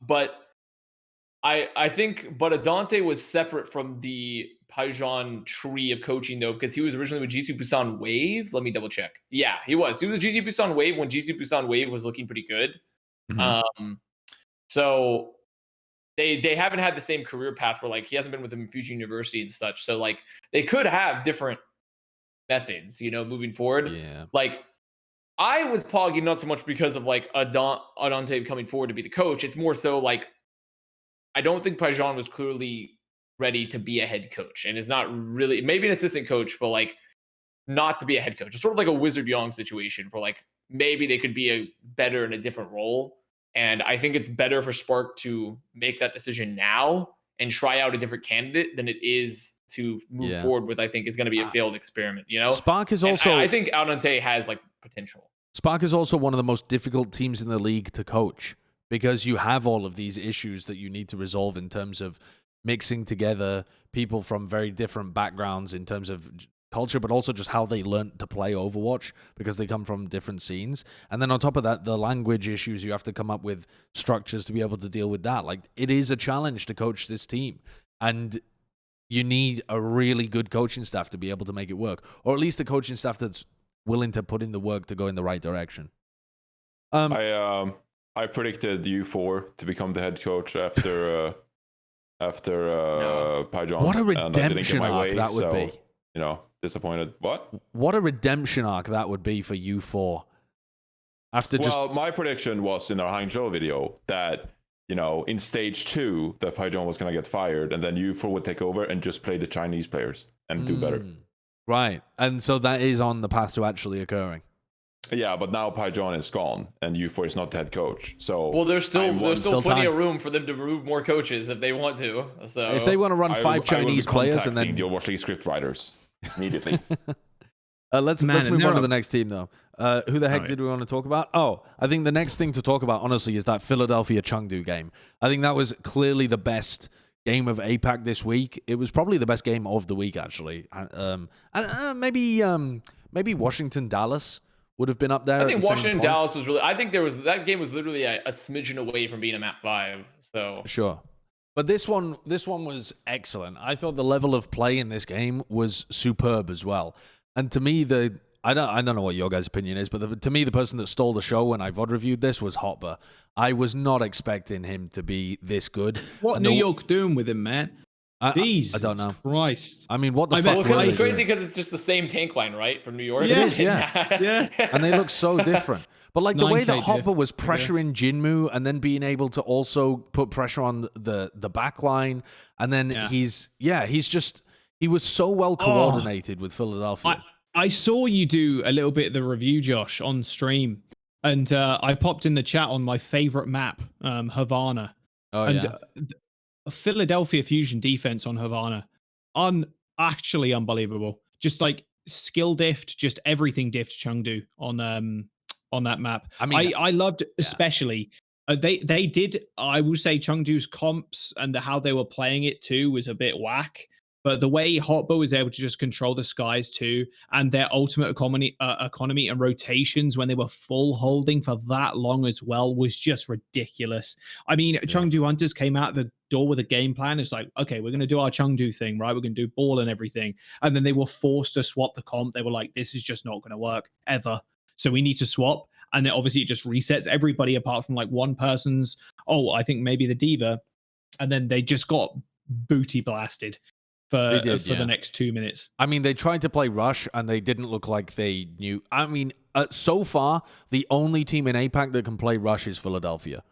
But I think, but Adante was separate from the Pyjon tree of coaching, though, because he was originally with GC Busan Wave. Let me double check. Yeah, he was. He was GC Busan Wave when GC Busan Wave was looking pretty good. Mm-hmm. So they haven't had the same career path where like he hasn't been with them in Fusion University and such. So like they could have different methods, you know, moving forward. Yeah. Like I was pogging not so much because of like Adante coming forward to be the coach. It's more so like I don't think Pyjon was clearly ready to be a head coach and is not really, maybe an assistant coach, but like not to be a head coach. It's sort of like a Wizard Young situation where like maybe they could be better in a different role. And I think it's better for Spark to make that decision now and try out a different candidate than it is to move forward with, I think is going to be a failed experiment, you know? Spark is also... I think Adante has like potential. Spark is also one of the most difficult teams in the league to coach because you have all of these issues that you need to resolve in terms of mixing together people from very different backgrounds in terms of culture, but also just how they learned to play Overwatch because they come from different scenes. And then on top of that, the language issues, you have to come up with structures to be able to deal with that. Like, it is a challenge to coach this team. And you need a really good coaching staff to be able to make it work. Or at least a coaching staff that's willing to put in the work to go in the right direction. I predicted U4 to become the head coach after Pyjon. What a redemption arc that would be. You know, disappointed. What a redemption arc that would be for U4. My prediction was in our Hangzhou video that, you know, in stage 2 that Pyjon was going to get fired, and then U4 would take over and just play the Chinese players and do better. Right. And so that is on the path to actually occurring. Yeah, but now Pyjon is gone and U4 is not the head coach. So well, there's still plenty time. of room for them to remove more coaches if they want to. So if they want to run 5 Chinese players and then the Overwatch League script writers immediately. Let's move on to the next team though. Who the heck did we want to talk about? Oh, I think the next thing to talk about, honestly, is that Philadelphia Chengdu game. I think that was clearly the best game of APAC this week. It was probably the best game of the week, actually. Maybe Washington Dallas would have been up there. I think Washington Dallas was really. I think that game was literally a smidgen away from being a map 5. So sure. But this one was excellent. I thought the level of play in this game was superb as well. And to me, I don't know what your guys' opinion is, but to me, the person that stole the show when I VOD reviewed this was Hopper. I was not expecting him to be this good. What New York doing with him, man? I don't know. Christ. I mean, what the fuck? Because it's crazy because it's just the same tank line, right, from New York. It is, yeah. And they look so different. But like the way that Hopper was pressuring Jinmu and then being able to also put pressure on the back line, and then he was so well coordinated with Philadelphia. I saw you do a little bit of the review, Josh, on stream, and I popped in the chat on my favorite map, Havana. Philadelphia Fusion defense on Havana, actually unbelievable. Just like skill diff, just everything diffed Chengdu on that map. I mean, I loved especially they did. I will say Chengdu's comps and how they were playing it too was a bit whack. But the way Hotbo was able to just control the skies too, and their ultimate economy and rotations when they were full holding for that long as well was just ridiculous. I mean, Chengdu Hunters came out the door with a game plan. It's like, okay, we're going to do our Chengdu thing, right? We're going to do ball and everything. And then they were forced to swap the comp. They were like, this is just not going to work ever. So we need to swap. And then obviously it just resets everybody apart from like one person's, I think maybe the Diva. And then they just got booty blasted for the next 2 minutes. I mean, they tried to play Rush, and they didn't look like they knew. I mean, so far, the only team in APAC that can play Rush is Philadelphia.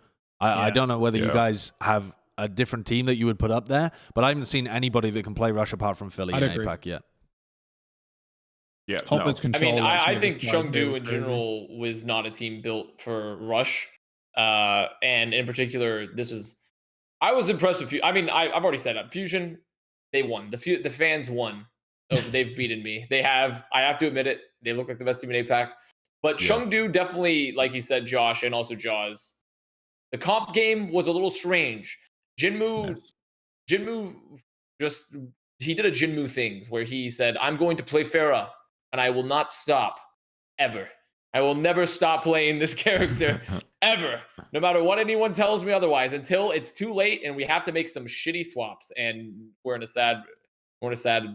I don't know whether you guys have a different team that you would put up there, but I haven't seen anybody that can play Rush apart from Philly in APAC yet. Yeah, I mean, I think Chengdu in general was not a team built for Rush. And in particular, I was impressed with Fusion. I mean, I've already said it. Fusion, they won. The fans won. So they've beaten me. I have to admit it. They look like the best team in APAC. But Chengdu definitely, like you said, Josh, and also Jaws, the comp game was a little strange. Jinmu he did a Jinmu things where he said, I'm going to play Pharah, and I will not stop ever. I will never stop playing this character ever, no matter what anyone tells me otherwise, until it's too late and we have to make some shitty swaps, and we're in a sad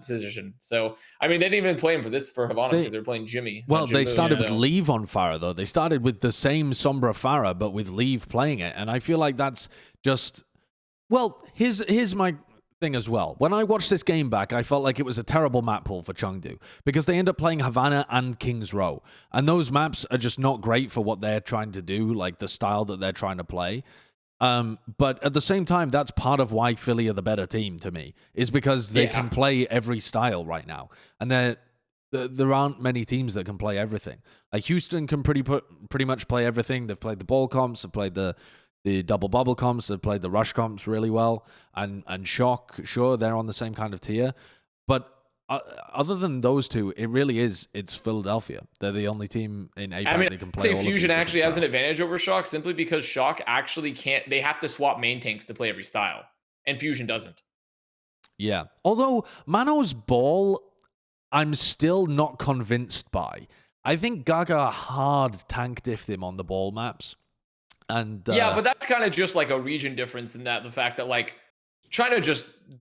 position. So, I mean, they didn't even play him for Havana because they're playing Jimmy. Well, they started with Leave on Pharah, though. They started with the same Sombra Pharah, but with Leave playing it, and I feel like that's just... Well, here's my thing as well. When I watched this game back, I felt like it was a terrible map pool for Chengdu because they end up playing Havana and King's Row. And those maps are just not great for what they're trying to do, like the style that they're trying to play. But at the same time, that's part of why Philly are the better team to me, is because they can play every style right now. And there aren't many teams that can play everything. Like Houston can pretty much play everything. They've played the ball comps, they've played the double bubble comps, they've played the rush comps really well, and Shock, sure, they're on the same kind of tier. But other than those two, it's Philadelphia. They're the only team in APAC that can play all of these Fusion actually has an styles. advantage over Shock simply because Shock actually can't. They have to swap main tanks to play every style, and Fusion doesn't. Yeah. Although Mano's ball, I'm still not convinced by. I think Gaga hard tank diffed him on the ball maps. And yeah, but that's kind of just like a region difference in that the fact that like China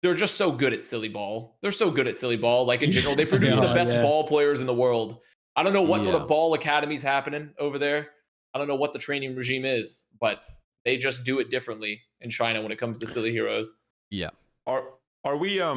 they're just so good at silly ball. They're so good at silly ball. Like in general, they produce the best ball players in the world. I don't know what sort of ball academy's happening over there. I don't know what the training regime is, but they just do it differently in China when it comes to silly heroes. Yeah. Are we? I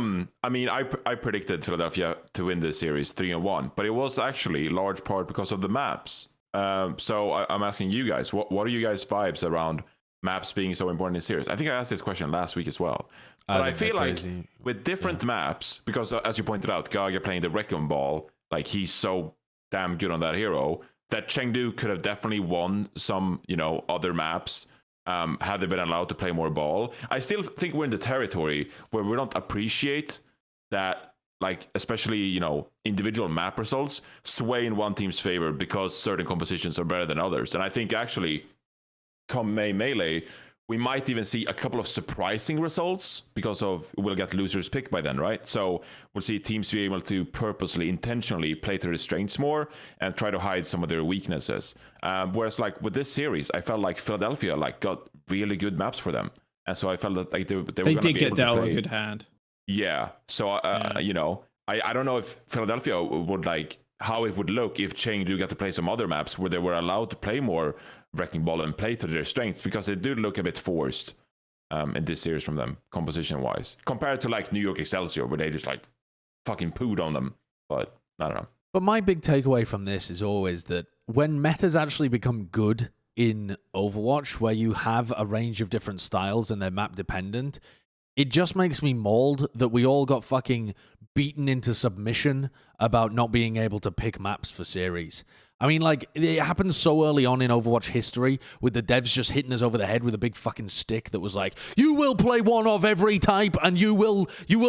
mean, I predicted Philadelphia to win this series 3-1, but it was actually large part because of the maps. So I'm asking you guys, what are you guys' vibes around maps being so important in series? I think I asked this question last week as well. But I feel like with different maps, because as you pointed out, Gaga playing the Recon Ball, like he's so damn good on that hero, that Chengdu could have definitely won some, other maps had they been allowed to play more ball. I still think we're in the territory where we don't appreciate that, like, especially, individual map results sway in one team's favor because certain compositions are better than others. And I think actually, come Melee, we might even see a couple of surprising results because we'll get losers picked by then, right? So we'll see teams be able to purposely, intentionally play to their strengths more and try to hide some of their weaknesses. Whereas like with this series, I felt like Philadelphia got really good maps for them. And so I felt that like they were going to be able to play. A good hand. Yeah. So, I don't know if Philadelphia would how it would look if Chengdu got to play some other maps where they were allowed to play more Wrecking Ball and play to their strengths, because they do look a bit forced in this series from them, composition-wise, compared to like New York Excelsior, where they just fucking pooed on them. But I don't know. But my big takeaway from this is always that when metas actually become good in Overwatch, where you have a range of different styles and they're map dependent, it just makes me mauled that we all got fucking beaten into submission about not being able to pick maps for series. I mean, like, it happened so early on in Overwatch history with the devs just hitting us over the head with a big fucking stick that was like, you will play one of every type and you will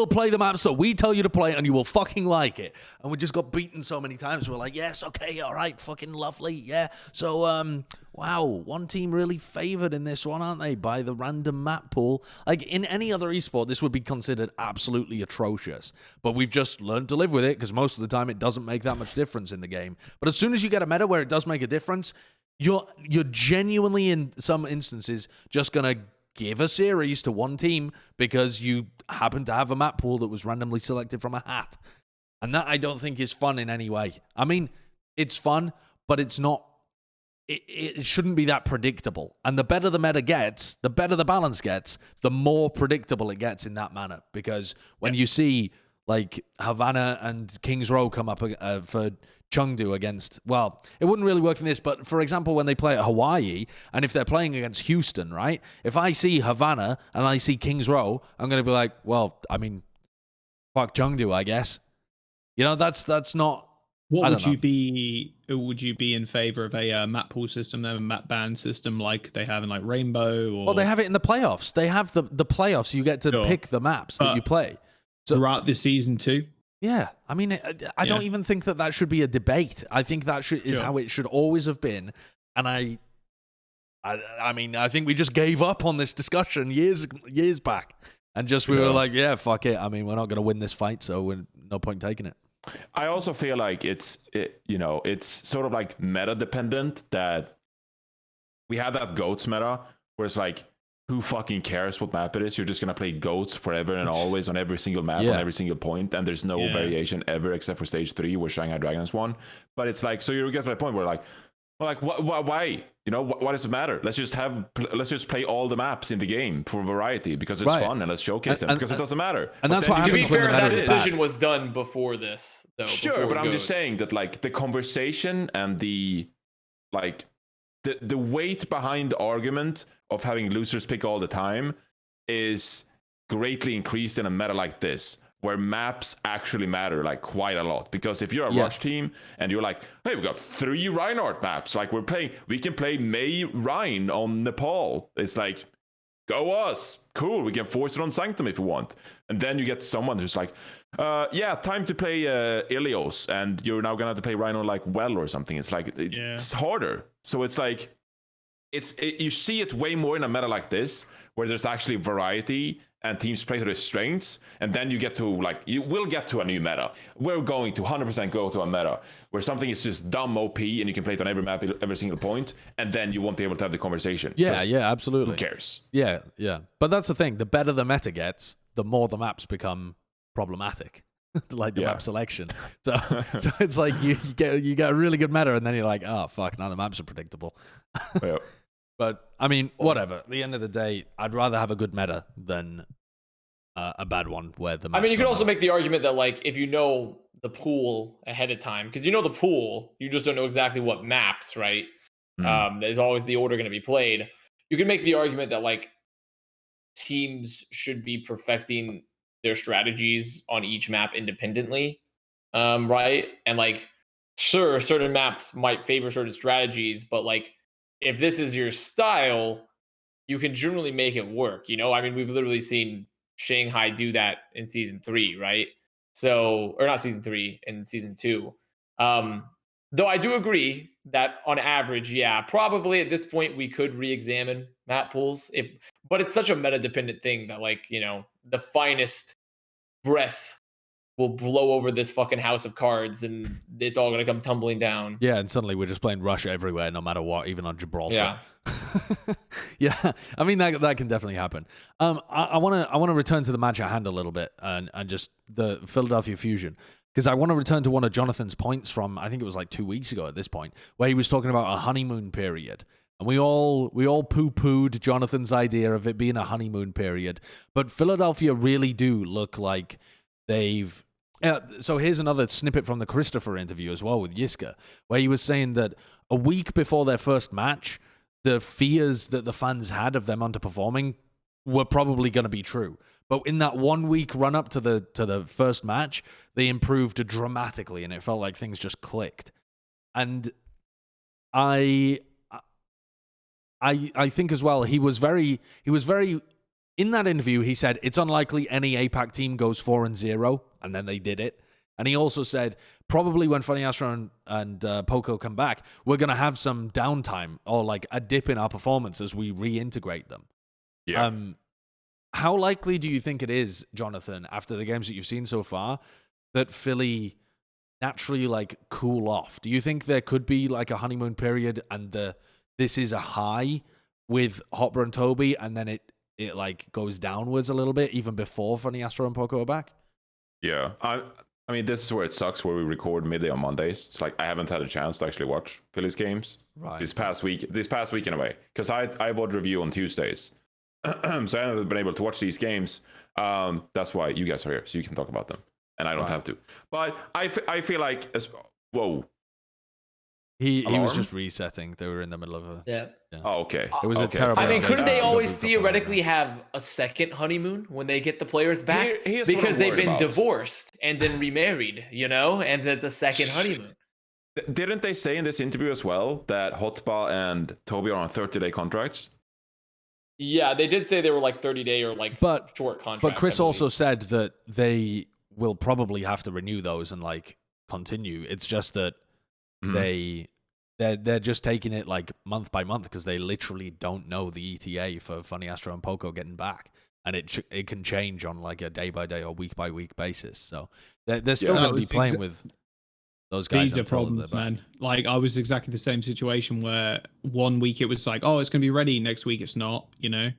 play the maps that we tell you to play and you will fucking like it. And we just got beaten so many times. We're like, yes, okay, all right, fucking lovely, yeah. So, wow, one team really favored in this one, aren't they, by the random map pool? Like, in any other esport, this would be considered absolutely atrocious. But we've just learned to live with it because most of the time it doesn't make that much difference in the game. But as soon as you get a meta where it does make a difference, you're genuinely, in some instances, just going to give a series to one team because you happen to have a map pool that was randomly selected from a hat. And that I don't think is fun in any way. I mean, it's fun, but it's not. It shouldn't be that predictable. And the better the meta gets, the better the balance gets, the more predictable it gets in that manner. Because when you see like Havana and Kings Row come up for Chengdu against, well, it wouldn't really work in this, but for example, when they play at Hawaii, and if they're playing against Houston, right? If I see Havana and I see Kings Row, I'm going to be like, well, I mean, fuck Chengdu, I guess. That's not. What would you be? Would you be in favor of a map pool system, then a map ban system like they have in like Rainbow? Or... Well, they have it in the playoffs. They have the playoffs. You get to pick the maps that you play. So throughout the season too. Yeah, I mean, I don't even think that should be a debate. I think that is how it should always have been. And I mean, I think we just gave up on this discussion years back, and we were like, yeah, fuck it. I mean, we're not going to win this fight, so we're no point taking it. I also feel like it's sort of like meta dependent, that we have that GOATs meta where it's like, who fucking cares what map it is? You're just going to play GOATs forever and always on every single map, on every single point, and there's no variation ever except for stage 3 where Shanghai Dragons won. But it's like, so you get to that point where why? What does it matter? Let's just play all the maps in the game for variety because it's fun, and let's showcase them because it doesn't matter. And that's why, to be fair, that decision was done before this, though. Sure, but I'm just saying that like the conversation and the weight behind the argument of having losers pick all the time is greatly increased in a meta like this, where maps actually matter like quite a lot. Because if you're a Rush team and you're like, hey, we got 3 Reinhardt maps, like we can play May Rhine on Nepal. It's like, go us. Cool, we can force it on Sanctum if we want. And then you get someone who's like, time to play Ilios, and you're now gonna have to play Rhino like Well or something. It's like, it's harder. So it's like, you see it way more in a meta like this, where there's actually variety and teams play to their strengths, and then you will get to a new meta. We're going to 100% go to a meta where something is just dumb OP and you can play it on every map, every single point, and then you won't be able to have the conversation. Yeah, absolutely. Who cares? Yeah. But that's the thing. The better the meta gets, the more the maps become problematic. like the Yeah. map selection. So it's like you get a really good meta, and then you're like, oh fuck, now the maps are predictable. Yeah. But I mean, whatever. At the end of the day, I'd rather have a good meta than a bad one where the. I mean, maps you could don't also matter. make the argument that like if you know the pool ahead of time, because you know the pool, you just don't know exactly what maps, right? Is always the order going to be played. You can make the argument that like teams should be perfecting their strategies on each map independently, right? And like, sure, certain maps might favor certain strategies, but like, if this is your style, you can generally make it work. You know, I mean, we've literally seen Shanghai do that in season 3, right? So, or not season 3, in season 2. Though I do agree that on average, yeah, probably at this point we could re-examine map pools. But it's such a meta-dependent thing that, like, you know, the finest breath will blow over this fucking house of cards, and it's all gonna come tumbling down. Yeah, and suddenly we're just playing Russia everywhere, no matter what, even on Gibraltar. Yeah. Yeah, I mean that can definitely happen. I want to return to the match at hand a little bit and just the Philadelphia Fusion, because I want to return to one of Jonathan's points from, I think it was like 2 weeks ago at this point, where he was talking about a honeymoon period. And we all poo-pooed Jonathan's idea of it being a honeymoon period. But Philadelphia really do look like they've... so here's another snippet from the Christopher interview as well with Yiska, where he was saying that a week before their first match, the fears that the fans had of them underperforming were probably going to be true. But in that 1 week run up to the first match, they improved dramatically, and it felt like things just clicked. And I think as well, he was very in that interview. He said it's unlikely any APAC team goes 4-0, and then they did it. And he also said probably when Funny Astro and Poco come back, we're gonna have some downtime or like a dip in our performance as we reintegrate them. Yeah. How likely do you think it is, Jonathan, after the games that you've seen so far, that Philly naturally like cool off? Do you think there could be like a honeymoon period and this is a high with Hopper and Toby, and then it like goes downwards a little bit even before Funny Astro and Poco are back? Yeah. I mean, this is where it sucks, where we record midday on Mondays. It's like I haven't had a chance to actually watch Phillies games this past week in a way, because I would review on Tuesdays. So I haven't been able to watch these games. That's why you guys are here, so you can talk about them, and I don't have to. But I feel like whoa. He was just resetting. They were in the middle of a... Yeah. Oh, okay. It was a terrible... I mean, couldn't they always stuff theoretically have a second honeymoon when they get the players back? Here's because they've been about. divorced and then remarried, you know? And that's a second honeymoon. Didn't they say in this interview as well that Hotba and Toby are on 30-day contracts? Yeah, they did say they were like 30-day or like short contracts. But Chris also said that they will probably have to renew those and like continue. It's just that they're just taking it like month by month because they literally don't know the ETA for Funny Astro and Poco getting back, and it can change on like a day by day or week by week basis. So they're still going to be playing with those guys. These are problems, man. Like I was exactly the same situation where 1 week it was like, oh, it's going to be ready. Next week it's not. You know,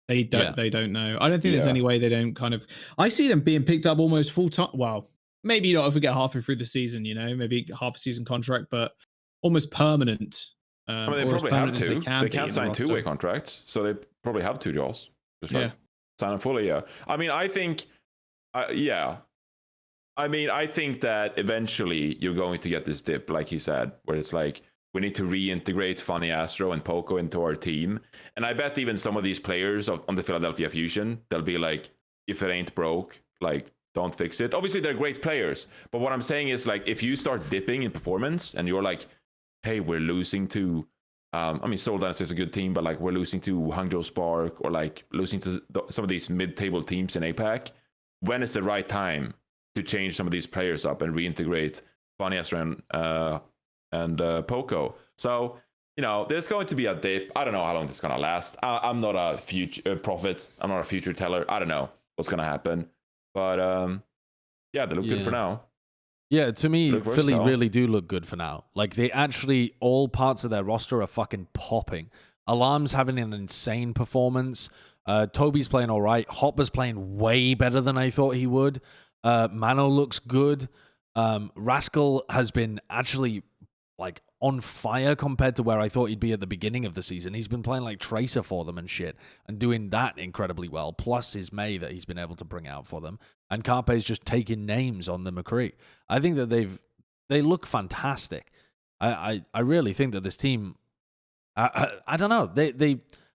they don't know. I don't think there's any way they don't kind of. I see them being picked up almost full time. Well, maybe not if we get halfway through the season. You know, maybe half a season contract, but almost permanent. I mean, they probably have to. They can't sign two-way contracts, so they probably have two jobs. Just like sign them fully. Yeah. I mean, I think. I mean, I think that eventually you're going to get this dip, like he said, where it's like we need to reintegrate Funny Astro and Poco into our team. And I bet even some of these players on the Philadelphia Fusion, they'll be like, if it ain't broke, like, don't fix it. Obviously, they're great players. But what I'm saying is, like, if you start dipping in performance and you're like, hey, we're losing to, I mean, Seoul Dynasty is a good team, but like we're losing to Hangzhou Spark or like losing to some of these mid-table teams in APAC, when is the right time to change some of these players up and reintegrate Funny Astro and Poco? So, you know, there's going to be a dip. I don't know how long this is going to last. I'm not a future prophet. I'm not a future teller. I don't know what's going to happen. But yeah, they look good for now. Yeah, to me, Philly really do look good for now. Like, they actually, all parts of their roster are fucking popping. Alarm's having an insane performance. Toby's playing all right. Hopper's playing way better than I thought he would. Mano looks good. Rascal has been actually like on fire compared to where I thought he'd be at the beginning of the season. He's been playing like Tracer for them and shit and doing that incredibly well, plus his May that he's been able to bring out for them. And Carpe's just taking names on the McCree. I think that they look fantastic. I really think that this team, I don't know.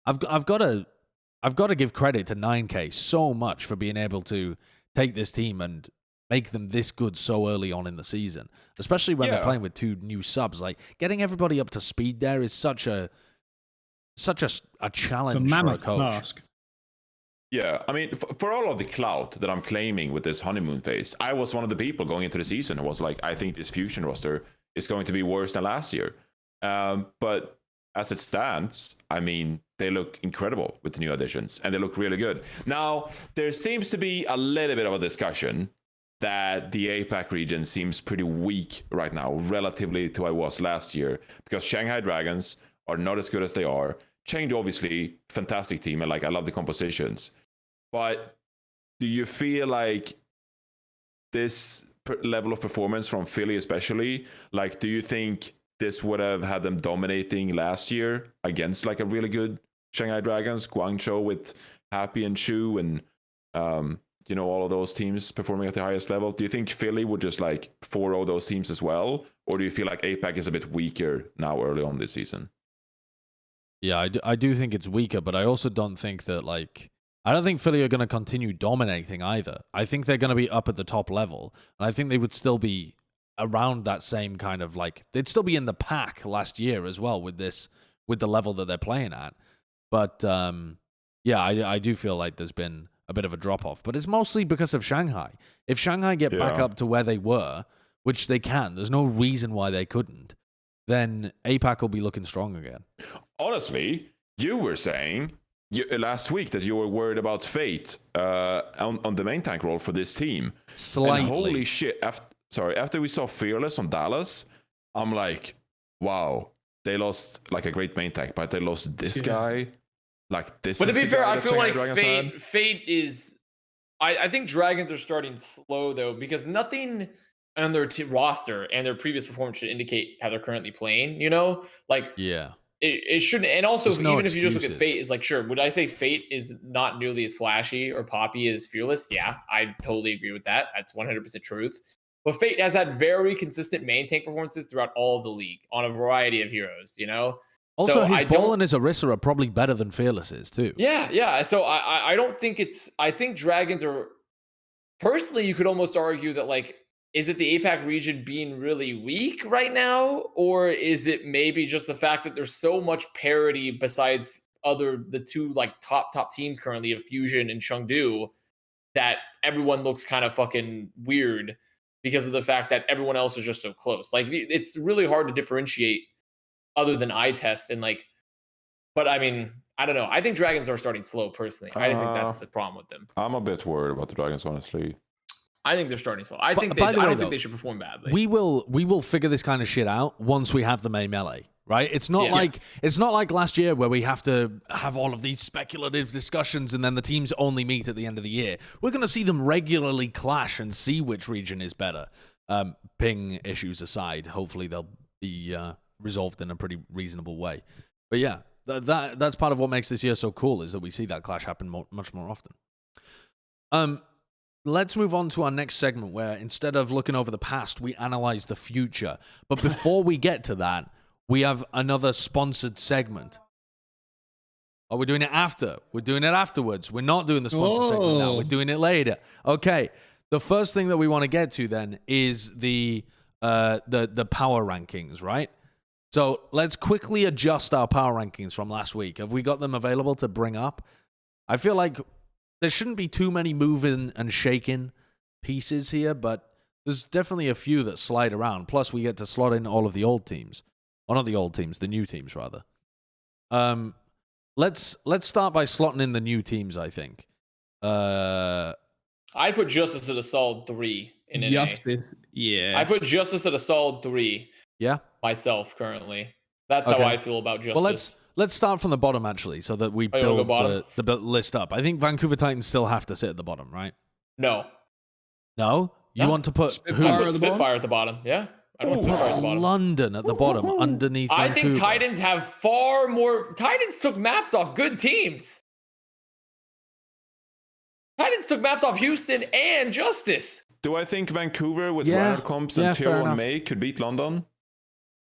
I've got to give credit to 9K so much for being able to take this team and make them this good so early on in the season, especially when they're playing with 2 new subs. Like getting everybody up to speed there is such a challenge for a coach. Task. Yeah, I mean, for all of the clout that I'm claiming with this honeymoon phase, I was one of the people going into the season who was like, I think this Fusion roster is going to be worse than last year. But as it stands, I mean, they look incredible with the new additions, and they look really good. Now, there seems to be a little bit of a discussion that the APAC region seems pretty weak right now, relatively to what it was last year, because Shanghai Dragons are not as good as they are. Chengdu, obviously, fantastic team, and like I love the compositions. But do you feel like this level of performance from Philly, especially, like, do you think this would have had them dominating last year against like a really good Shanghai Dragons, Guangzhou with Happy and Shu, and all of those teams performing at the highest level? Do you think Philly would just like 4-0 those teams as well, or do you feel like APAC is a bit weaker now early on this season? Yeah, I do think it's weaker, but I also don't think that I don't think Philly are going to continue dominating either. I think they're going to be up at the top level, and I think they would still be around that same kind of they'd still be in the pack last year as well with the level that they're playing at. But I do feel like there's been a bit of a drop off, but it's mostly because of Shanghai. If Shanghai get back up to where they were, which they can, there's no reason why they couldn't, then APAC will be looking strong again. Honestly, you were saying last week that you were worried about Fate on the main tank role for this team. Slightly. And holy shit, after we saw Fearless on Dallas, I'm like, wow, they lost like a great main tank, but they lost this guy. Like this. But to is be the fair, guy I that feel Shanghai like Dragons Fate is. I think Dragons are starting slow though, because nothing on their roster and their previous performance should indicate how they're currently playing. It shouldn't. And also, even if you just look at Fate, is like, sure, would I say Fate is not nearly as flashy or poppy as Fearless? Yeah, I totally agree with that. That's 100% truth. But Fate has had very consistent main tank performances throughout all of the league on a variety of heroes. Also, so his ball and his Orisa are probably better than Fearless is too. Yeah. So I don't think it's. I think Dragons are. Personally, you could almost argue that is it the APAC region being really weak right now, or is it maybe just the fact that there's so much parity besides the two top teams currently of Fusion and Chengdu, that everyone looks kind of fucking weird because of the fact that everyone else is just so close. It's really hard to differentiate other than eye test and but I mean, I don't know. I think Dragons are starting slow personally. I just think that's the problem with them. I'm a bit worried about the Dragons, honestly. I think they're starting slow. I don't think they should perform badly. We will figure this kind of shit out once we have the May melee, right? It's not like last year where we have to have all of these speculative discussions and then the teams only meet at the end of the year. We're going to see them regularly clash and see which region is better. Ping issues aside, hopefully they'll be resolved in a pretty reasonable way. But yeah, that's part of what makes this year so cool, is that we see that clash happen much more often. Let's move on to our next segment, where instead of looking over the past, we analyze the future. But before we get to that, we have another sponsored segment. Oh, we're doing it after. We're doing it afterwards. We're not doing the sponsored segment now. We're doing it later. Okay. The first thing that we want to get to then is the power rankings, right? So let's quickly adjust our power rankings from last week. Have we got them available to bring up? I feel like there shouldn't be too many moving and shaking pieces here, but there's definitely a few that slide around. Plus, we get to slot in all of the old teams. Or not the old teams, the new teams, rather. Let's start by slotting in the new teams, I think. I put Justice at a solid 3 in NA. Justice, yeah. I put Justice at a solid 3. Yeah? Myself, currently. That's how I feel about Justice. Well, let's start from the bottom, actually, so that we build the list up. I think Vancouver Titans still have to sit at the bottom, right? No. No, you No. want to put Spitfire who? at the bottom? Spitfire at the bottom. Yeah. I don't want Spitfire at the bottom. London at the bottom, underneath I Vancouver. think Titans have far more. Titans took maps off good teams. Titans took maps off Houston and Justice. Do I think Vancouver with Yeah. Riot comps Yeah, and fair Tier 1 enough. May could beat London?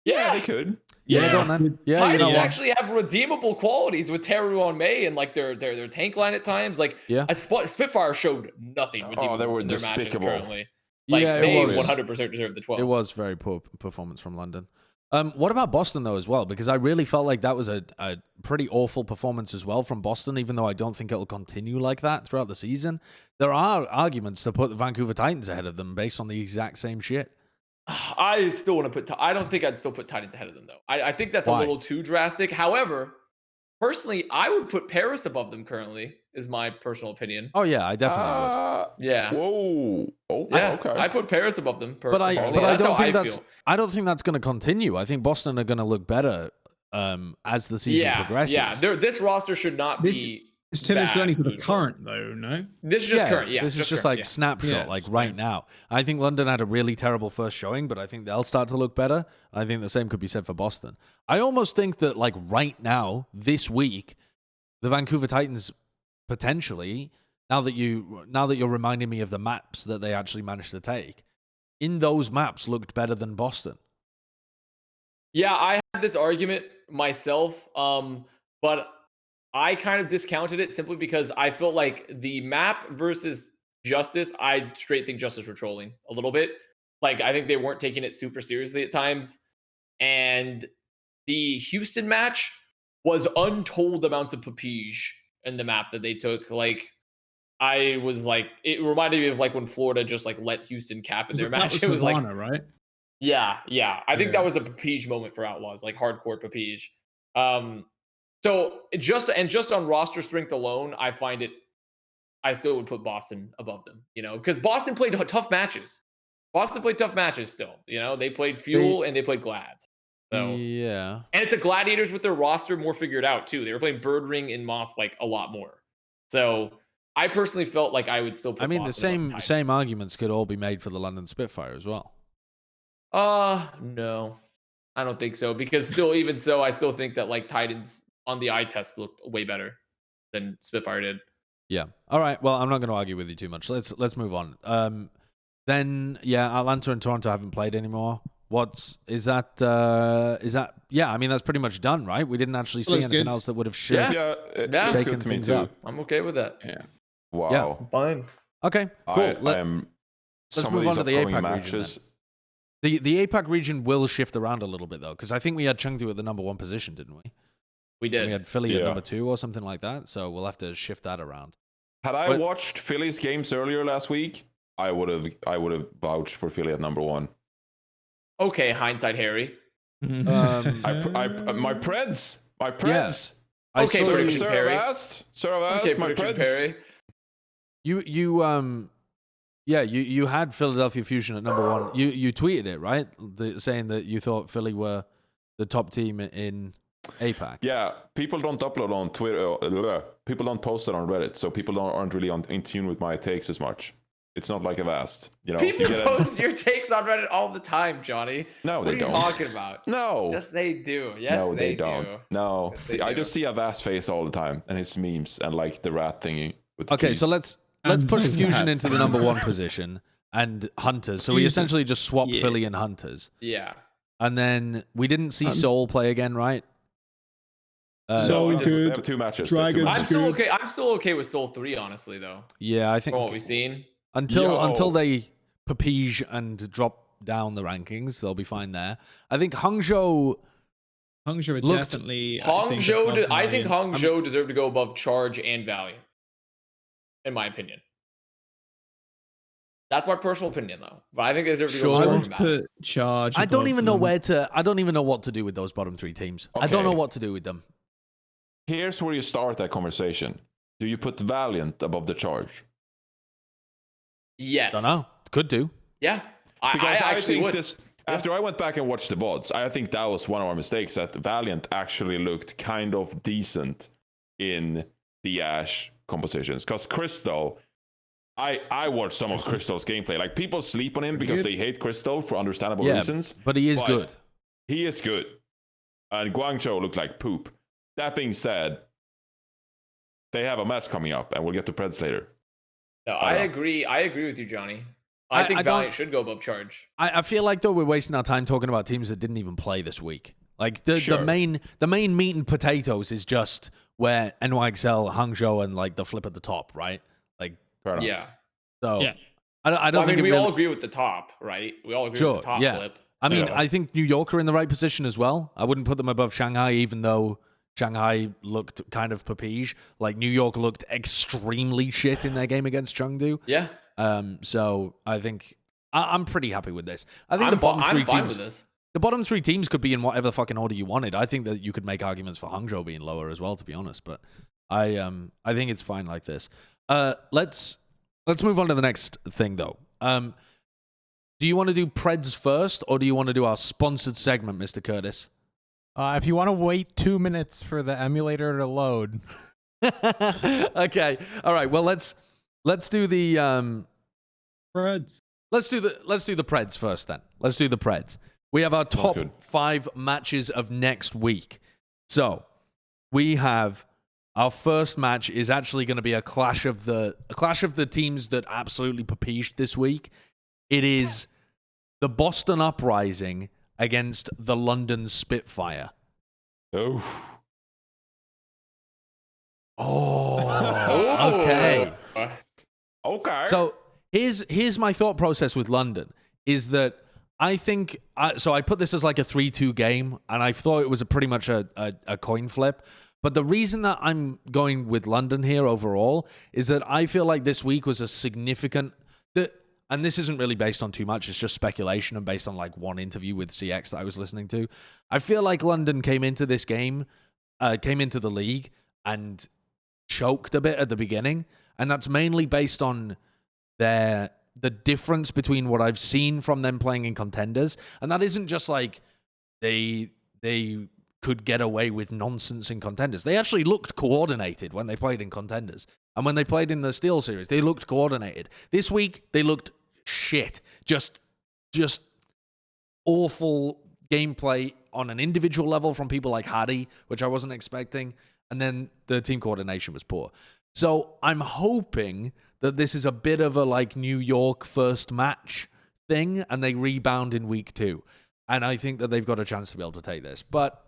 Yeah. They could. Yeah, go on then. Yeah, you Titans know what? actually have redeemable qualities with Teru on May and like their tank line at times. Like Yeah. Spitfire showed nothing redeemable they were in their matches despicable. currently. Like Yeah, they it was. 100% deserve the 12. It was very poor performance from London. What about Boston though as well? Because I really felt like that was a pretty awful performance as well from Boston, even though I don't think it'll continue like that throughout the season. There are arguments to put the Vancouver Titans ahead of them based on the exact same shit. I still want to put. I don't think I'd still put Titans ahead of them though. I think that's Why? a little too drastic. However, personally, I would put Paris above them currently. Is my personal opinion. Oh yeah, I definitely would. Yeah. Whoa. Oh, Yeah, okay. I put Paris above them. But I currently. don't how think I that's feel. I don't think that's going to continue. I think Boston are going to look better as the season progresses. Yeah, this roster should not be. This team is only for the moving current, though, no? This is just current. Yeah, this is just current, like snapshot, Yeah, like it's right fine. now. I think London had a really terrible first showing, but I think they'll start to look better. I think the same could be said for Boston. I almost think that like right now, this week, the Vancouver Titans potentially, now that you're reminding me of the maps that they actually managed to take, in those maps looked better than Boston. Yeah, I had this argument myself, but I kind of discounted it simply because I felt like the map versus Justice, I straight think Justice were trolling a little bit. Like, I think they weren't taking it super seriously at times. And the Houston match was untold amounts of papige in the map that they took. Like, I was like, it reminded me of like when Florida just like let Houston cap in their match. It was like, right? yeah. I think Yeah. that was a papige moment for Outlaws, like hardcore papige. So just on roster strength alone, I still would put Boston above them, because Boston played tough matches. Still, they played Fuel and they played Glads. So Yeah. and it's a Gladiators with their roster more figured out too. They were playing Bird Ring and Moth like a lot more. So I personally felt like I would still put. I mean, Boston the above same Titans. arguments could all be made for the London Spitfire as well. No, I don't think so. Because still, even so, I still think that like Titans on the eye test looked way better than Spitfire did. Yeah. All right. Well, I'm not going to argue with you too much. Let's move on. Then Atlanta and Toronto haven't played anymore. Is that? Yeah. I mean, that's pretty much done, right? We didn't actually see Looks anything good. else that would have Yeah, it looks shaken good to me things too. up. I'm okay with that. Yeah. Wow. Fine. Okay. Cool. Let's move on to the APAC matches. region. The APAC region will shift around a little bit though, because I think we had Chengdu at the number 1 position, didn't we? We did. We had Philly at Yeah. number 2 or something like that. So we'll have to shift that around. Had I But- watched Philly's games earlier last week, I would have vouched for Philly at number 1. Okay, hindsight, Harry. My Preds. I Okay, saw prediction, Sir Perry. Avast, Okay, my prediction, Preds. Perry. You had Philadelphia Fusion at number 1. You tweeted it, right? Saying that you thought Philly were the top team in APAC. Yeah, people don't upload on Twitter. People don't post it on Reddit, so people aren't really in tune with my takes as much. It's not like Avast, People you get post your takes on Reddit all the time, Johnny. No, What they are you don't. talking about? No. Yes, they do. Yes, No, they do. don't. No, Yes, they I do. just see Avast face all the time and his memes and like the rat thingy. With the Okay, keys. so let's And push with Fusion that- into the number 1 position and Hunters. So we Fusion. essentially just swapped Yeah. Philly and Hunters. Yeah. And then we didn't see Hunt. Seoul play again, right? Soul they good, have 2 matches. Dragons I'm good. still okay. I'm still okay with Soul 3, honestly, though. Yeah, I think From what we've seen. until they papige and drop down the rankings, they'll be fine there. I think Hangzhou. Hangzhou are Looked- definitely. I think Hangzhou. Hangzhou deserved to go above Charge and Valiant, in my opinion. That's my personal opinion, though. But I think they deserve to go Sure. I above would Charge and Valiant. put Charge. I don't above even know them. I don't even know what to do with those bottom 3 teams. I don't Okay. know what to do with them. Here's where you start that conversation. Do you put Valiant above the Charge? Yes. Don't know. Could do. Yeah. I Because I actually think would. this. After I went back and watched the VODs, I think that was one of our mistakes. That Valiant actually looked kind of decent in the Ash compositions. Because Crystal, I watched some of Crystal's gameplay. Like, people sleep on him because they hate Crystal for understandable reasons. But he is good. He is good. And Guangzhou looked like poop. That being said, they have a match coming up, and we'll get to Preds later. No, I agree. I agree with you, Johnny. I think Valiant should go above Charge. I feel like, though, we're wasting our time talking about teams that didn't even play this week. Like, the main meat and potatoes is just where NYXL, Hangzhou, and like the flip at the top, right? Like, Yeah. So yeah. I don't think we all agree with the top, right? We all agree with the top flip. I mean, I think New York are in the right position as well. I wouldn't put them above Shanghai, even though Shanghai looked kind of papige. Like, New York looked extremely shit in their game against Chengdu. Yeah. So I think I'm pretty happy with this. I think the bottom three teams. The bottom three teams could be in whatever fucking order you wanted. I think that you could make arguments for Hangzhou being lower as well, to be honest. But I think it's fine like this. Let's move on to the next thing, though. Do you want to do Preds first, or do you want to do our sponsored segment, Mr. Curtis? If you want to wait 2 minutes for the emulator to load. Okay. All right. Well, let's do the Preds. Let's do the Preds first, then. Let's do the Preds. We have our top 5 matches of next week. So we have our first match is actually going to be a clash of the teams that absolutely papeged this week. It is the Boston Uprising against the London Spitfire. Oh, okay. Okay. So here's my thought process with London is that I think so I put this as like a 3-2 game, and I thought it was pretty much a coin flip. But the reason that I'm going with London here overall is that I feel like this week was a significant and this isn't really based on too much, it's just speculation and based on like one interview with CX that I was listening to. I feel like London came into this game, came into the league and choked a bit at the beginning, and that's mainly based on the difference between what I've seen from them playing in contenders, and that isn't just like they could get away with nonsense in contenders. They actually looked coordinated when they played in contenders, and when they played in the Steel Series, they looked coordinated. This week, they looked shit. Just awful gameplay on an individual level from people like Hadi, which I wasn't expecting, and then the team coordination was poor. So I'm hoping that this is a bit of a like New York first match thing, and they rebound in week 2. And I think that they've got a chance to be able to take this. But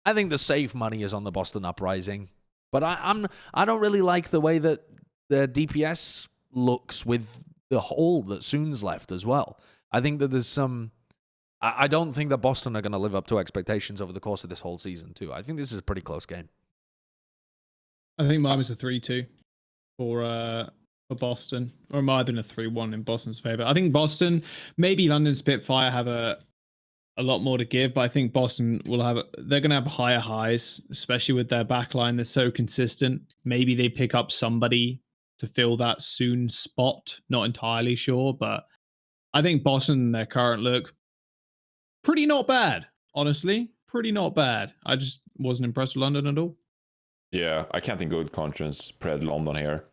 I think the safe money is on the Boston Uprising. But I don't really like the way that the DPS looks with the hole that Soon's left as well. I think that there's some... I don't think that Boston are going to live up to expectations over the course of this whole season, too. I think this is a pretty close game. I think mine was a 3-2 for Boston. Or it might have been a 3-1 in Boston's favor. I think Boston, maybe London Spitfire have a lot more to give, but I think Boston they're going to have higher highs, especially with their backline. They're so consistent. Maybe they pick up somebody to fill that Soon spot. Not entirely sure, but I think Boston, their current look, pretty not bad, honestly. Pretty not bad. I just wasn't impressed with London at all. Yeah, I can't in good conscience Pred London here.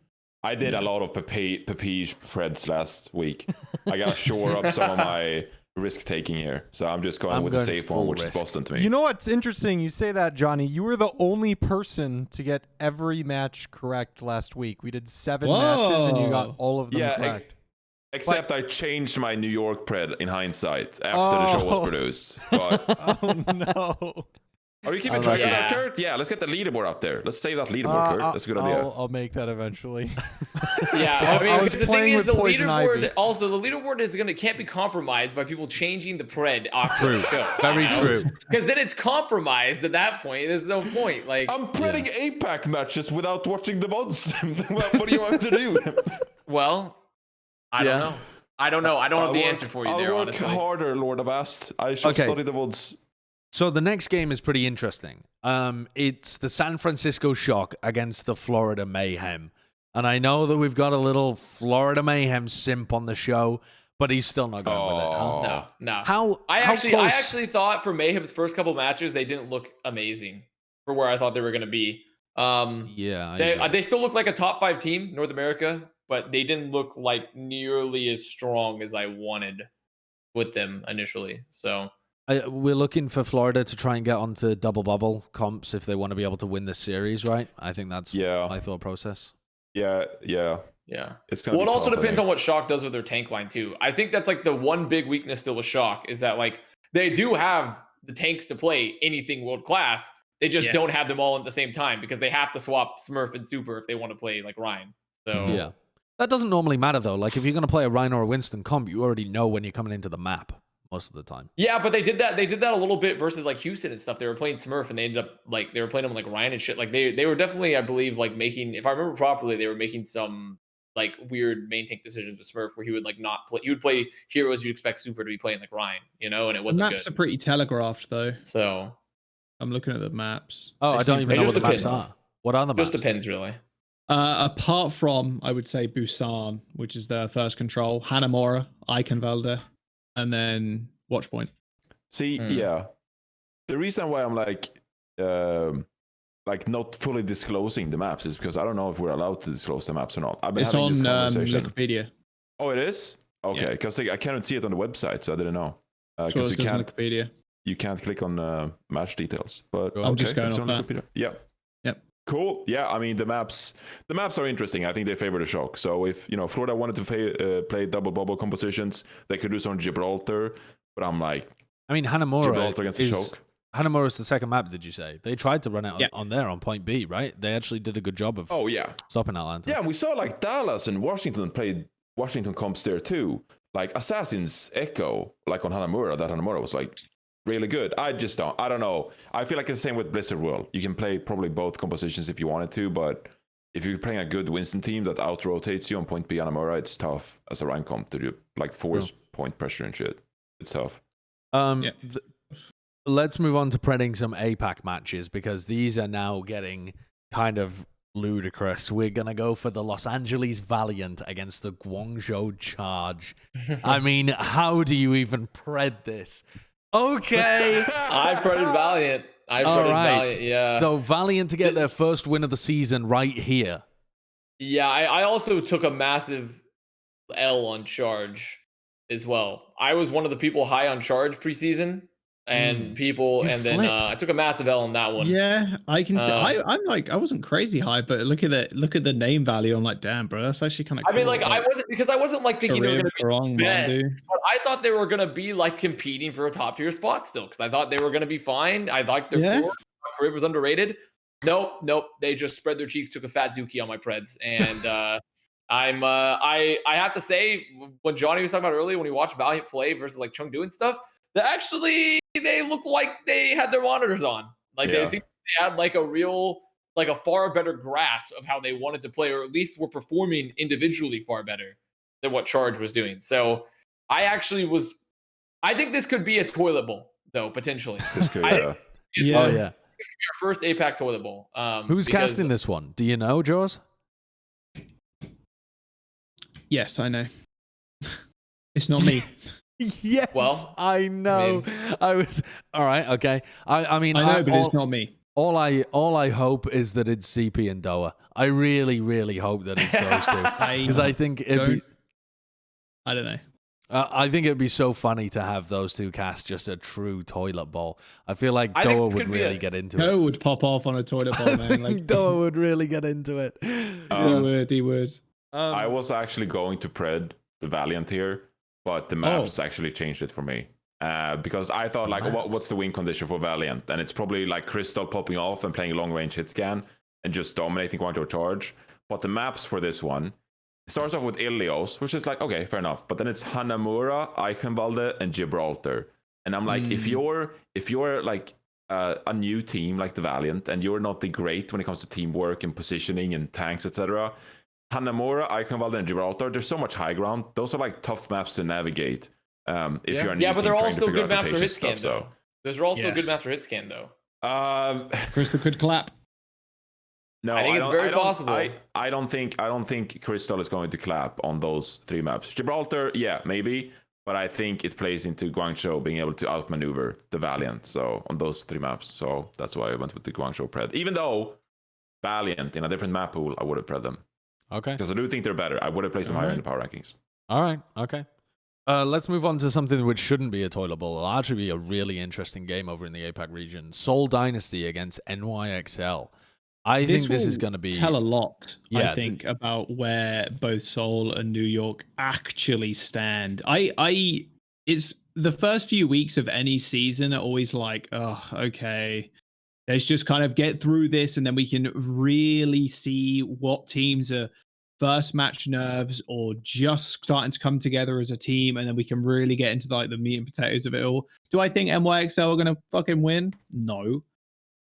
I did a lot of papege Preds last week. I got to shore up some of my risk-taking here. So I'm just going with the safe one, which is Boston to me. You know what's interesting? You say that, Johnny. You were the only person to get every match correct last week. We did 7 matches, and you got all of them correct. Except I changed my New York Pred in hindsight after the show was produced. But... Oh, no. Are you keeping track of that, Kurt? Yeah, let's get the leaderboard out there. Let's save that leaderboard, Kurt. That's a good idea. I'll make that eventually. Yeah, I mean, was the thing playing is, with the Poison leaderboard. Ivy. Also, the leaderboard is can't be compromised by people changing the Pred after the show. Very true. Because then it's compromised at that point. There's no point. Like, I'm playing APAC matches without watching the mods. What do you want to do? Well, I don't know. I don't know. I don't have the answer for you there, I'll work honestly. harder, Lord Avast. I shall study the mods. So the next game is pretty interesting. It's the San Francisco Shock against the Florida Mayhem. And I know that we've got a little Florida Mayhem simp on the show, but he's still not going with it. Huh? No. I close? actually thought for Mayhem's first couple matches, they didn't look amazing for where I thought they were going to be. Yeah. They still look like a top 5 team, North America. but they didn't look like nearly as strong as I wanted with them initially. So we're looking for Florida to try and get onto double bubble comps if they want to be able to win this series, right? I think that's my thought process. Yeah. It's gonna it also depends on what Shock does with their tank line too. I think that's like the one big weakness still with Shock is that like they do have the tanks to play anything world class. They just don't have them all at the same time because they have to swap Smurf and Super if they want to play like Ryan. So yeah, that doesn't normally matter though. Like if you're gonna play a Ryan or a Winston comp, you already know when you're coming into the map most of the time. Yeah, but they did that a little bit versus like Houston and stuff. They were playing Smurf and they ended up like they were playing them like Ryan and shit. Like they were definitely, I believe, like making, if I remember properly, they were making some like weird main tank decisions with Smurf where he would like not play. He would play heroes you'd expect Super to be playing like Ryan, you know, and it wasn't maps good. Are pretty telegraphed though. So I'm looking at the maps. Oh, I don't even know what the maps are. What are the maps? Just depends really. Apart from, I would say Busan, which is their first control, Hanamura, Eichenwalde, and then Watchpoint. See, yeah. The reason why I'm like not fully disclosing the maps is because I don't know if we're allowed to disclose the maps or not. I've been having this conversation. Wikipedia. Oh, it is? Okay, because I cannot see it on the website, so I didn't know. Because you can't click on match details. But I'm just going off that. Wikipedia. Yeah. Yep. Cool. Yeah, I mean the maps are interesting. I think they favor the Shock. So if Florida wanted to play double bubble compositions, they could do some Gibraltar. But I'm like, I mean, Hanamura Gibraltar against the Shock. Hanamura is the second map. Did you say they tried to run it on there on point B? Right? They actually did a good job of. Stopping Atlanta. Yeah, we saw like Dallas and Washington played Washington comps there too. Like Assassin's Echo, like on Hanamura. That Hanamura was like really good. I don't know. I feel like it's the same with Blizzard World. You can play probably both compositions if you wanted to, but if you're playing a good Winston team that out-rotates you on point B Hanamura, it's tough as a rank comp to do like force point pressure and shit. It's tough. Let's move on to predding some APAC matches because these are now getting kind of ludicrous. We're going to go for the Los Angeles Valiant against the Guangzhou Charge. I mean, how do you even pred this? Okay. I predded Valiant. Valiant, yeah. So Valiant to get their first win of the season right here. Yeah, I also took a massive L on Charge as well. I was one of the people high on Charge preseason, and I took a massive L on that one. Yeah, I can see. I'm like, I wasn't crazy high, but look at the name value. I'm like, damn, bro, that's actually kind of cool. I mean, like, I wasn't like thinking they were going to be best, but I thought they were going to be like competing for a top tier spot still, because I thought they were going to be fine. I liked their core. Career was underrated. Nope. They just spread their cheeks, took a fat dookie on my Preds, and I have to say, when Johnny was talking about earlier, when he watched Valiant play versus like Chengdu and stuff, they look like they had their monitors on. Like they seemed they had like a far better grasp of how they wanted to play, or at least were performing individually far better than what Charge was doing. So I think this could be a toilet bowl though, potentially. This could, yeah. This could be our first APAC toilet bowl. Who's casting this one? Do you know, Jaws? Yes, I know. It's not me. Yes, well, I know. I was all right. Okay, I mean, I know, but it's not me. All I hope is that it's CP and Doa. I really, really hope that it's those two because I think it'd be. I don't know. I think it'd be so funny to have those two cast just a true toilet bowl. I feel like Doa would really get into it. Doa would pop off on a toilet bowl, man. Like Doa would really get into it. He would. I was actually going to pred the Valiant here, but the maps actually changed it for me. Because I thought, like, what's the win condition for Valiant? And it's probably like Crystal popping off and playing long range hit scan and just dominating Guangzhou Charge. But the maps for this one, it starts off with Ilios, which is like, okay, fair enough. But then it's Hanamura, Eichenwalde, and Gibraltar. And I'm like, if you're like a new team like the Valiant, and you're not the great when it comes to teamwork and positioning and tanks, etc., Hanamura, Eichenwalde, and Gibraltar, there's so much high ground. Those are like tough maps to navigate. If you're a new team, but they're all still good maps for hit scan, though. Those are also good maps for hit scan, though. Crystal could clap. No, I think it's very possible. I don't think Crystal is going to clap on those three maps. Gibraltar, yeah, maybe, but I think it plays into Guangzhou being able to outmaneuver the Valiant. So on those three maps, so that's why I went with the Guangzhou pred. Even though Valiant in a different map pool, I would have pred them. Okay. Because I do think they're better. I would have placed them higher in the power rankings. All right. Okay. Let's move on to something which shouldn't be a toilet bowl. It'll actually be a really interesting game over in the APAC region. Seoul Dynasty against NYXL. I think this is going to be... tell a lot, Yeah, I think, about where both Seoul and New York actually stand. It's the first few weeks of any season are always like, oh, okay, let's just kind of get through this, and then we can really see what teams are first match nerves or just starting to come together as a team, and then we can really get into like the meat and potatoes of it all. Do I think NYXL are going to fucking win? No.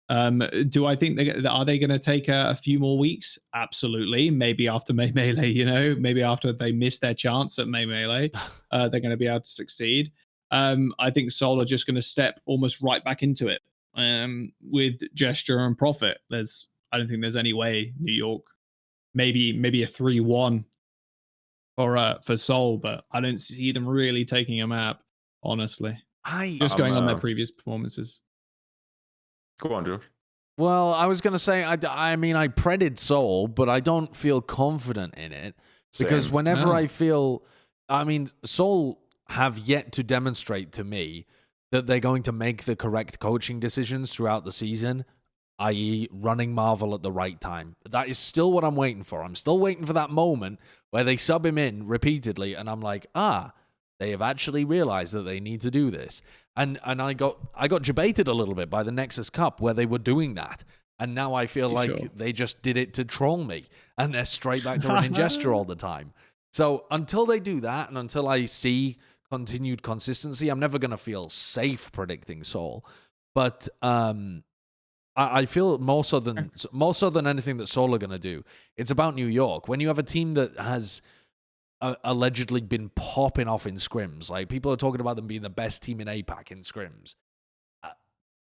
Do I think are they going to take a few more weeks? Absolutely. Maybe after May Melee, maybe after they miss their chance at May Melee, they're going to be able to succeed. I think Seoul are just going to step almost right back into it with gesture and profit. I don't think there's any way New York, maybe a 3-1 for Seoul, but I don't see them really taking a map, honestly. Just going on their previous performances. Go on, Drew. Well, I was going to say, I mean, I predicted Seoul, but I don't feel confident in it. Because Same. whenever I feel... I mean, Seoul have yet to demonstrate to me that they're going to make the correct coaching decisions throughout the season, i.e. running Marvel at the right time. That is still what I'm waiting for. I'm still waiting for that moment where they sub him in repeatedly, and I'm like, they have actually realized that they need to do this. And I got debated a little bit by the Nexus Cup where they were doing that. And now I feel like they just did it to troll me. And they're straight back to running gesture all the time. So until they do that and until I see continued consistency, I'm never going to feel safe predicting Seoul. But I feel more so than anything that Seoul are going to do, it's about New York. When you have a team that has... allegedly been popping off in scrims. Like, people are talking about them being the best team in APAC in scrims.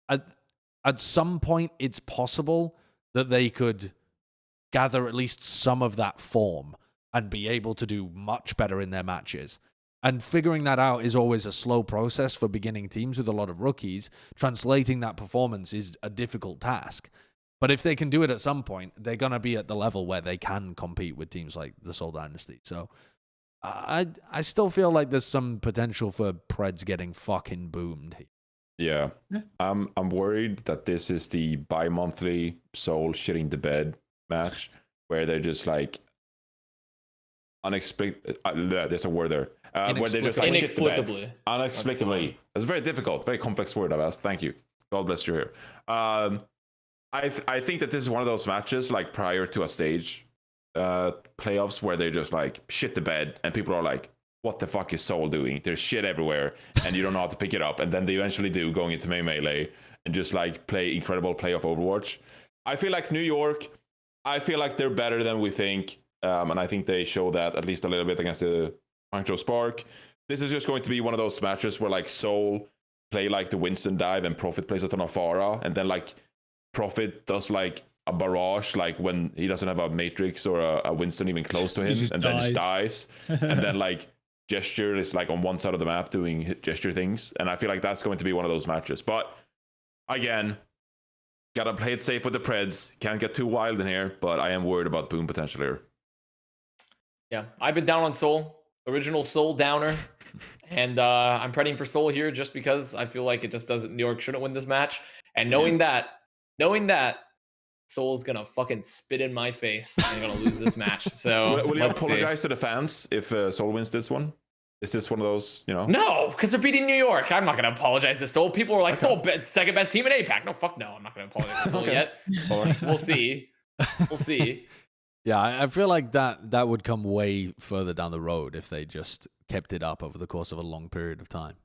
At some point, it's possible that they could gather at least some of that form and be able to do much better in their matches. And figuring that out is always a slow process for beginning teams with a lot of rookies. Translating that performance is a difficult task. But if they can do it at some point, they're going to be at the level where they can compete with teams like the Seoul Dynasty. So I still feel like there's some potential for Preds getting fucking boomed. Yeah. I'm worried that this is the bi-monthly Seoul shitting the bed match where they're just like there's a word there. Where they just like shit the bed. Inexplicably. That's a very difficult, very complex word, Avast. Thank you. God bless you here. I think that this is one of those matches like prior to a stage playoffs where they just like shit the bed and people are like, what the fuck is Seoul doing? There's shit everywhere and you don't know how to pick it up. And then they eventually do, going into May Melee and just like play incredible playoff Overwatch. I feel like New York, I feel like they're better than we think. And I think they show that at least a little bit against the Hangzhou Spark. This is just going to be one of those matches where like Seoul play like the Winston dive and Profit plays a ton of Pharah, and then like Profit does like a barrage, like when he doesn't have a Matrix or a Winston even close to him, and then just dies. And then like Gesture is like on one side of the map doing gesture things. And I feel like that's going to be one of those matches. But again, gotta play it safe with the Preds. Can't get too wild in here, but I am worried about boom potential here. Yeah, I've been down on Seoul, original Seoul downer. And I'm praying for Seoul here just because I feel like it just doesn't. New York shouldn't win this match. And knowing that Seoul's gonna fucking spit in my face and gonna lose this match. So will you apologize to the fans if Seoul wins this one? Is this one of those, you know? No, because they're beating New York. I'm not gonna apologize to Seoul. People are like, Seoul, second best team in APAC. No, fuck no. I'm not gonna apologize to Seoul yet. We'll see. We'll see. Yeah, I feel like that would come way further down the road if they just kept it up over the course of a long period of time.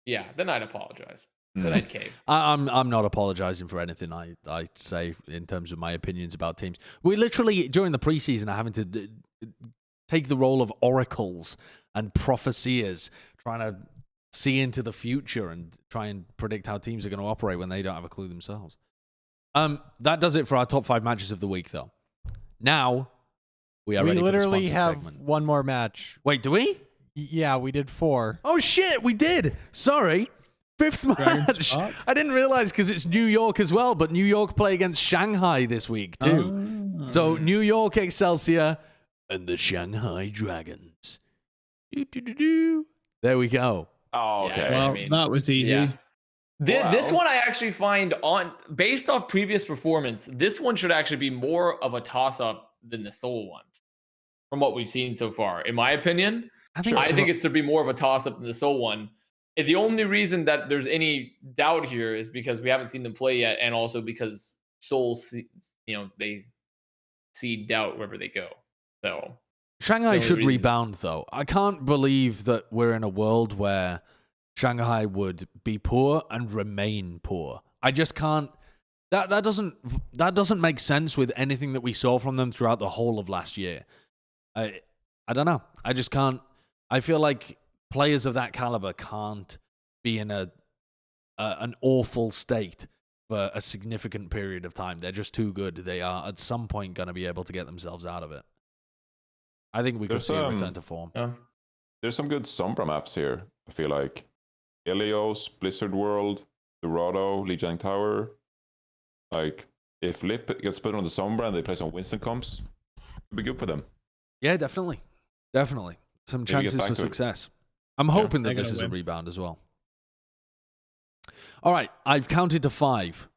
Yeah, then I'd apologize. Then I'd cave. I'm not apologizing for anything I say in terms of my opinions about teams. We literally, during the preseason, are having to take the role of oracles and prophesiers, trying to see into the future and try and predict how teams are going to operate when they don't have a clue themselves. That does it for our top 5 matches of the week, though. Now, we are ready for the sponsor literally have segment. one more match. Wait, do we? Yeah, we did 4. Oh, shit, we did. Sorry. 5th match. I didn't realize because it's New York as well, but New York play against Shanghai this week, too. So, New York Excelsior and the Shanghai Dragons. Do. There we go. Oh, Yeah, okay. Well, I mean, that was easy. Yeah. This Wow. one I actually find based off previous performance, this one should actually be more of a toss-up than the Seoul one, from what we've seen so far. In my opinion, I think, I think it should be more of a toss-up than the Seoul one. And the only reason that there's any doubt here is because we haven't seen them play yet, and also because Seoul, they seed doubt wherever they go. So Shanghai the should reason. rebound, though. I can't believe that we're in a world where Shanghai would be poor and remain poor. I just can't. That doesn't make sense with anything that we saw from them throughout the whole of last year. I don't know. I just can't. I feel like players of that caliber can't be in an awful state for a significant period of time. They're just too good. They are at some point going to be able to get themselves out of it. I think we could There's see a return to form. There's some good Sombra maps here, I feel like. Helios, Blizzard World, Dorado, Lijiang Tower. Like, if Lip gets put on the Sombra and they play some Winston comps, it'd be good for them. Yeah, definitely. Definitely. Some Maybe get chances back for to it. success. I'm hoping that they're this gonna is a win. rebound as well. All right, I've counted to 5.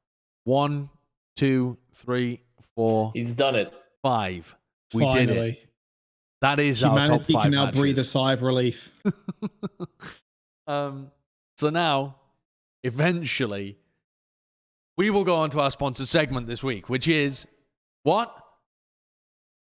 1, 2, 3, 4, He's done it. 5. We did it. Finally. That is our top Humanity 5 can now matches. breathe a sigh of relief. So now, eventually, we will go on to our sponsored segment this week, which is what?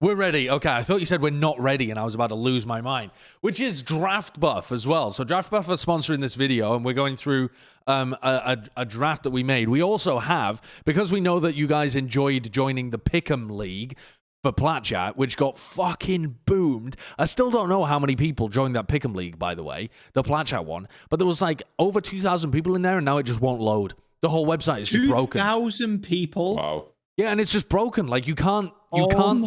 We're ready. Okay, I thought you said we're not ready, and I was about to lose my mind. Which is Draft Buff as well. So Draft Buff are sponsoring this video, and we're going through a draft that we made. We also have, because we know that you guys enjoyed joining the Pick'em League for Plat Chat, which got fucking boomed. I still don't know how many people joined that Pick'em League, by the way, the Plat Chat one, but there was like over 2,000 people in there, and now it just won't load. The whole website is just broken. 2,000 people. Wow. Yeah, and it's just broken. Like you can't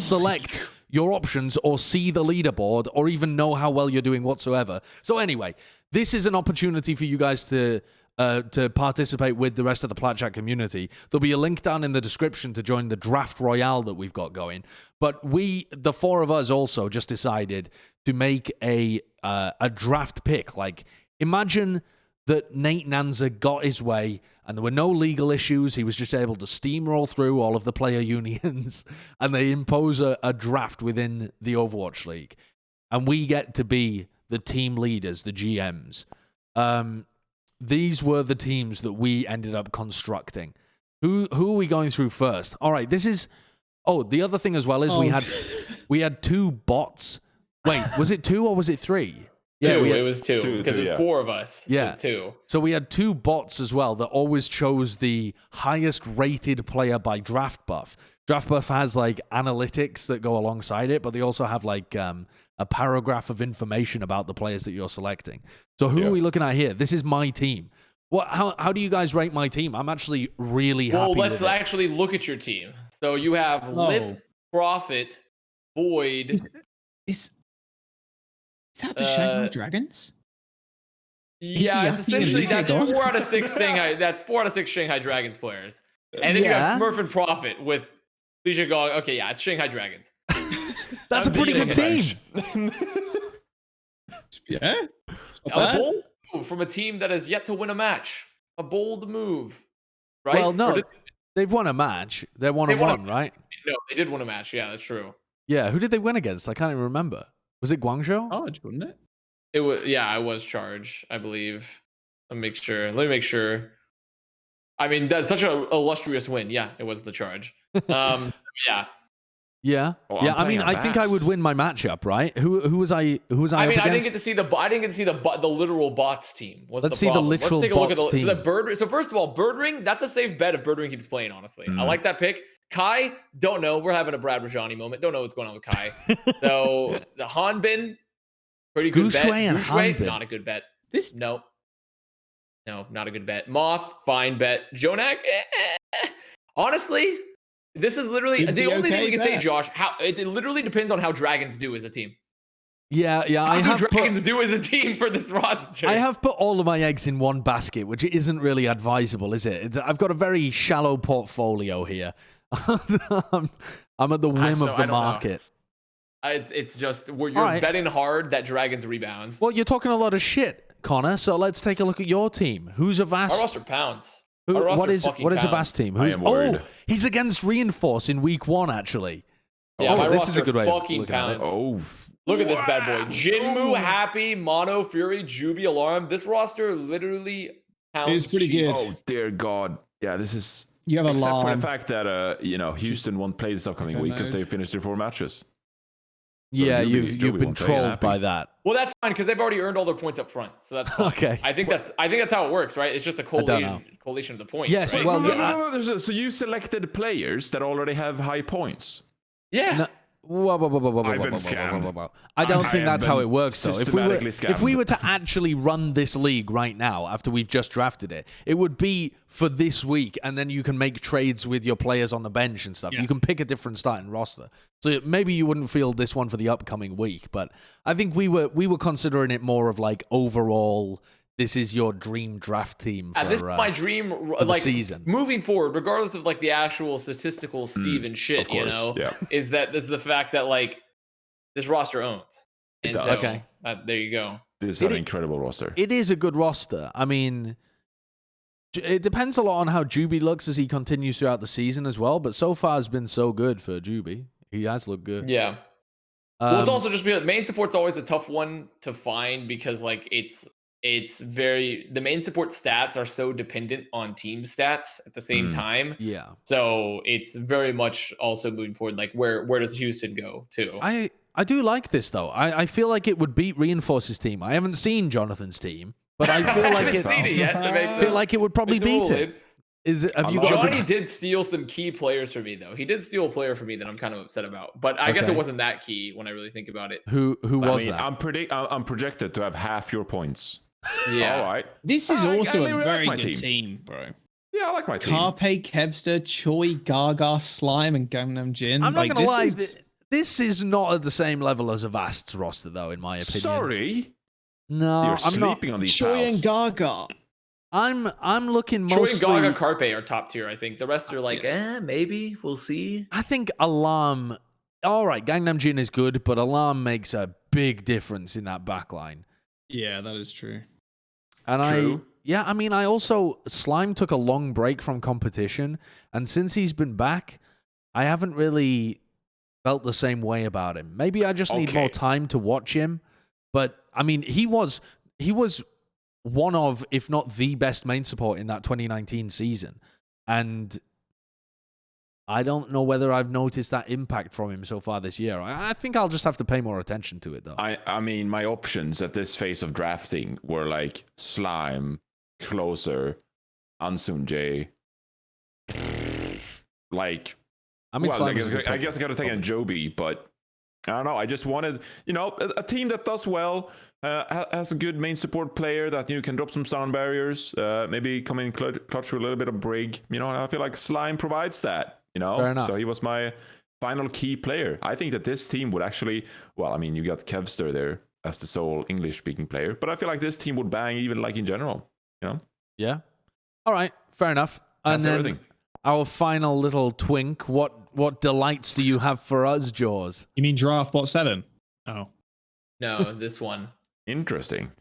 select your options or see the leaderboard or even know how well you're doing whatsoever. So anyway, this is an opportunity for you guys to participate with the rest of the Plat Chat community. There'll be a link down in the description to join the Draft Royale that we've got going. But the 4 of us also just decided to make a draft pick. Like imagine that Nate Nanza got his way and there were no legal issues. He was just able to steamroll through all of the player unions and they impose a draft within the Overwatch League. And we get to be the team leaders, the GMs. These were the teams that we ended up constructing. Who are we going through first? All right, this is... Oh, the other thing as well is we had 2 bots. Wait, was it 2 or was it 3? Two. Yeah, It was 2 because it was 4 of us. Yeah. So 2. So we had 2 bots as well that always chose the highest rated player by Draft Buff. Draft Buff has like analytics that go alongside it, but they also have like a paragraph of information about the players that you're selecting. So who are we looking at here? This is my team. How do you guys rate my team? I'm actually really happy. Well, let's with it. actually look at your team. So you have Lip, Prophet, Void. Is that the Shanghai Dragons? Yeah, it's Yaki and essentially Luka that's gone? 4 out of 6 Shanghai. That's 4 out of 6 Shanghai Dragons players. And then you have Smurf and Prophet with Lijiang Gong. Okay, yeah, it's Shanghai Dragons. That's a pretty good team. Yeah. A bold move from a team that has yet to win a match. A bold move, right? Well, no, they've won a match. They're 1-1, right? No, they did win a match. Yeah, that's true. Yeah, who did they win against? I can't even remember. Was it Guangzhou? Charge, wasn't it? It was. Yeah, it was Charge, I believe. Let me make sure. I mean, that's such an illustrious win. Yeah, it was the Charge. Yeah. Yeah, Oh, yeah. I'm I mean, playing I think I would Avast. win my matchup, right? Who was I? Who was I? I mean, up I didn't against? get to see the literal bots team. Let's see the literal Let's take a look at bots the. So the team. Bird. So first of all, Birdring. That's a safe bet if Birdring keeps playing. Honestly, I like that pick. Kai, don't know. We're having a Brad Rajani moment. Don't know what's going on with Kai. So the Hanbin, pretty good bet. Gushui and Gushui, Hanbin. not a good bet. This No, not a good bet. Moth, fine bet. Jonak, honestly, this is literally Should be the only thing okay we can say, bet. Josh. How it literally depends on how Dragons do as a team. Yeah. I How have do put, Dragons do as a team for this roster? I have put all of my eggs in one basket, which isn't really advisable, is it? I've got a very shallow portfolio here. I'm at the whim So, of I the don't know. market. It's just where you're right. betting hard that Dragons rebounds. Well, you're talking a lot of shit, Connor. So let's take a look at your team. Who's Avast? Our roster pounds. What is Avast team? I am worried. He's against Reinforce in week 1, actually. Yeah, my this roster is a good way of fucking looking at it. pounds. Look at this bad boy. Jinmu, Happy, Mono, Fury, Juby, Alarm. This roster literally pounds. It's pretty good. Oh dear God! Yeah, this is. You have except Alarm. for the fact that Houston won't play this upcoming week because they finished their 4 matches. Yeah, Juby you've been won't play, trolled happy. by that. Well, that's fine because they've already earned all their points up front, so that's fine. Okay. I think that's how it works, right? It's just a collation of the points. Yes, right? well, no. So you selected players that already have high points. Yeah. No, I've been scammed. I don't I think that's have how been it works, though. systematically If we were to actually run this league right now after we've just drafted it, it would be for this week, and then you can make trades with your players on the bench and stuff. Yeah. You can pick a different starting roster. So maybe you wouldn't field this one for the upcoming week, but I think we were considering it more of like overall. This is your dream draft team for, This is my dream the season. Moving forward, regardless of like the actual statistical Steve and shit, of course, yeah. is the fact that like this roster owns. It And does. so, Okay. there you go. This is an incredible roster. It is a good roster. I mean, it depends a lot on how Juby looks as he continues throughout the season as well, but so far has been so good for Juby. He has looked good. Yeah. Well, it's also just because main support's always a tough one to find because like the main support stats are so dependent on team stats at the same time. Yeah. So it's very much also moving forward. Like where does Houston go to? I do like this though. I feel like it would beat Reinforce's team. I haven't seen Jonathan's team, but I feel I like haven't seen it yet. To make feel like it would probably beat it. Have you got Johnny did steal some key players for me though. He did steal a player for me that I'm kind of upset about. But I guess it wasn't that key when I really think about it. Who was that? I'm projected to have half your points. Yeah. All right. This is also I a really very like my good team. team, bro. Yeah, I like my team. Carpe, Kevster, Choi, Gaga, Slime, and Gangnam Jin. I'm not Like, gonna lie. is- This is not at the same level as Avast's roster, though, in my opinion. Sorry, No, you're I'm not. sleeping on these Choi and pals. Gaga. I'm looking Troy mostly. and Gaga Carpe are top tier, I think. The rest are like, maybe. We'll see. I think Alarm. All right, Gangnam Jin is good, but Alarm makes a big difference in that backline. Yeah, that is true. And True. I mean, I also Slime took a long break from competition, and since he's been back, I haven't really felt the same way about him. Maybe I just need more time to watch him. But I mean, he was one of, if not the best main support in that 2019 season, and I don't know whether I've noticed that impact from him so far this year. I think I'll just have to pay more attention to it, though. I mean, my options at this phase of drafting were like Slime, Closer, Ansun J. Like, I mean, well, Slime is a good I pick, guess I got to take in Joby, but I don't know. I just wanted, a team that does well, has a good main support player that can drop some sound barriers, maybe come in clutch with a little bit of brig. And I feel like Slime provides that. Fair enough. So he was my final key player. I think that this team would actually, well, I mean, you got Kevster there as the sole English-speaking player, but I feel like this team would bang even like in general. Yeah. All right. Fair enough. And That's then everything. our final little twink. What delights do you have for us, Jaws? You mean draft bot 7? Oh. No, this one. Interesting.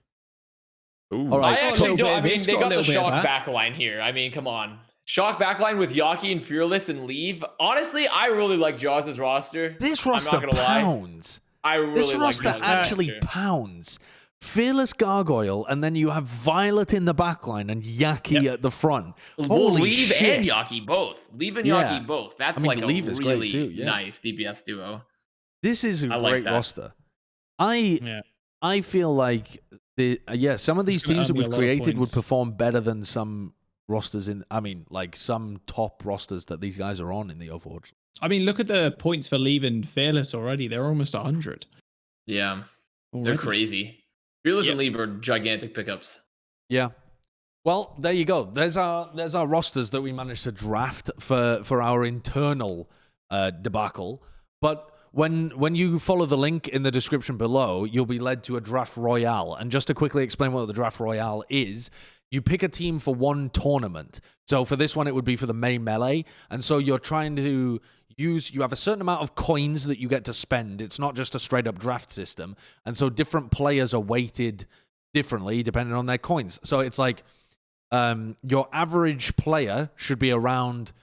Ooh. All right. I actually don't. I mean, It's they got a got the little bit of shock that. backline here. I mean, come on. Shock backline with Yaki and Fearless and Leave. Honestly, I really like Jaws' roster. This I'm roster not gonna lie. pounds. I really This like roster Jaws' actually roster. pounds. Fearless Gargoyle, and then you have Violet in the backline and Yaki at the front. Well, Holy Leave shit. and Yaki both. Leave and Yeah. Yaki both. That's I mean, like a Leave is great really too, yeah. nice DPS duo. This is a I like great that. roster. Yeah. I feel like some of these It's gonna teams that earn me a we've lot of created would points. perform better than some rosters like some top rosters that these guys are on in the Overwatch. I mean, look at the points for Leave and Fearless already. They're almost 100. Yeah, they're already. crazy. Fearless Yeah. and Leave are gigantic pickups. Yeah. Well, there you go. There's our rosters that we managed to draft for our internal debacle. But when you follow the link in the description below, you'll be led to a draft royale. And just to quickly explain what the draft royale is, you pick a team for one tournament. So for this one, it would be for the May Melee. And so you're trying to you have a certain amount of coins that you get to spend. It's not just a straight up draft system. And so different players are weighted differently depending on their coins. So it's like your average player should be around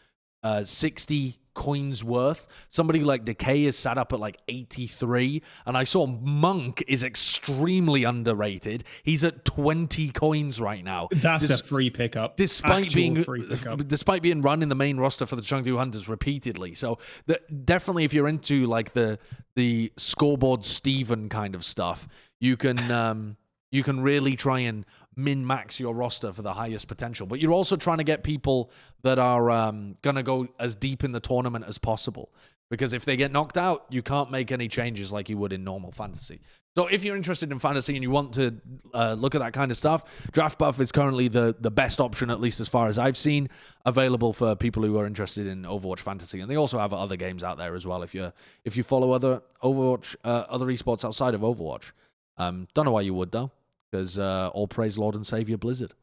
60 coins worth. Somebody like Decay is sat up at like 83, and I saw Monk is extremely underrated. He's at 20 coins right now. That's a free pickup. Despite being free pickup. despite being run in the main roster for the Chengdu Hunters repeatedly. So definitely if you're into like the scoreboard Steven kind of stuff, you can really try and min-max your roster for the highest potential. But you're also trying to get people that are going to go as deep in the tournament as possible. Because if they get knocked out, you can't make any changes like you would in normal fantasy. So if you're interested in fantasy and you want to look at that kind of stuff, Draft Buff is currently the best option, at least as far as I've seen, available for people who are interested in Overwatch Fantasy. And they also have other games out there as well if you follow other Overwatch, other esports outside of Overwatch. Don't know why you would, though. Because all praise Lord and Savior Blizzard.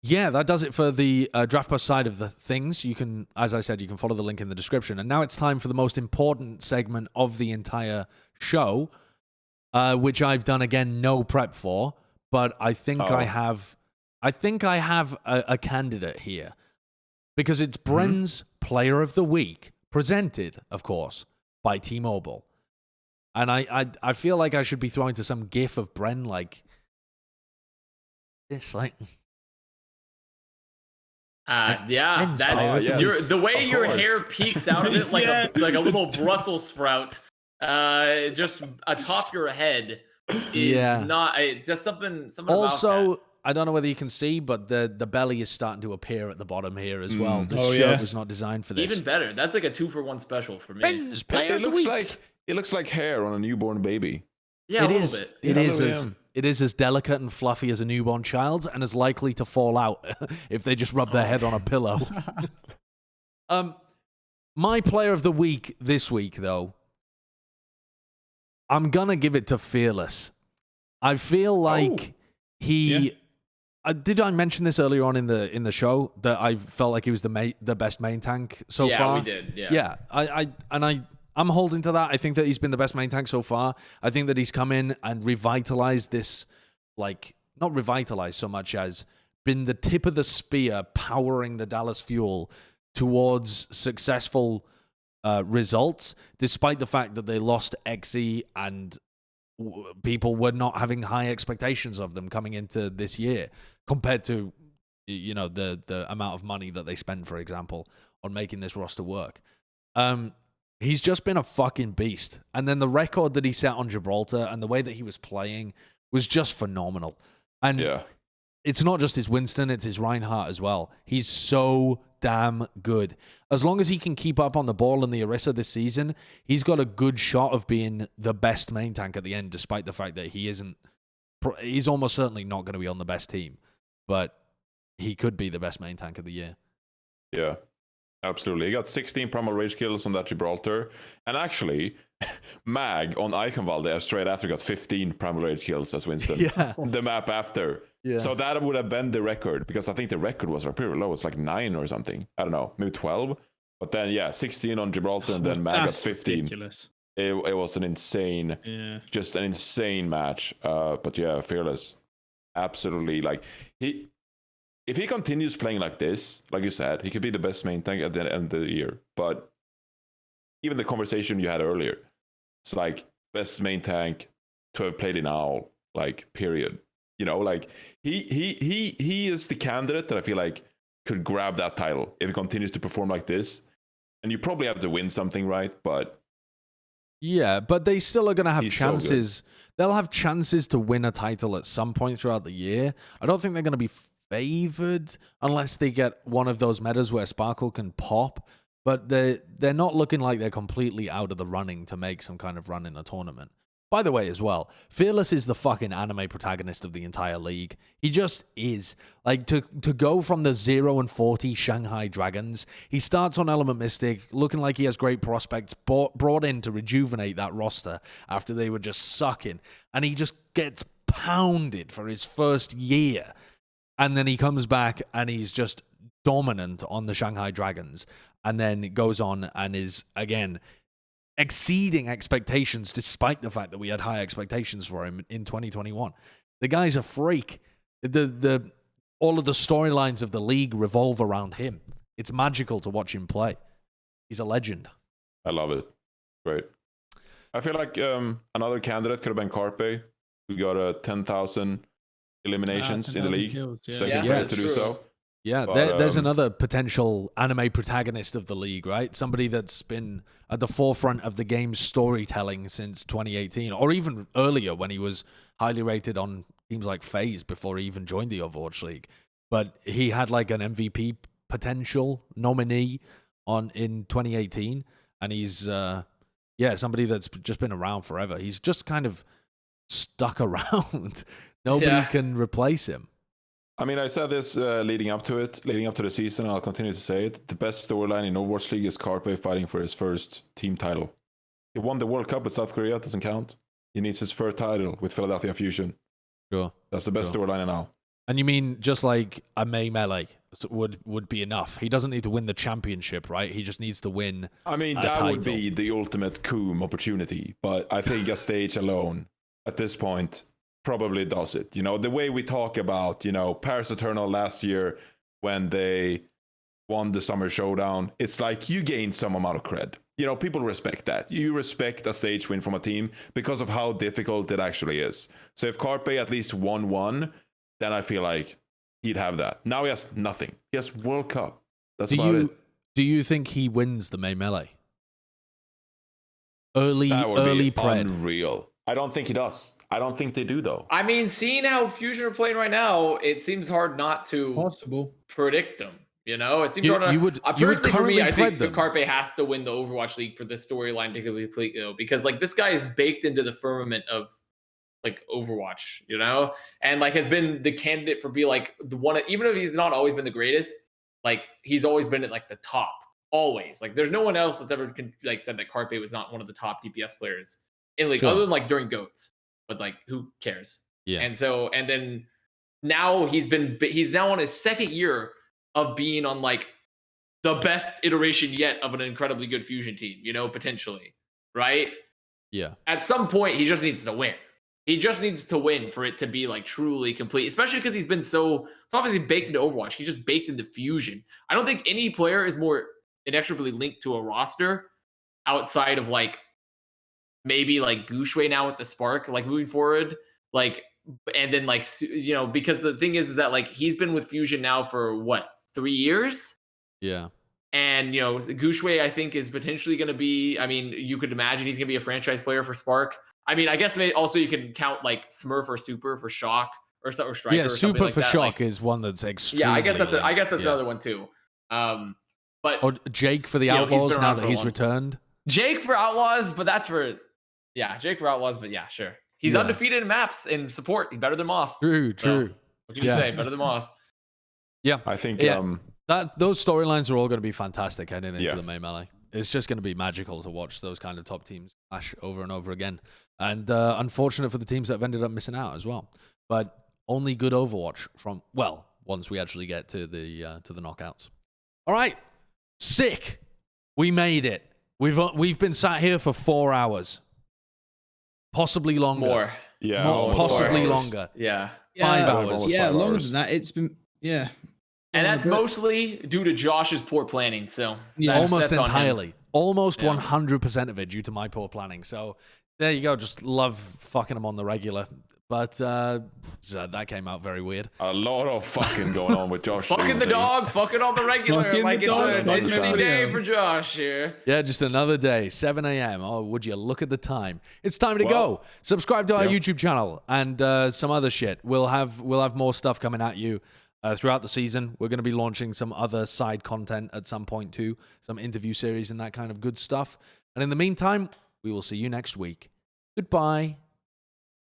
Yeah, that does it for the Draft Buff side of the things. You can, as I said, you can follow the link in the description. And now it's time for the most important segment of the entire show, which I've done again no prep for, but I think I have a candidate here because it's Bren's Player of the Week, presented, of course, by T-Mobile. And I feel like I should be throwing to some gif of Bren like this, like yeah, that's yes, the way your hair peeks out of it like a little Brussels sprout, just atop your head is not just something. Also, about that. I don't know whether you can see, but the belly is starting to appear at the bottom here as well. This shirt was not designed for this. Even better, that's like a 2-for-1 special for me. Bren's Player of the Week. It looks like hair on a newborn baby. Yeah, a little bit. It is as delicate and fluffy as a newborn child's, and as likely to fall out if they just rub their head on a pillow. My Player of the Week this week, though, I'm gonna give it to Fearless. I feel like did I mention this earlier on in the show that I felt like he was the best main tank so far? Yeah, we did. Yeah. I'm holding to that. I think that he's been the best main tank so far. I think that he's come in and revitalized this, like, not revitalized so much as been the tip of the spear powering the Dallas Fuel towards successful results, despite the fact that they lost XE and people were not having high expectations of them coming into this year compared to, the amount of money that they spend, for example, on making this roster work. He's just been a fucking beast. And then the record that he set on Gibraltar and the way that he was playing was just phenomenal. And it's not just his Winston, it's his Reinhardt as well. He's so damn good. As long as he can keep up on the ball in the Orisa this season, he's got a good shot of being the best main tank at the end, despite the fact that he's almost certainly not going to be on the best team. But he could be the best main tank of the year. Yeah. Absolutely. He got 16 primal rage kills on that Gibraltar. And actually, Mag on Eichenwalde straight after got 15 primal rage kills as Winston. The map after. Yeah. So that would have been the record, because I think the record was pretty low. It's like 9 or something. I don't know, maybe 12. But then, 16 on Gibraltar, and then Mag got 15. Ridiculous. It was an insane, just an insane match. But yeah, Fearless. Absolutely. Like, if he continues playing like this, like you said, he could be the best main tank at the end of the year. But even the conversation you had earlier, it's like best main tank to have played in OWL, like, period. Like he is the candidate that I feel like could grab that title if he continues to perform like this. And you probably have to win something, right? But but they still are going to have chances. So they'll have chances to win a title at some point throughout the year. I don't think they're going to be favored unless they get one of those metas where Sparkle can pop, but they're not looking like they're completely out of the running to make some kind of run in the tournament. By the way, as well, Fearless is the fucking anime protagonist of the entire league. He just is. Like, to go from the 0-40 Shanghai Dragons, he starts on Element Mystic, looking like he has great prospects, brought in to rejuvenate that roster after they were just sucking, and he just gets pounded for his first year. And then he comes back and he's just dominant on the Shanghai Dragons, and then goes on and is, again, exceeding expectations despite the fact that we had high expectations for him in 2021. The guy's a freak. All of the storylines of the league revolve around him. It's magical to watch him play. He's a legend. I love it. Great. I feel like another candidate could have been Carpe, who got 10,000 eliminations in the league. Kills, yeah. Second player to do so. Yeah, But, there's another potential anime protagonist of the league, right? Somebody that's been at the forefront of the game's storytelling since 2018, or even earlier when he was highly rated on teams like FaZe before he even joined the Overwatch League. But he had like an MVP potential nominee in 2018, and he's somebody that's just been around forever. He's just kind of stuck around. Nobody can replace him. I mean, I said this leading up to the season, and I'll continue to say it. The best storyline in Overwatch League is Carpe fighting for his first team title. He won the World Cup with South Korea, doesn't count. He needs his first title with Philadelphia Fusion. Sure. That's the best storyline now. And you mean just like a May Melee would be enough? He doesn't need to win the championship, right? He just needs to win I mean, a that title. would be the ultimate Coom opportunity. But I think a stage alone, at this point, probably does it. You know, the way we talk about, Paris Eternal last year when they won the Summer Showdown, it's like you gained some amount of cred. People respect that. You respect a stage win from a team because of how difficult it actually is. So if Carpe at least won one, then I feel like he'd have that. Now he has nothing. He has World Cup. That's about it. Do you think he wins the May Melee? Early pred. Unreal. I don't think he does. I don't think they do, though. I mean, seeing how Fusion are playing right now, it seems hard not to predict them. It seems hard. Personally, for me, I think Carpe has to win the Overwatch League for this storyline to be complete, because like this guy is baked into the firmament of like Overwatch, and like has been the candidate for be like the one. Even if he's not always been the greatest, like he's always been at like the top. Always, like there's no one else that's ever like said that Carpe was not one of the top DPS players in league, other than like during GOATs. But like, who cares? Yeah. And then now he's now on his second year of being on like the best iteration yet of an incredibly good Fusion team, potentially, right? Yeah. At some point, he just needs to win. He just needs to win for it to be like truly complete, especially because he's been so obviously baked into Overwatch. He's just baked into Fusion. I don't think any player is more inextricably linked to a roster outside of like maybe like Gushue now with the Spark, like moving forward, like, and then like, because the thing is that like he's been with Fusion now for what, 3 years? Yeah. And, Gushue, I think, is potentially going to be, I mean, you could imagine he's going to be a franchise player for Spark. I mean, I guess also you can count like Smurf or Super for Shock or Striker. Yeah, or Super like for that. Shock is one that's extremely. Yeah, I guess that's another one too. But or Jake for the Outlaws now that he's returned. Jake for Outlaws, but that's for Jake for Outlaws, but yeah, sure. He's undefeated in maps in support. He's better than Moth. True. So, what can you say? Better than Moth. Yeah, I think those storylines are all going to be fantastic heading into the May Melee. It's just going to be magical to watch those kind of top teams clash over and over again. And unfortunate for the teams that have ended up missing out as well. But only good Overwatch once we actually get to the knockouts. All right, sick. We made it. We've been sat here for 4 hours, possibly longer. More. Yeah, possibly longer. Yeah. 5 hours. Yeah, 5 longer hours. than that. It's been And that's mostly due to Josh's poor planning. So almost that's entirely, almost 100% of it due to my poor planning. So there you go. Just love fucking them on the regular. But that came out very weird. A lot of fucking going on with Josh. Fucking the dog, fucking on the regular. Fucking like the it's dog, an fucking interesting the day dog. for Josh here. Yeah, just another day, 7 a.m. Oh, would you look at the time? It's time to go. Subscribe to our YouTube channel and some other shit. We'll have more stuff coming at you throughout the season. We're going to be launching some other side content at some point too, some interview series and that kind of good stuff. And in the meantime, we will see you next week. Goodbye.